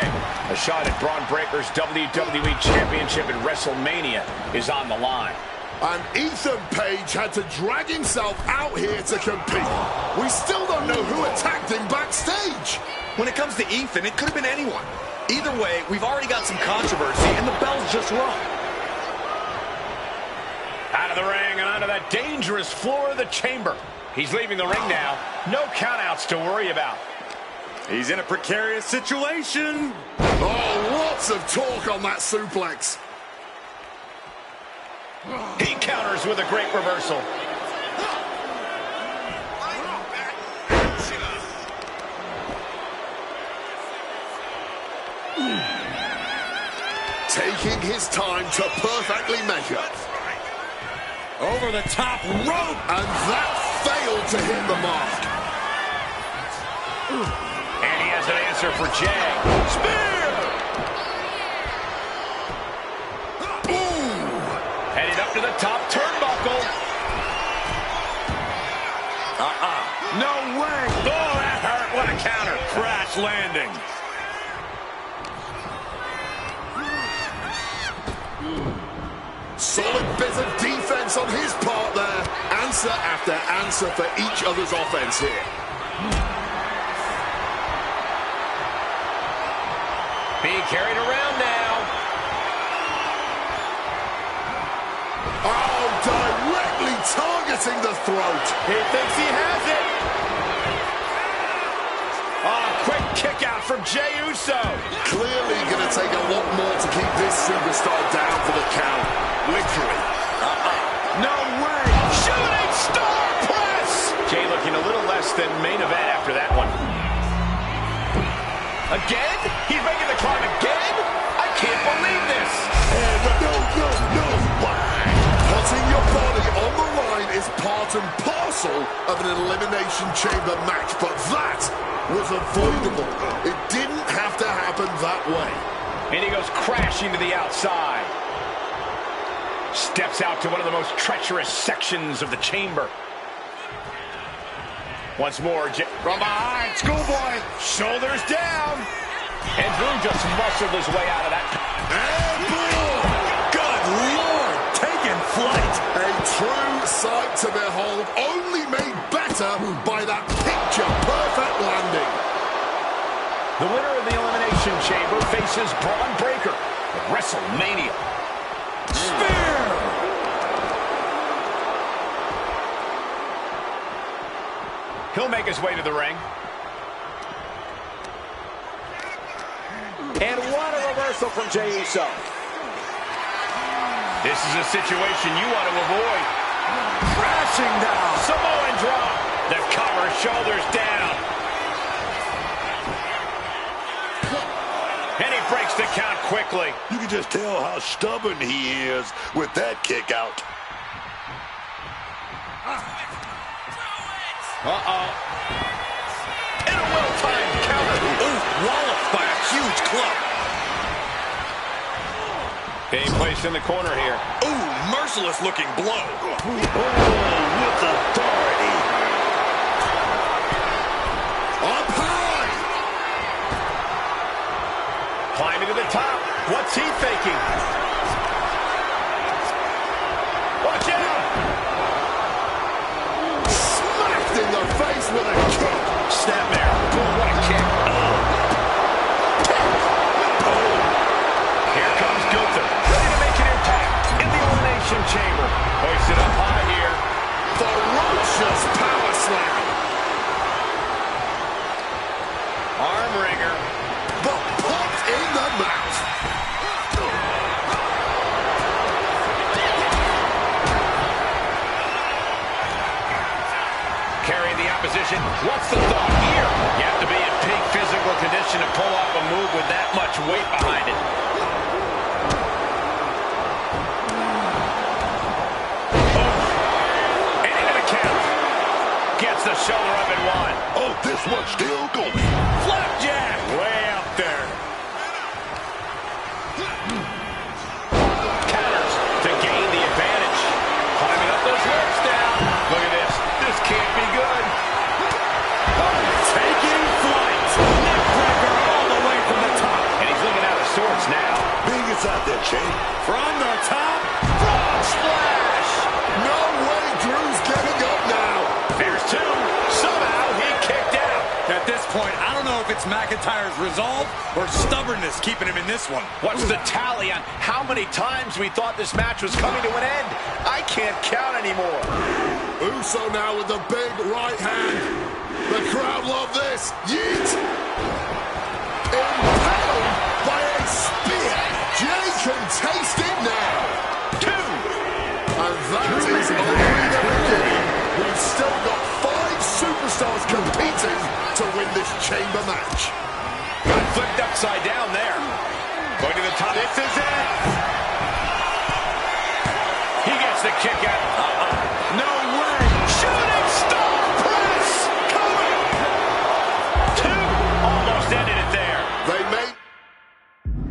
A shot at Braun Breaker's WWE Championship at WrestleMania is on the line. And Ethan Page had to drag himself out here to compete. We still don't know who attacked him backstage. When it comes to Ethan, it could have been anyone. Either way, we've already got some controversy, and the bell's just rung. Out of the ring and onto that dangerous floor of the chamber. He's leaving the ring now. No countouts to worry about. He's in a precarious situation. Oh, lots of talk on that suplex. He counters with a great reversal. Taking his time to perfectly measure. Over the top rope. And that failed to hit the mark. And he has an answer for Jey. Spear! Ooh! Headed up to the top turnbuckle. No way! Oh, that hurt. What a counter. Crash landing. Solid bit of defense on his part there. Answer after answer for each other's offense here. Being carried around now. Oh, directly targeting the throat. He thinks he has it. Oh, quick kick out from Jey Uso. Clearly going to take a lot more to keep this superstar down for the count. Literally. No way. Shooting star press. Jey looking a little less than main event after that one. Again? He's making the climb again? I can't believe this. No. Putting your body on the line is part and parcel of an Elimination Chamber match, but that was avoidable. It didn't have to happen that way. And he goes crashing to the outside. Steps out to one of the most treacherous sections of the chamber. Once more, from behind, schoolboy, shoulders down. And Drew just muscled his way out of that. And boom! Good Lord, taking flight. A true sight to behold, only made better by that picture-perfect landing. The winner of the Elimination Chamber faces Braun Breaker at WrestleMania. Spear! He'll make his way to the ring. And what a reversal from Jey Uso. This is a situation you want to avoid. Crashing down. Samoan drop. The cover, shoulders down. And he breaks the count quickly. You can just tell how stubborn he is with that kick out. Uh-oh. And a well-timed counter. Ooh, walloped by a huge club. Being placed in the corner here. Ooh, merciless looking blow. Oh, with authority. Up high. Climbing to the top. What's he thinking? Watch out! Smacked in the face with a kick. Snapmare. Boom, what a kick. Here comes Gunther. Ready to make an impact in the Elimination Chamber. Hoisted up high here. Ferocious power slam. Arm wringer. The pump in the mouth. Carrying the opposition. What's the thought here? You have to be in peak physical condition to pull off a move with that much weight behind it. Oh. And into the count. Gets the shoulder up and one. Oh, this one's still going. Flapjack. Way up there. Counters to gain the advantage. Climbing up those ropes now. Look at this. This can't be good. Oh, taking flight. Neckbreaker all the way from the top. And he's looking out of sorts now. Big is out there, Shane. From the top. Frog splash. No way Drew's getting up now. There's two. Somehow he kicked out. At this point, I don't know if it's McIntyre's resolve or stubbornness keeping him in this one. What's the tally on how many times we thought this match was coming to an end? I can't count anymore. Uso now with the big right hand. The crowd love this. Yeet. Impaled by a spear. Jay can taste it now. Two. And that is only the beginning. We've still got 5 superstars competing to win this chamber match. Got flipped upside down there. Going to the top. This is it. He gets the kick out. No way. Shooting star press. Cover. 2. Almost ended it there. They may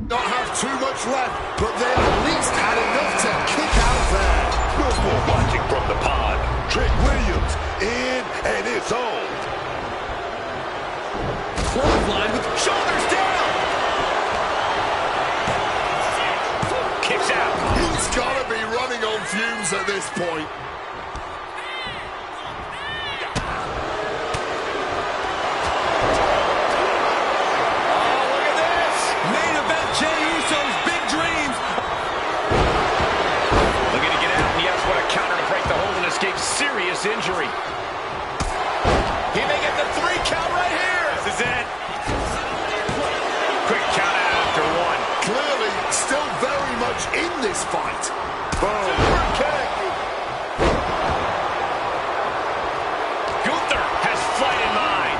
not have too much left, but they at least had enough to kick out there. No more watching from the pod. Trick Williams in and it's on. Clothesline with shoulders down. Kicks out. He's got to be running on fumes at this point. Oh, look at this. Main event Jey Uso's big dreams. Looking to get out, and yes, what a counter to break the hold and escape serious injury. He may get the 3 count right here. This is it. Quick count out after 1. Clearly still very much in this fight. Boom. Super kick. Gunther has flight in mind.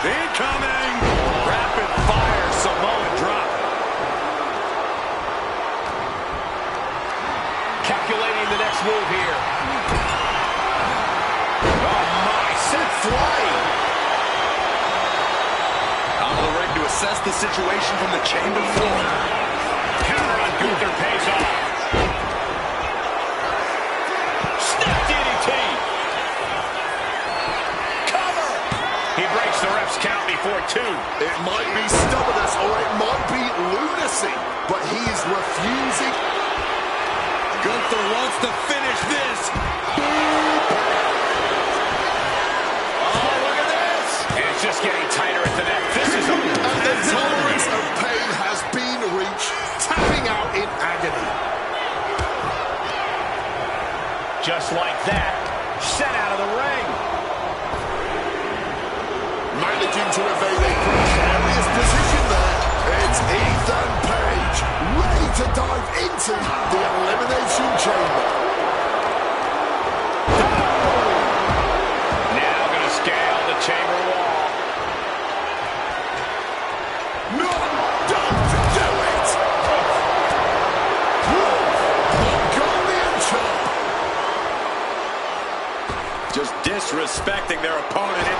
Incoming. Rapid fire Samoan drop. Calculating the next move here. Oh my, sent flying. Out of the ring to assess the situation from the chamber floor. Counter on Gunther pays off. Snap DDT. Cover. He breaks the ref's count before 2. It might be stubbornness or it might be lunacy, but he's refusing. Gunther wants to finish this. Oh, look at this. And it's just getting tighter at the neck. This is over. And the tolerance of pain has been reached, tapping out in agony. Just like that, sent out of the ring. Managing to evade a precarious position there. It's Ethan Page, ready to dive into the Elimination Chamber. Now going to scale the chamber wall. No! respecting their opponent.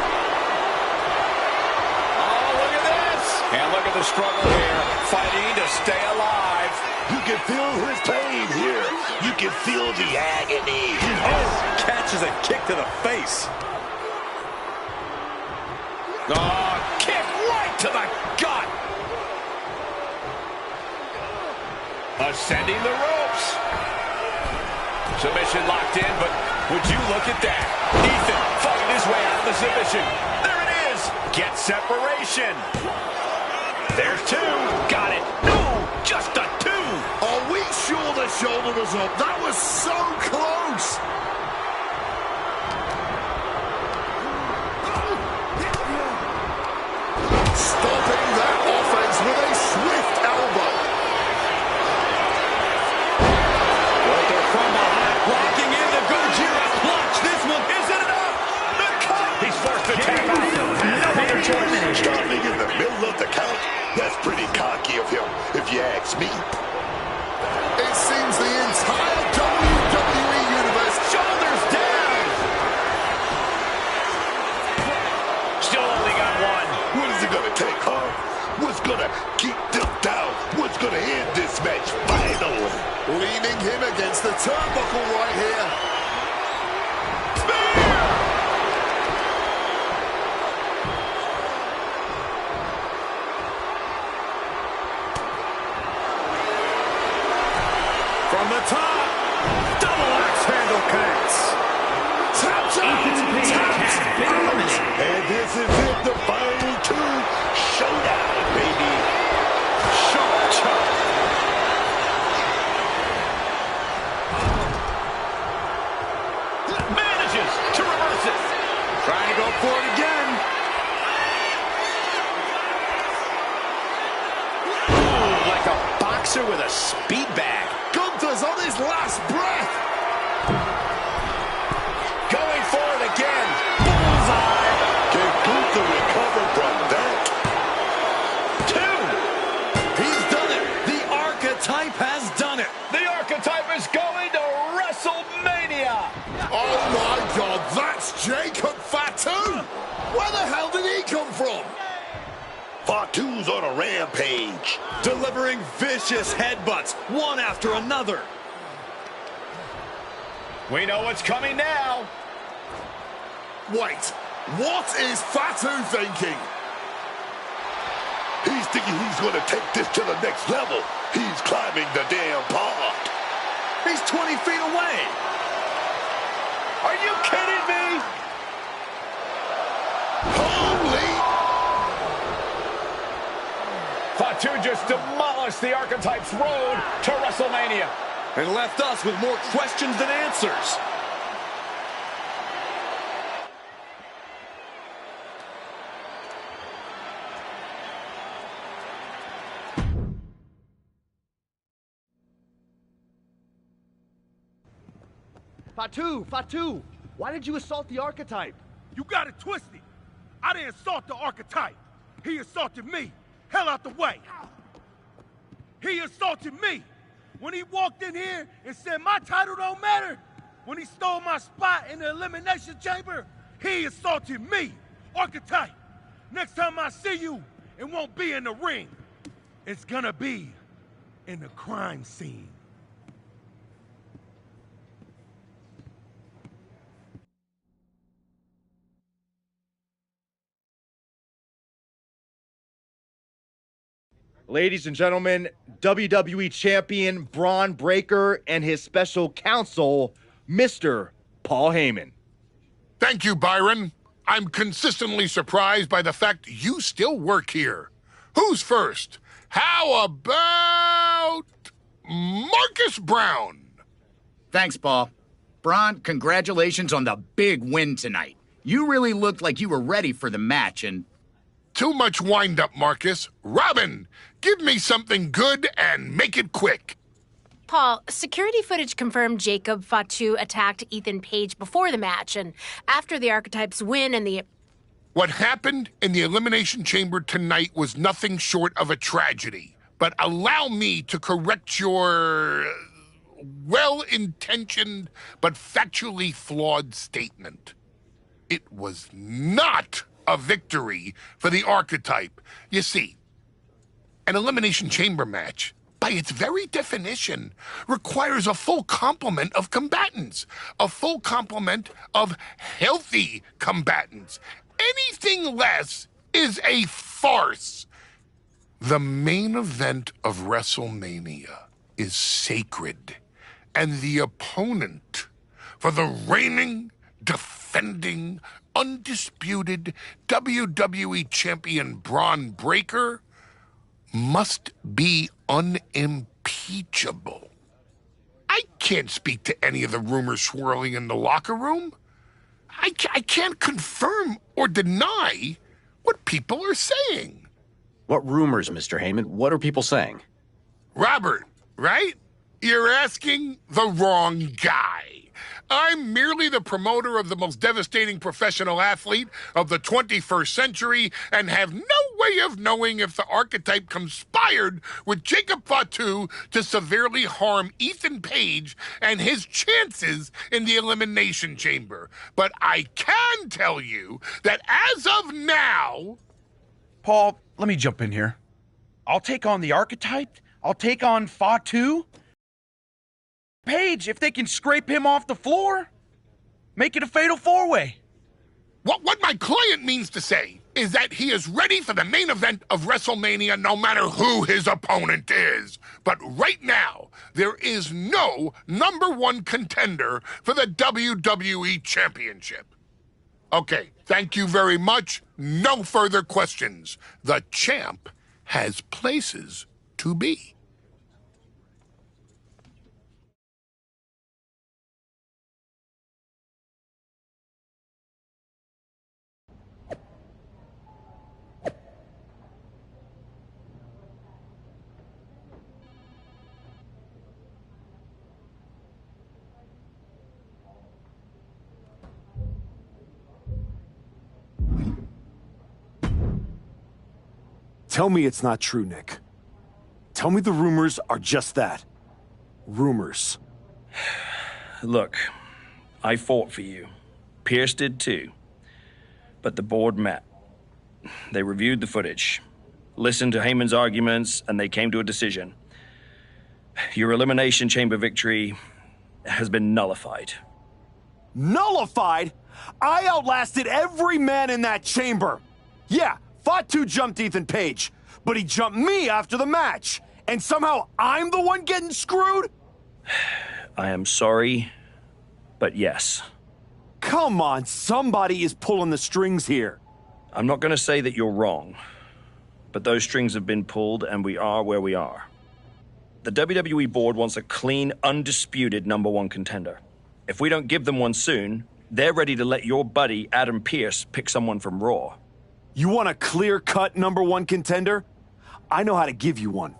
Oh, look at this. And look at the struggle here, fighting to stay alive. You can feel his pain here. You can feel the agony. Oh, catches a kick to the face. Oh, kick right to the gut. Ascending the ropes. Submission locked in, but would you look at that? Ethan fighting his way out of the submission. There it is. Get separation. There's two. Got it. No, just a two. Are we sure the shoulder was up? That was so close. Stopping that offense with a swift elbow. Walter from behind, blocking in the Gojira clutch. This one isn't enough. The cut. He's forced to tap out. No other choice. Starting in the middle of the count, that's pretty cocky of him, if you ask me. It seems the entire WWE Universe Shoulders down. Still only got one. What is it gonna take, huh? What's gonna keep them down? What's gonna end this match finally? leaning him against the turnbuckle right here. From the top, double axe handle connects. Tapped out. And this is it, the final two. Showdown, baby. Sharp chop. Manages to reverse it. Trying to go for it again. Ooh, like a boxer with a speed bag. Gunther's on his last breath. Going for it again. Bullseye. Can Gunther recover from that? Two. He's done it. The Archetype has done it. The Archetype is going to WrestleMania. Oh my God, that's Jacob Fatu. Where the hell did he come from? Fatu's on a rampage. Delivering vicious headbutts, one after another. We know what's coming now. Wait, what is Fatu thinking? He's thinking he's going to take this to the next level. He's climbing the damn pod. He's 20 feet away. Are you kidding me? Holy! Fatu just demolished the Archetype's road to WrestleMania. And left us with more questions than answers. Fatu, why did you assault the Archetype? You got it twisted. I didn't assault the Archetype. He assaulted me. Hell out the way. He assaulted me. When he walked in here and said my title don't matter. When he stole my spot in the Elimination Chamber, he assaulted me. Archetype, next time I see you, it won't be in the ring. It's gonna be in the crime scene. Ladies and gentlemen, WWE Champion Braun Breaker and his special counsel, Mr. Paul Heyman. Thank you, Byron. I'm consistently surprised by the fact you still work here. Who's first? How about Marcus Brown? Thanks, Paul. Braun, congratulations on the big win tonight. You really looked like you were ready for the match, and... Too much wind-up, Marcus. Robin, give me something good and make it quick. Paul, security footage confirmed Jacob Fatu attacked Ethan Page before the match, and after the Archetypes win and the... What happened in the Elimination Chamber tonight was nothing short of a tragedy. But allow me to correct your well-intentioned but factually flawed statement. It was not a victory for the Archetype. You see, an Elimination Chamber match, by its very definition, requires a full complement of combatants, a full complement of healthy combatants. Anything less is a farce. The main event of WrestleMania is sacred, and the opponent for the reigning, defending, undisputed WWE Champion Braun Breaker must be unimpeachable. I can't speak to any of the rumors swirling in the locker room. I can't confirm or deny what people are saying. What rumors, Mr. Heyman? What are people saying? Robert, right? You're asking the wrong guy. I'm merely the promoter of the most devastating professional athlete of the 21st century and have no way of knowing if the Archetype conspired with Jacob Fatu to severely harm Ethan Page and his chances in the Elimination Chamber. But I can tell you that as of now... Paul, let me jump in here. I'll take on the Archetype. I'll take on Fatu. Page, if they can scrape him off the floor, make it a fatal four-way. What my client means to say is that he is ready for the main event of WrestleMania no matter who his opponent is. But right now, there is no #1 contender for the WWE Championship. Okay, thank you very much. No further questions. The champ has places to be. Tell me it's not true, Nick. Tell me the rumors are just that. Rumors. Look, I fought for you. Pierce did too. But the board met. They reviewed the footage, listened to Heyman's arguments, and they came to a decision. Your Elimination Chamber victory has been nullified. Nullified? I outlasted every man in that chamber. Yeah, Fatu jumped Ethan Page, but he jumped me after the match. And somehow I'm the one getting screwed? I am sorry, but yes. Come on, somebody is pulling the strings here. I'm not going to say that you're wrong, but those strings have been pulled and we are where we are. The WWE board wants a clean, undisputed #1 contender. If we don't give them one soon, they're ready to let your buddy Adam Pearce pick someone from Raw. You want a clear-cut #1 contender? I know how to give you one.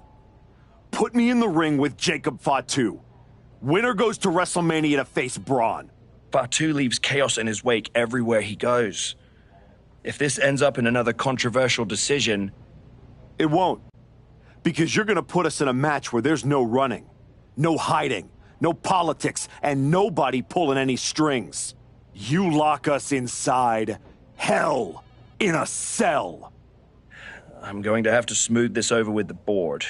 Put me in the ring with Jacob Fatu. Winner goes to WrestleMania to face Braun. Fatu leaves chaos in his wake everywhere he goes. If this ends up in another controversial decision... It won't. Because you're gonna put us in a match where there's no running, no hiding, no politics, and nobody pulling any strings. You lock us inside hell. In a cell. I'm going to have to smooth this over with the board.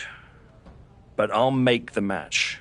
But I'll make the match.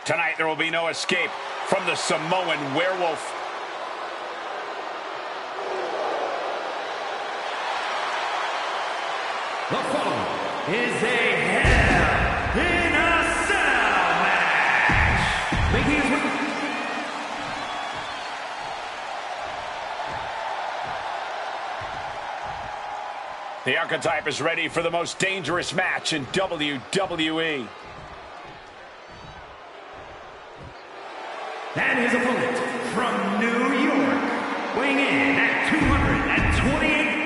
Tonight, there will be no escape from the Samoan werewolf. The following is a hell The Archetype is ready for the most dangerous match in WWE. And his opponent from New York, weighing in at 228.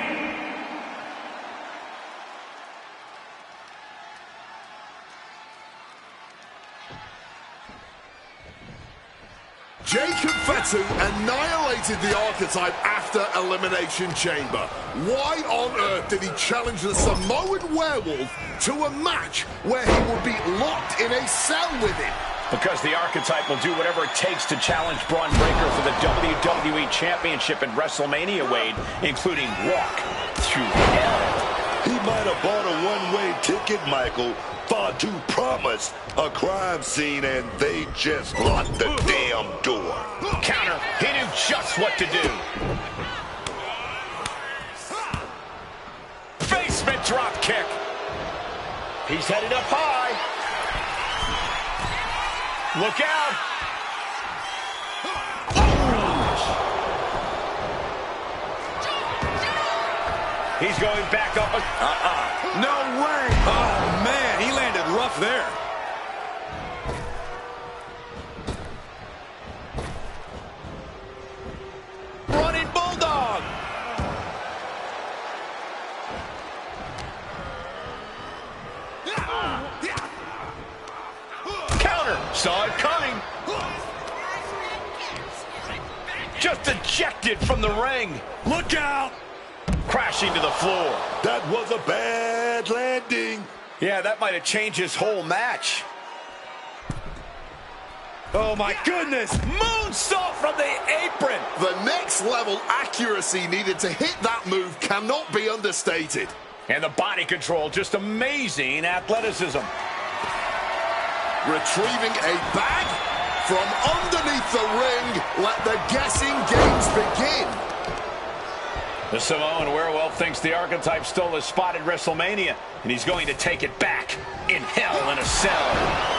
Jacob Fatu annihilated the Archetype after Elimination Chamber. Why on earth did he challenge the Samoan Werewolf to a match where he would be locked in a cell with him? Because the Archetype will do whatever it takes to challenge Braun Breaker for the WWE Championship at WrestleMania, Wade, including walk through hell. He might have bought a one-way ticket, Michael. Fatu promised a crime scene, and they just locked the damn door. Counter. He knew just what to do. Basement drop kick. He's headed up high. Look out. He's going back up. No way. Oh, man, he landed rough there. Running Bulldog. Counter. Saw it coming. Just ejected from the ring. Look out. Crashing to the floor. That was a bad landing. Yeah, that might have changed his whole match. Oh, my goodness. Moonsault from the apron. The next level accuracy needed to hit that move cannot be understated. And the body control, just amazing athleticism. Retrieving a bag from underneath the ring. Let the guessing games begin. The Samoan Werewolf thinks the Archetype stole his spot at WrestleMania, and he's going to take it back in Hell in a Cell.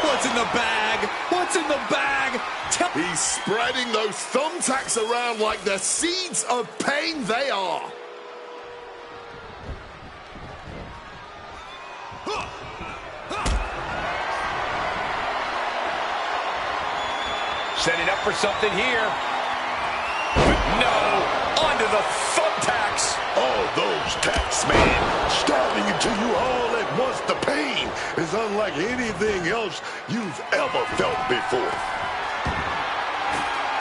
What's in the bag? What's in the bag? He's spreading those thumbtacks around like the seeds of pain they are. Setting up for something here. No, onto the thumbtacks. Oh, those tacks, man. Stabbing into you all at once. The pain is unlike anything else you've ever felt before.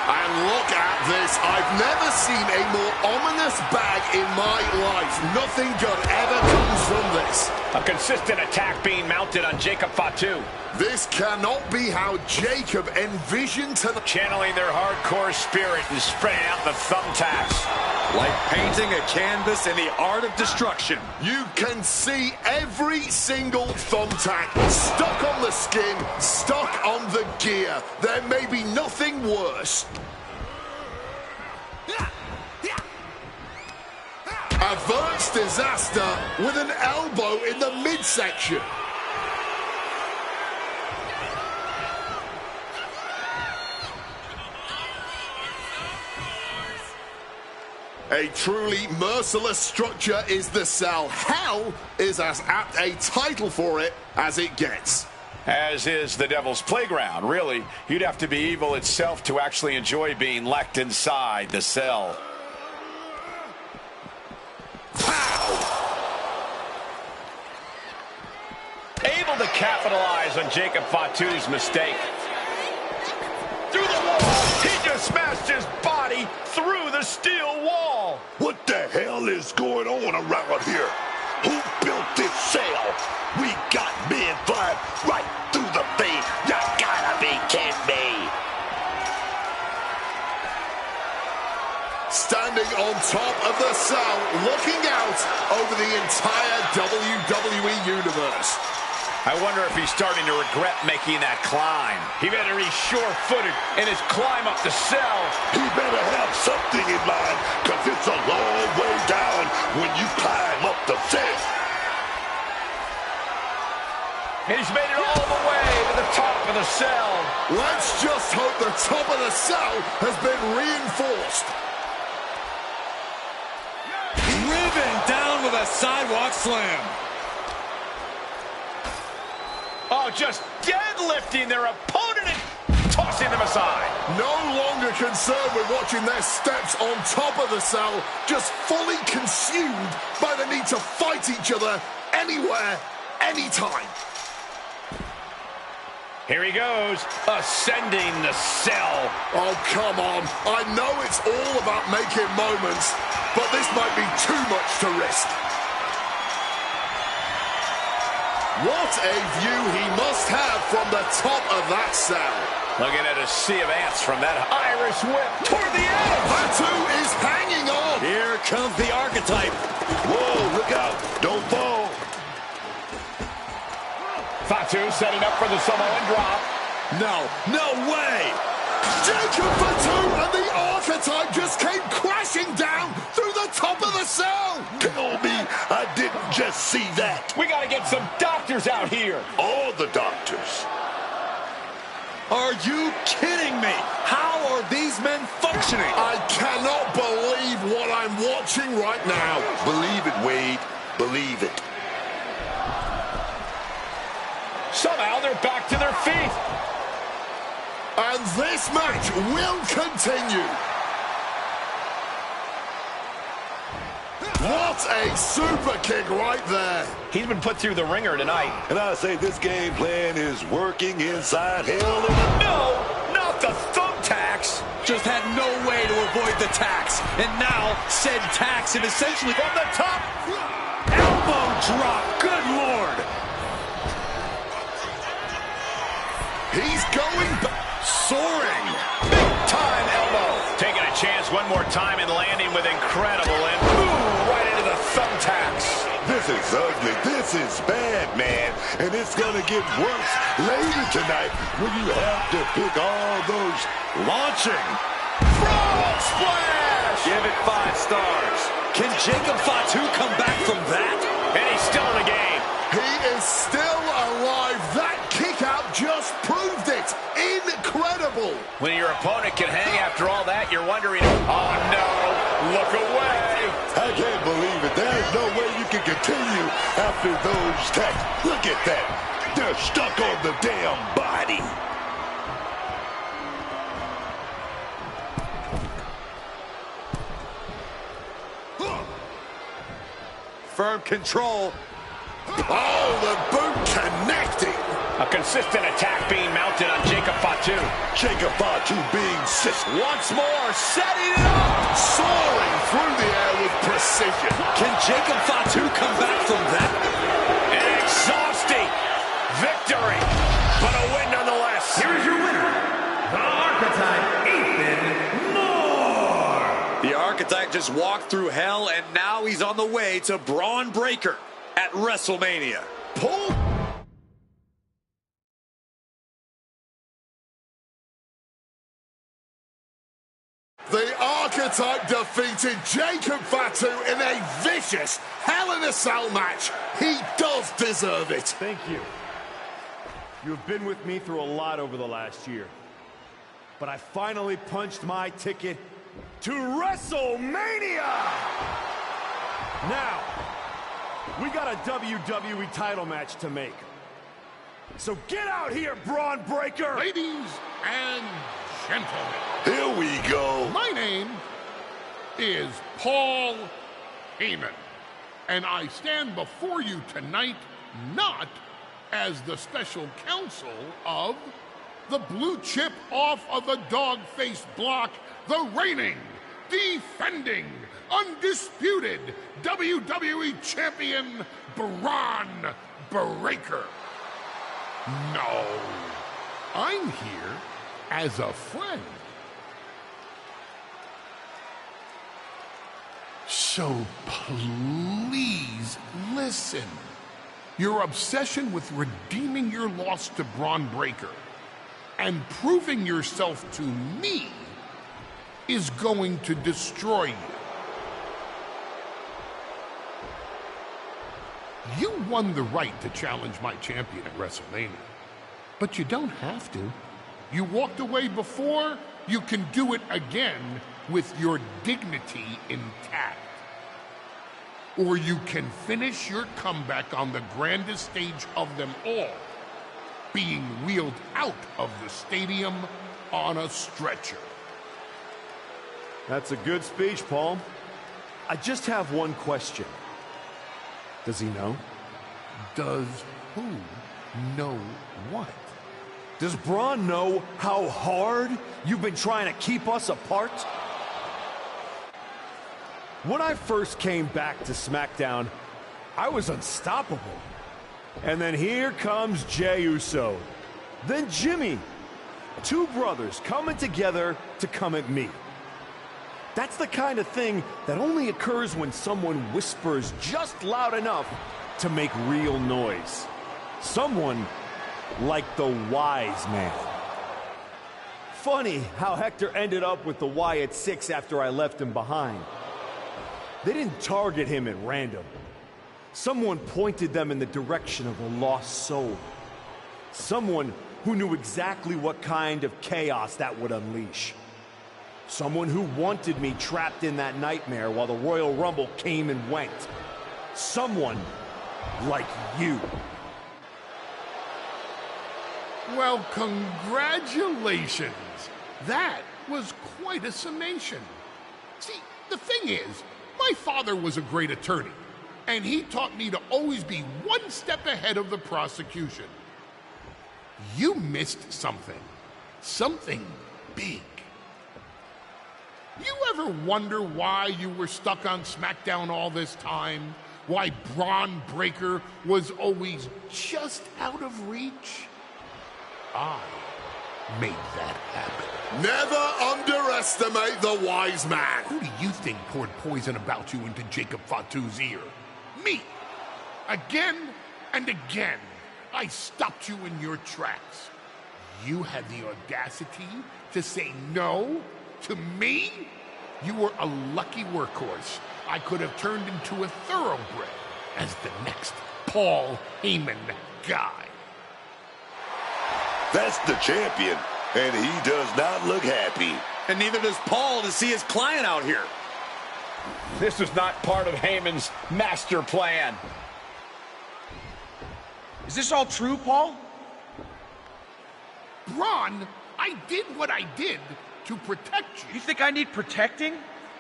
And look at this. I've never seen a more ominous bag in my life. Nothing good ever comes from this. A consistent attack being mounted on Jacob Fatu. This cannot be how Jacob envisioned tonight. Channeling their hardcore spirit and spreading out the thumbtacks. Like painting a canvas in the art of destruction. You can see every single thumbtack stuck on the skin, stuck on the gear. There may be nothing worse. Averts disaster with an elbow in the midsection. A truly merciless structure is the Cell. Hell is as apt a title for it as it gets. As is the Devil's Playground. Really, you'd have to be evil itself to actually enjoy being locked inside the Cell. Able to capitalize on Jacob Fatu's mistake. Through the wall, he just smashed his body through the steel wall. What the hell is going on around here? Who built this cell? We got men flying right through the face. You gotta be kidding me. Standing on top of the Cell, looking out over the entire WWE Universe. I wonder if he's starting to regret making that climb. He better be sure-footed in his climb up the Cell. He better have something in mind, because it's a long way down when you climb up the Cell. He's made it all the way to the top of the Cell. Let's just hope the top of the Cell has been reinforced. Driven down with a a sidewalk slam. Oh, just deadlifting their opponent and tossing them aside. No longer concerned with watching their steps on top of the cell, just fully consumed by the need to fight each other anywhere, anytime. Here he goes, ascending the cell. Oh, come on. I know it's all about making moments, but this might be too much to risk. What a view he must have from the top of that cell. Looking at a sea of ants from that Irish whip toward the edge. Fatu is hanging on. Here comes the archetype. Whoa, look out. Don't fall. Fatu setting up for the Samoan drop. No way. Jacob Fatu and the archetype just came crashing down through the top of the cell. Tell me I didn't just see that. We got to get some doctors out here. All the doctors. Are you kidding me? How are these men functioning? I cannot believe what I'm watching right now. Believe it, Wade. Believe it. Somehow they're back to their feet. And this match will continue. What a super kick right there. He's been put through the ringer tonight. And I say this game plan is working inside hell in a... No, not the thumbtacks. Just had no way to avoid the tax. And now said tax and essentially from the top. Elbow drop. Good Lord. He's going back. Soaring. Big time elbow. Taking a chance one more time and landing with incredible and boom, right into the thumbtacks. This is ugly. This is bad, man. And it's going to get worse later tonight when you have to pick all those Launching. Frog splash. Give it 5 stars. Can Jacob Fatu come back from that? And he's still in the game. He is still alive. That kick out just proved it. Incredible. When your opponent can hang after all that, you're wondering, oh no, look away. I can't believe it. There's no way you can continue after those attacks. Look at that. They're stuck on the damn body. Firm control. Oh, the boot connecting. A consistent attack being mounted on Jacob Fatu. Jacob Fatu being sick. Once more, setting it up. Soaring through the air with precision. Can Jacob Fatu come back from that? An exhausting victory, but a win nonetheless. Here is your winner, the Archetype, Ethan Moore. The Archetype just walked through hell, and now he's on the way to Braun Breaker at WrestleMania. Pull. The Archetype defeated Jacob Fatu in a vicious Hell in a Cell match. He does deserve it. Thank you. You have been with me through a lot over the last year. But I finally punched my ticket to WrestleMania! Now, we got a WWE title match to make. So get out here, Braun Breaker! Ladies and gentlemen. Here we go. My name is Paul Heyman, and I stand before you tonight not as the special counsel of the blue chip off of the dog-faced block, the reigning, defending, undisputed WWE Champion Braun Breaker. No, I'm here as a friend. So please listen. Your obsession with redeeming your loss to Braun Breaker and proving yourself to me is going to destroy you. You won the right to challenge my champion at WrestleMania, but you don't have to. You walked away before, you can do it again with your dignity intact. or you can finish your comeback on the grandest stage of them all, being wheeled out of the stadium on a stretcher. That's a good speech, Paul. I just have one question. Does he know? Does who know what? Does Braun know how hard you've been trying to keep us apart? When I first came back to SmackDown, I was unstoppable. And then here comes Jey Uso. Then Jimmy. Two brothers coming together to come at me. That's the kind of thing that only occurs when someone whispers just loud enough to make real noise. Someone like the wise man. Funny how Hector ended up with the Wyatt Six after I left him behind. They didn't target him at random. Someone pointed them in the direction of a lost soul. Someone who knew exactly what kind of chaos that would unleash. Someone who wanted me trapped in that nightmare while the Royal Rumble came and went. Someone like you. Well, congratulations. That was quite a summation. See, the thing is, my father was a great attorney, and he taught me to always be one step ahead of the prosecution. You missed something. Something big. You ever wonder why you were stuck on SmackDown all this time? Why Braun Breaker was always just out of reach? I made that happen. Never underestimate the wise man. Who do you think poured poison about you into Jacob Fatu's ear? Me. Again and again, I stopped you in your tracks. You had the audacity to say no to me? You were a lucky workhorse. I could have turned into a thoroughbred as the next Paul Heyman guy. That's the champion, and he does not look happy. And neither does Paul to see his client out here. This was not part of Heyman's master plan. Is this all true, Paul? Braun, I did what I did to protect you. You think I need protecting?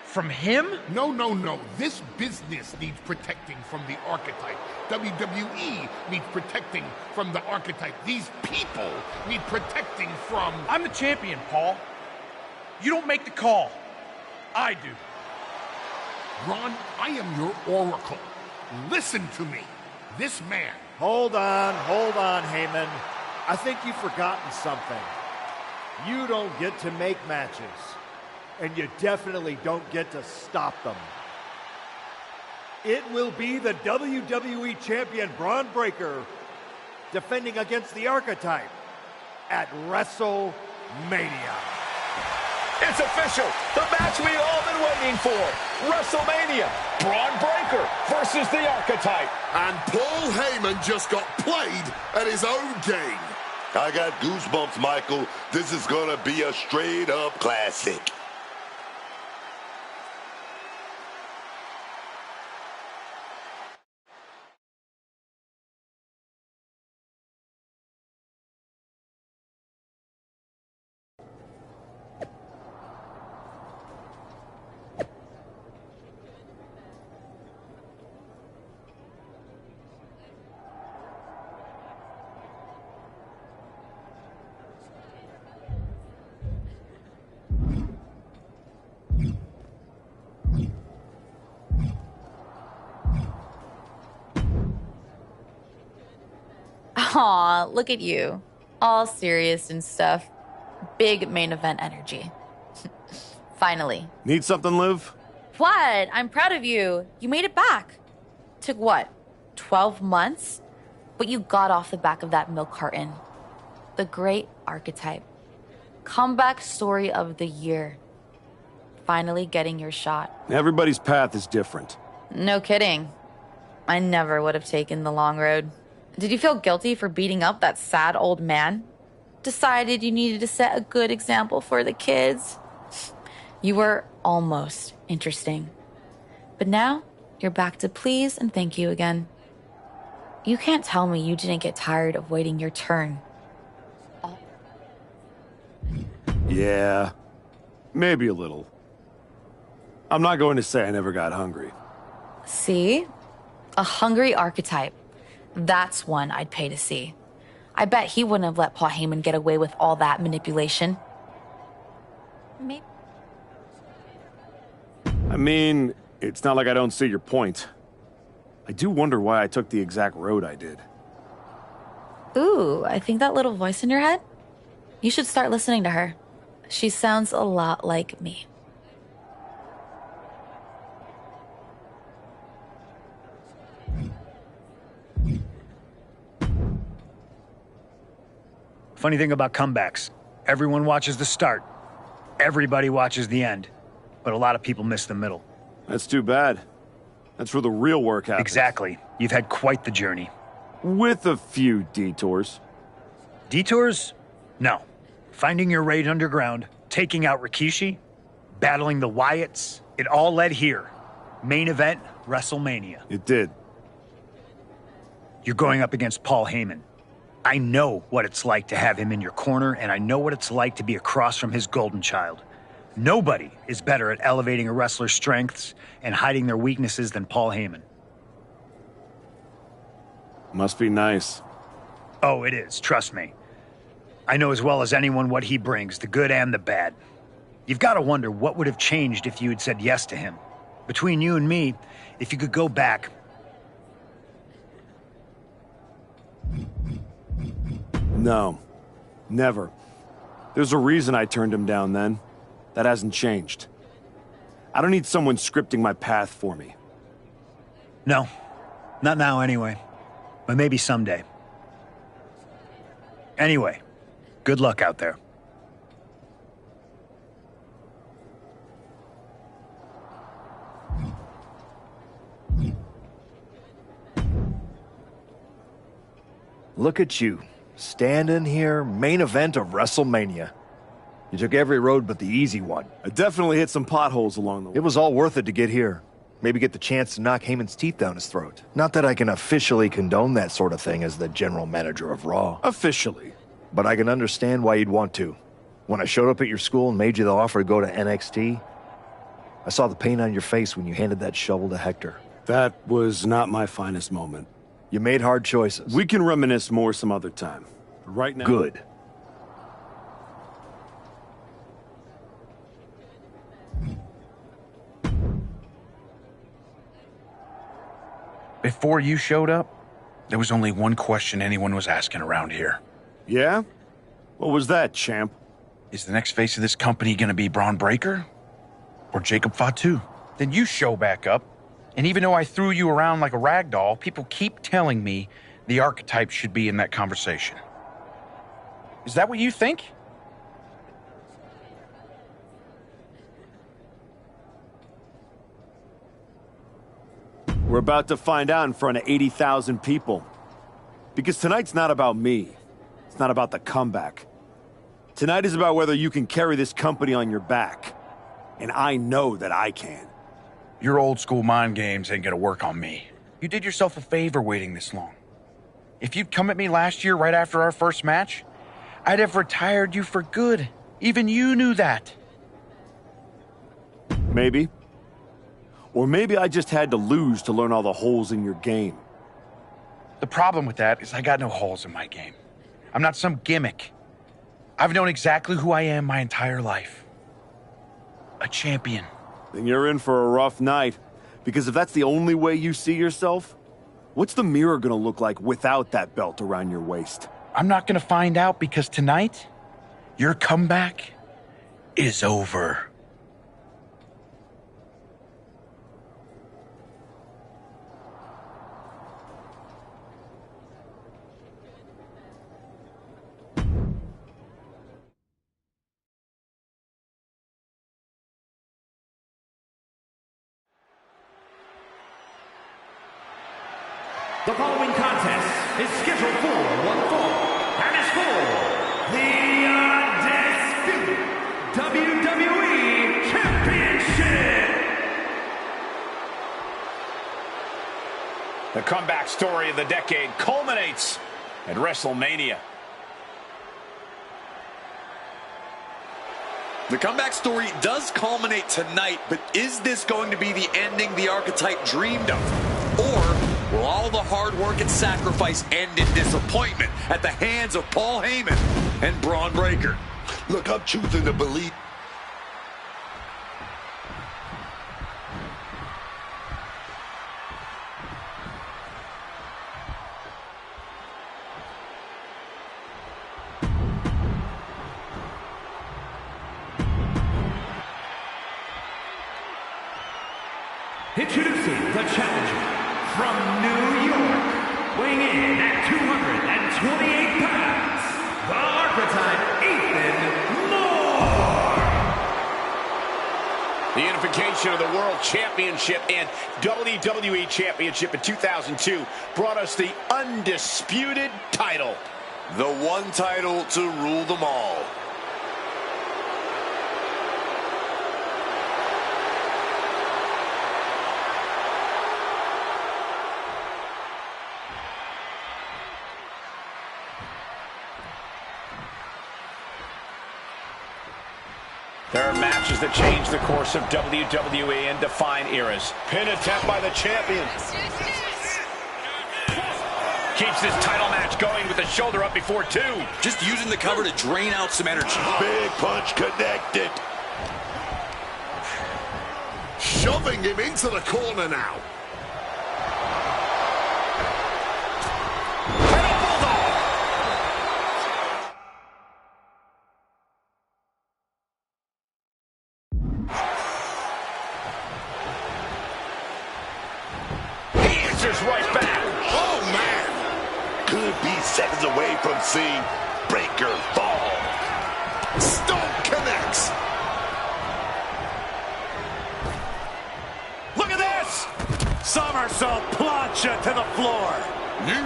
From him? No, no, no. This business needs protecting from the archetype. WWE needs protecting from the archetype. These people need protecting from... I'm the champion, Paul. You don't make the call. I do. Ron, I am your oracle. Listen to me. This man... Hold on, Heyman. I think you've forgotten something. You don't get to make matches. And you definitely don't get to stop them. It will be the WWE Champion Braun Breaker defending against the Archetype at WrestleMania. It's official. The match we've all been waiting for. WrestleMania. Braun Breaker versus the Archetype. And Paul Heyman just got played at his own game. I got goosebumps, Michael. This is gonna be a straight-up classic. Aw, look at you. All serious and stuff. Big main event energy. Finally. Need something, Liv? What? I'm proud of you. You made it back. Took what? 12 months? But you got off the back of that milk carton. The great archetype. Comeback story of the year. Finally getting your shot. Everybody's path is different. No kidding. I never would have taken the long road. Did you feel guilty for beating up that sad old man? Decided you needed to set a good example for the kids? You were almost interesting. But now, You're back to please and thank you again. You can't tell me you didn't get tired of waiting your turn. Yeah, maybe a little. I'm not going to say I never got hungry. See? A hungry archetype. That's one I'd pay to see. I bet he wouldn't have let Paul Heyman get away with all that manipulation. Maybe. I mean, it's not like I don't see your point. I do wonder why I took the exact road I did. Ooh, I think that little voice in your head? You should start listening to her. She sounds a lot like me. Funny thing about comebacks, everyone watches the start. Everybody watches the end. But a lot of people miss the middle. That's too bad. That's where the real work happens. Exactly. You've had quite the journey. With a few detours. Detours? No. Finding your raid underground, taking out Rikishi, battling the Wyatts, it all led here. Main event, WrestleMania. It did. You're going up against Paul Heyman. I know what it's like to have him in your corner, and I know what it's like to be across from his golden child. Nobody is better at elevating a wrestler's strengths and hiding their weaknesses than Paul Heyman. Must be nice. Oh, it is, trust me. I know as well as anyone what he brings, the good and the bad. You've got to wonder what would have changed if you had said yes to him. Between you and me, if you could go back... No, never. There's a reason I turned him down then. That hasn't changed. I don't need someone scripting my path for me. No, not now anyway. But maybe someday. Anyway, good luck out there. Look at you, standing here, main event of WrestleMania. You took every road but the easy one. I definitely hit some potholes along the way. It was all worth it to get here. Maybe get the chance to knock Heyman's teeth down his throat. Not that I can officially condone that sort of thing as the general manager of Raw. Officially. But I can understand why you'd want to. When I showed up at your school and made you the offer to go to NXT, I saw the pain on your face when you handed that shovel to Hector. That was not my finest moment. You made hard choices. We can reminisce more some other time. Right now... Good. Before you showed up, there was only one question anyone was asking around here. Yeah? What was that, champ? Is the next face of this company gonna be Braun Breaker? Or Jacob Fatu? Then you show back up, and even though I threw you around like a rag doll, people keep telling me the archetype should be in that conversation. Is that what you think? We're about to find out in front of 80,000 people. Because tonight's not about me. It's not about the comeback. Tonight is about whether you can carry this company on your back. And I know that I can. Your old school mind games ain't gonna work on me. You did yourself a favor waiting this long. If you'd come at me last year right after our first match, I'd have retired you for good. Even you knew that. Maybe. Or maybe I just had to lose to learn all the holes in your game. The problem with that is I got no holes in my game. I'm not some gimmick. I've known exactly who I am my entire life. A champion. Then you're in for a rough night. Because if that's the only way you see yourself, what's the mirror gonna look like without that belt around your waist? I'm not gonna find out because tonight, your comeback is over. The following contest is scheduled for one fall and is for the undisputed WWE Championship. comeback story of the decade culminates at WrestleMania. The comeback story does culminate tonight, but is this going to be the ending the Archetype dreamed of? Or will all the hard work and sacrifice end in disappointment at the hands of Paul Heyman and Braun Breaker? Look, I'm choosing to believe. Introducing the challenger from New York, weighing in at 228 pounds, the Archetype, Ethan Moore. The unification of the World Championship and WWE Championship in 2002 brought us the undisputed title. The one title to rule them all. There are matches that change the course of WWE and define eras. Pin attempt by the champion. Keeps this title match going with the shoulder up before two. Just using the cover to drain out some energy. Big punch connected. Shoving him into the corner now. Right back. Oh, man. Could be seconds away from seeing Breaker fall. Stomp connects. Look at this. Somersault plancha to the floor.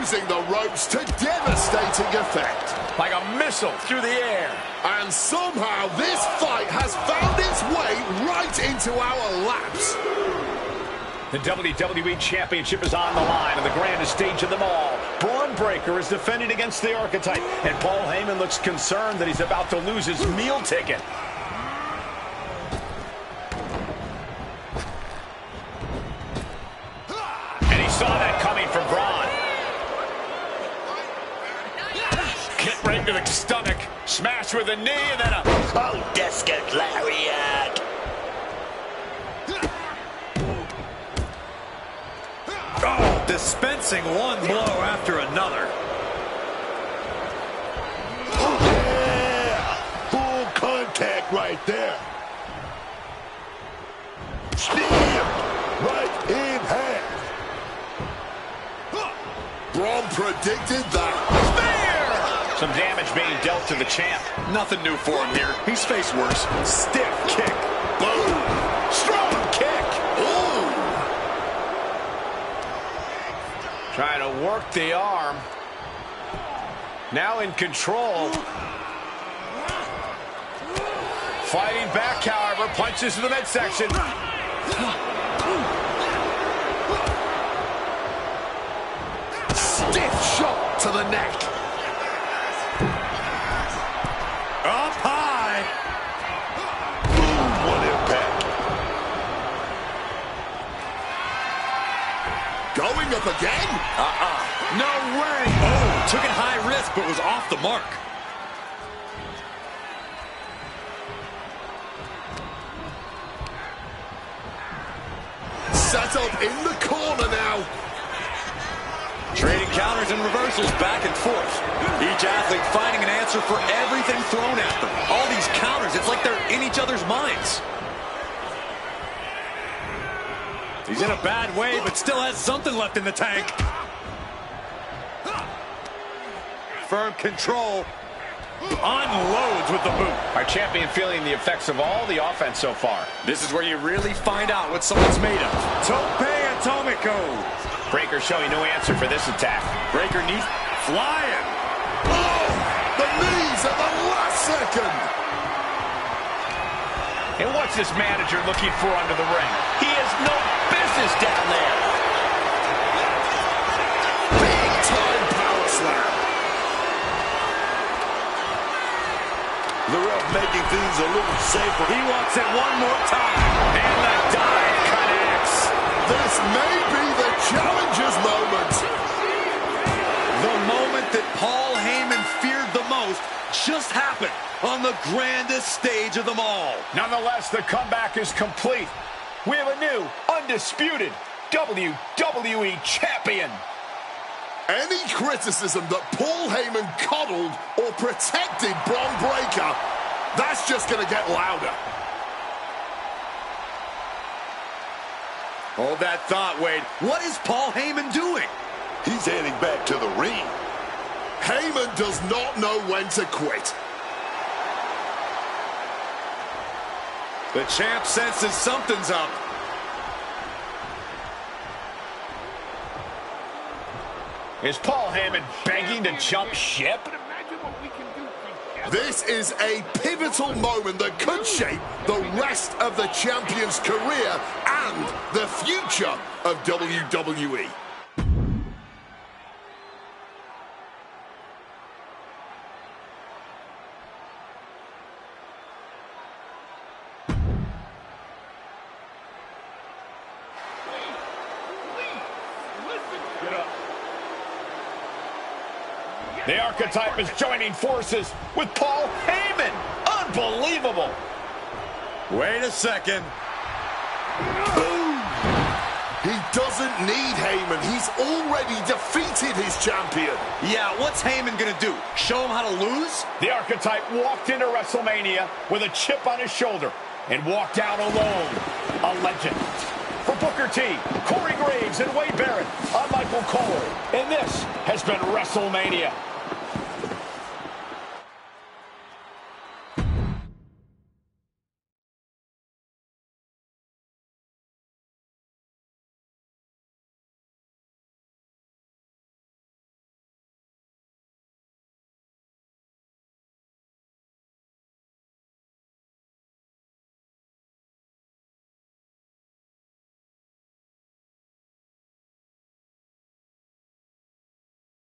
Using the ropes to devastating effect. Like a missile through the air. And somehow this fight has found its way right into our laps. The WWE Championship is on the line on the grandest stage of them all. Braun Breaker is defending against the Archetype, and Paul Heyman looks concerned that he's about to lose his meal ticket. And he saw that coming from Braun. Kick right to the stomach. Smash with a knee, and then a... Oh, Descot Lariat. Oh, dispensing one blow after another. Oh, yeah! Full contact right there. Stabbed right in half. Braun predicted that. Spear! Some damage being dealt to the champ. Nothing new for him here. He's faced worse. Stiff kick. Boom. Strong kick. Ooh. Trying to work the arm. Now in control. Fighting back, however. Punches to the midsection. Stiff shot to the neck. Up high. Boom, what impact. Going up again? No way. Oh, took it high risk, but was off the mark. Set up in the corner now. Trading counters and reversals back and forth. Each athlete finding an answer for everything thrown at them. All these counters, it's like they're in each other's minds. He's in a bad way, but still has something left in the tank. Firm control. Unloads with the boot. Our champion feeling the effects of all the offense so far. This is where you really find out what someone's made of. Tope Atomico. Breaker showing no answer for this attack. Breaker knees flying. Oh, the knees at the last second. And what's this manager looking for under the ring? He has no business down there. The ref making things a little safer. He wants it one more time. And the dive connects. This may be the challenger's moment. The moment that Paul Heyman feared the most just happened on the grandest stage of them all. Nonetheless, the comeback is complete. We have a new, undisputed WWE champion. Any criticism that Paul Heyman coddled or protected Bron Breakker, that's just going to get louder. Hold that thought, Wade. What is Paul Heyman doing? He's heading back to the ring. Heyman does not know when to quit. The champ senses something's up. Is Paul Heyman begging to jump ship? This is a pivotal moment that could shape the rest of the champion's career and the future of WWE. The Archetype is joining forces with Paul Heyman. Unbelievable. Wait a second. Boom! He doesn't need Heyman. He's already defeated his champion. Yeah, what's Heyman gonna do? Show him how to lose? The Archetype walked into WrestleMania with a chip on his shoulder and walked out alone. A legend. For Booker T, Corey Graves, and Wade Barrett, I'm Michael Cole, and this has been WrestleMania.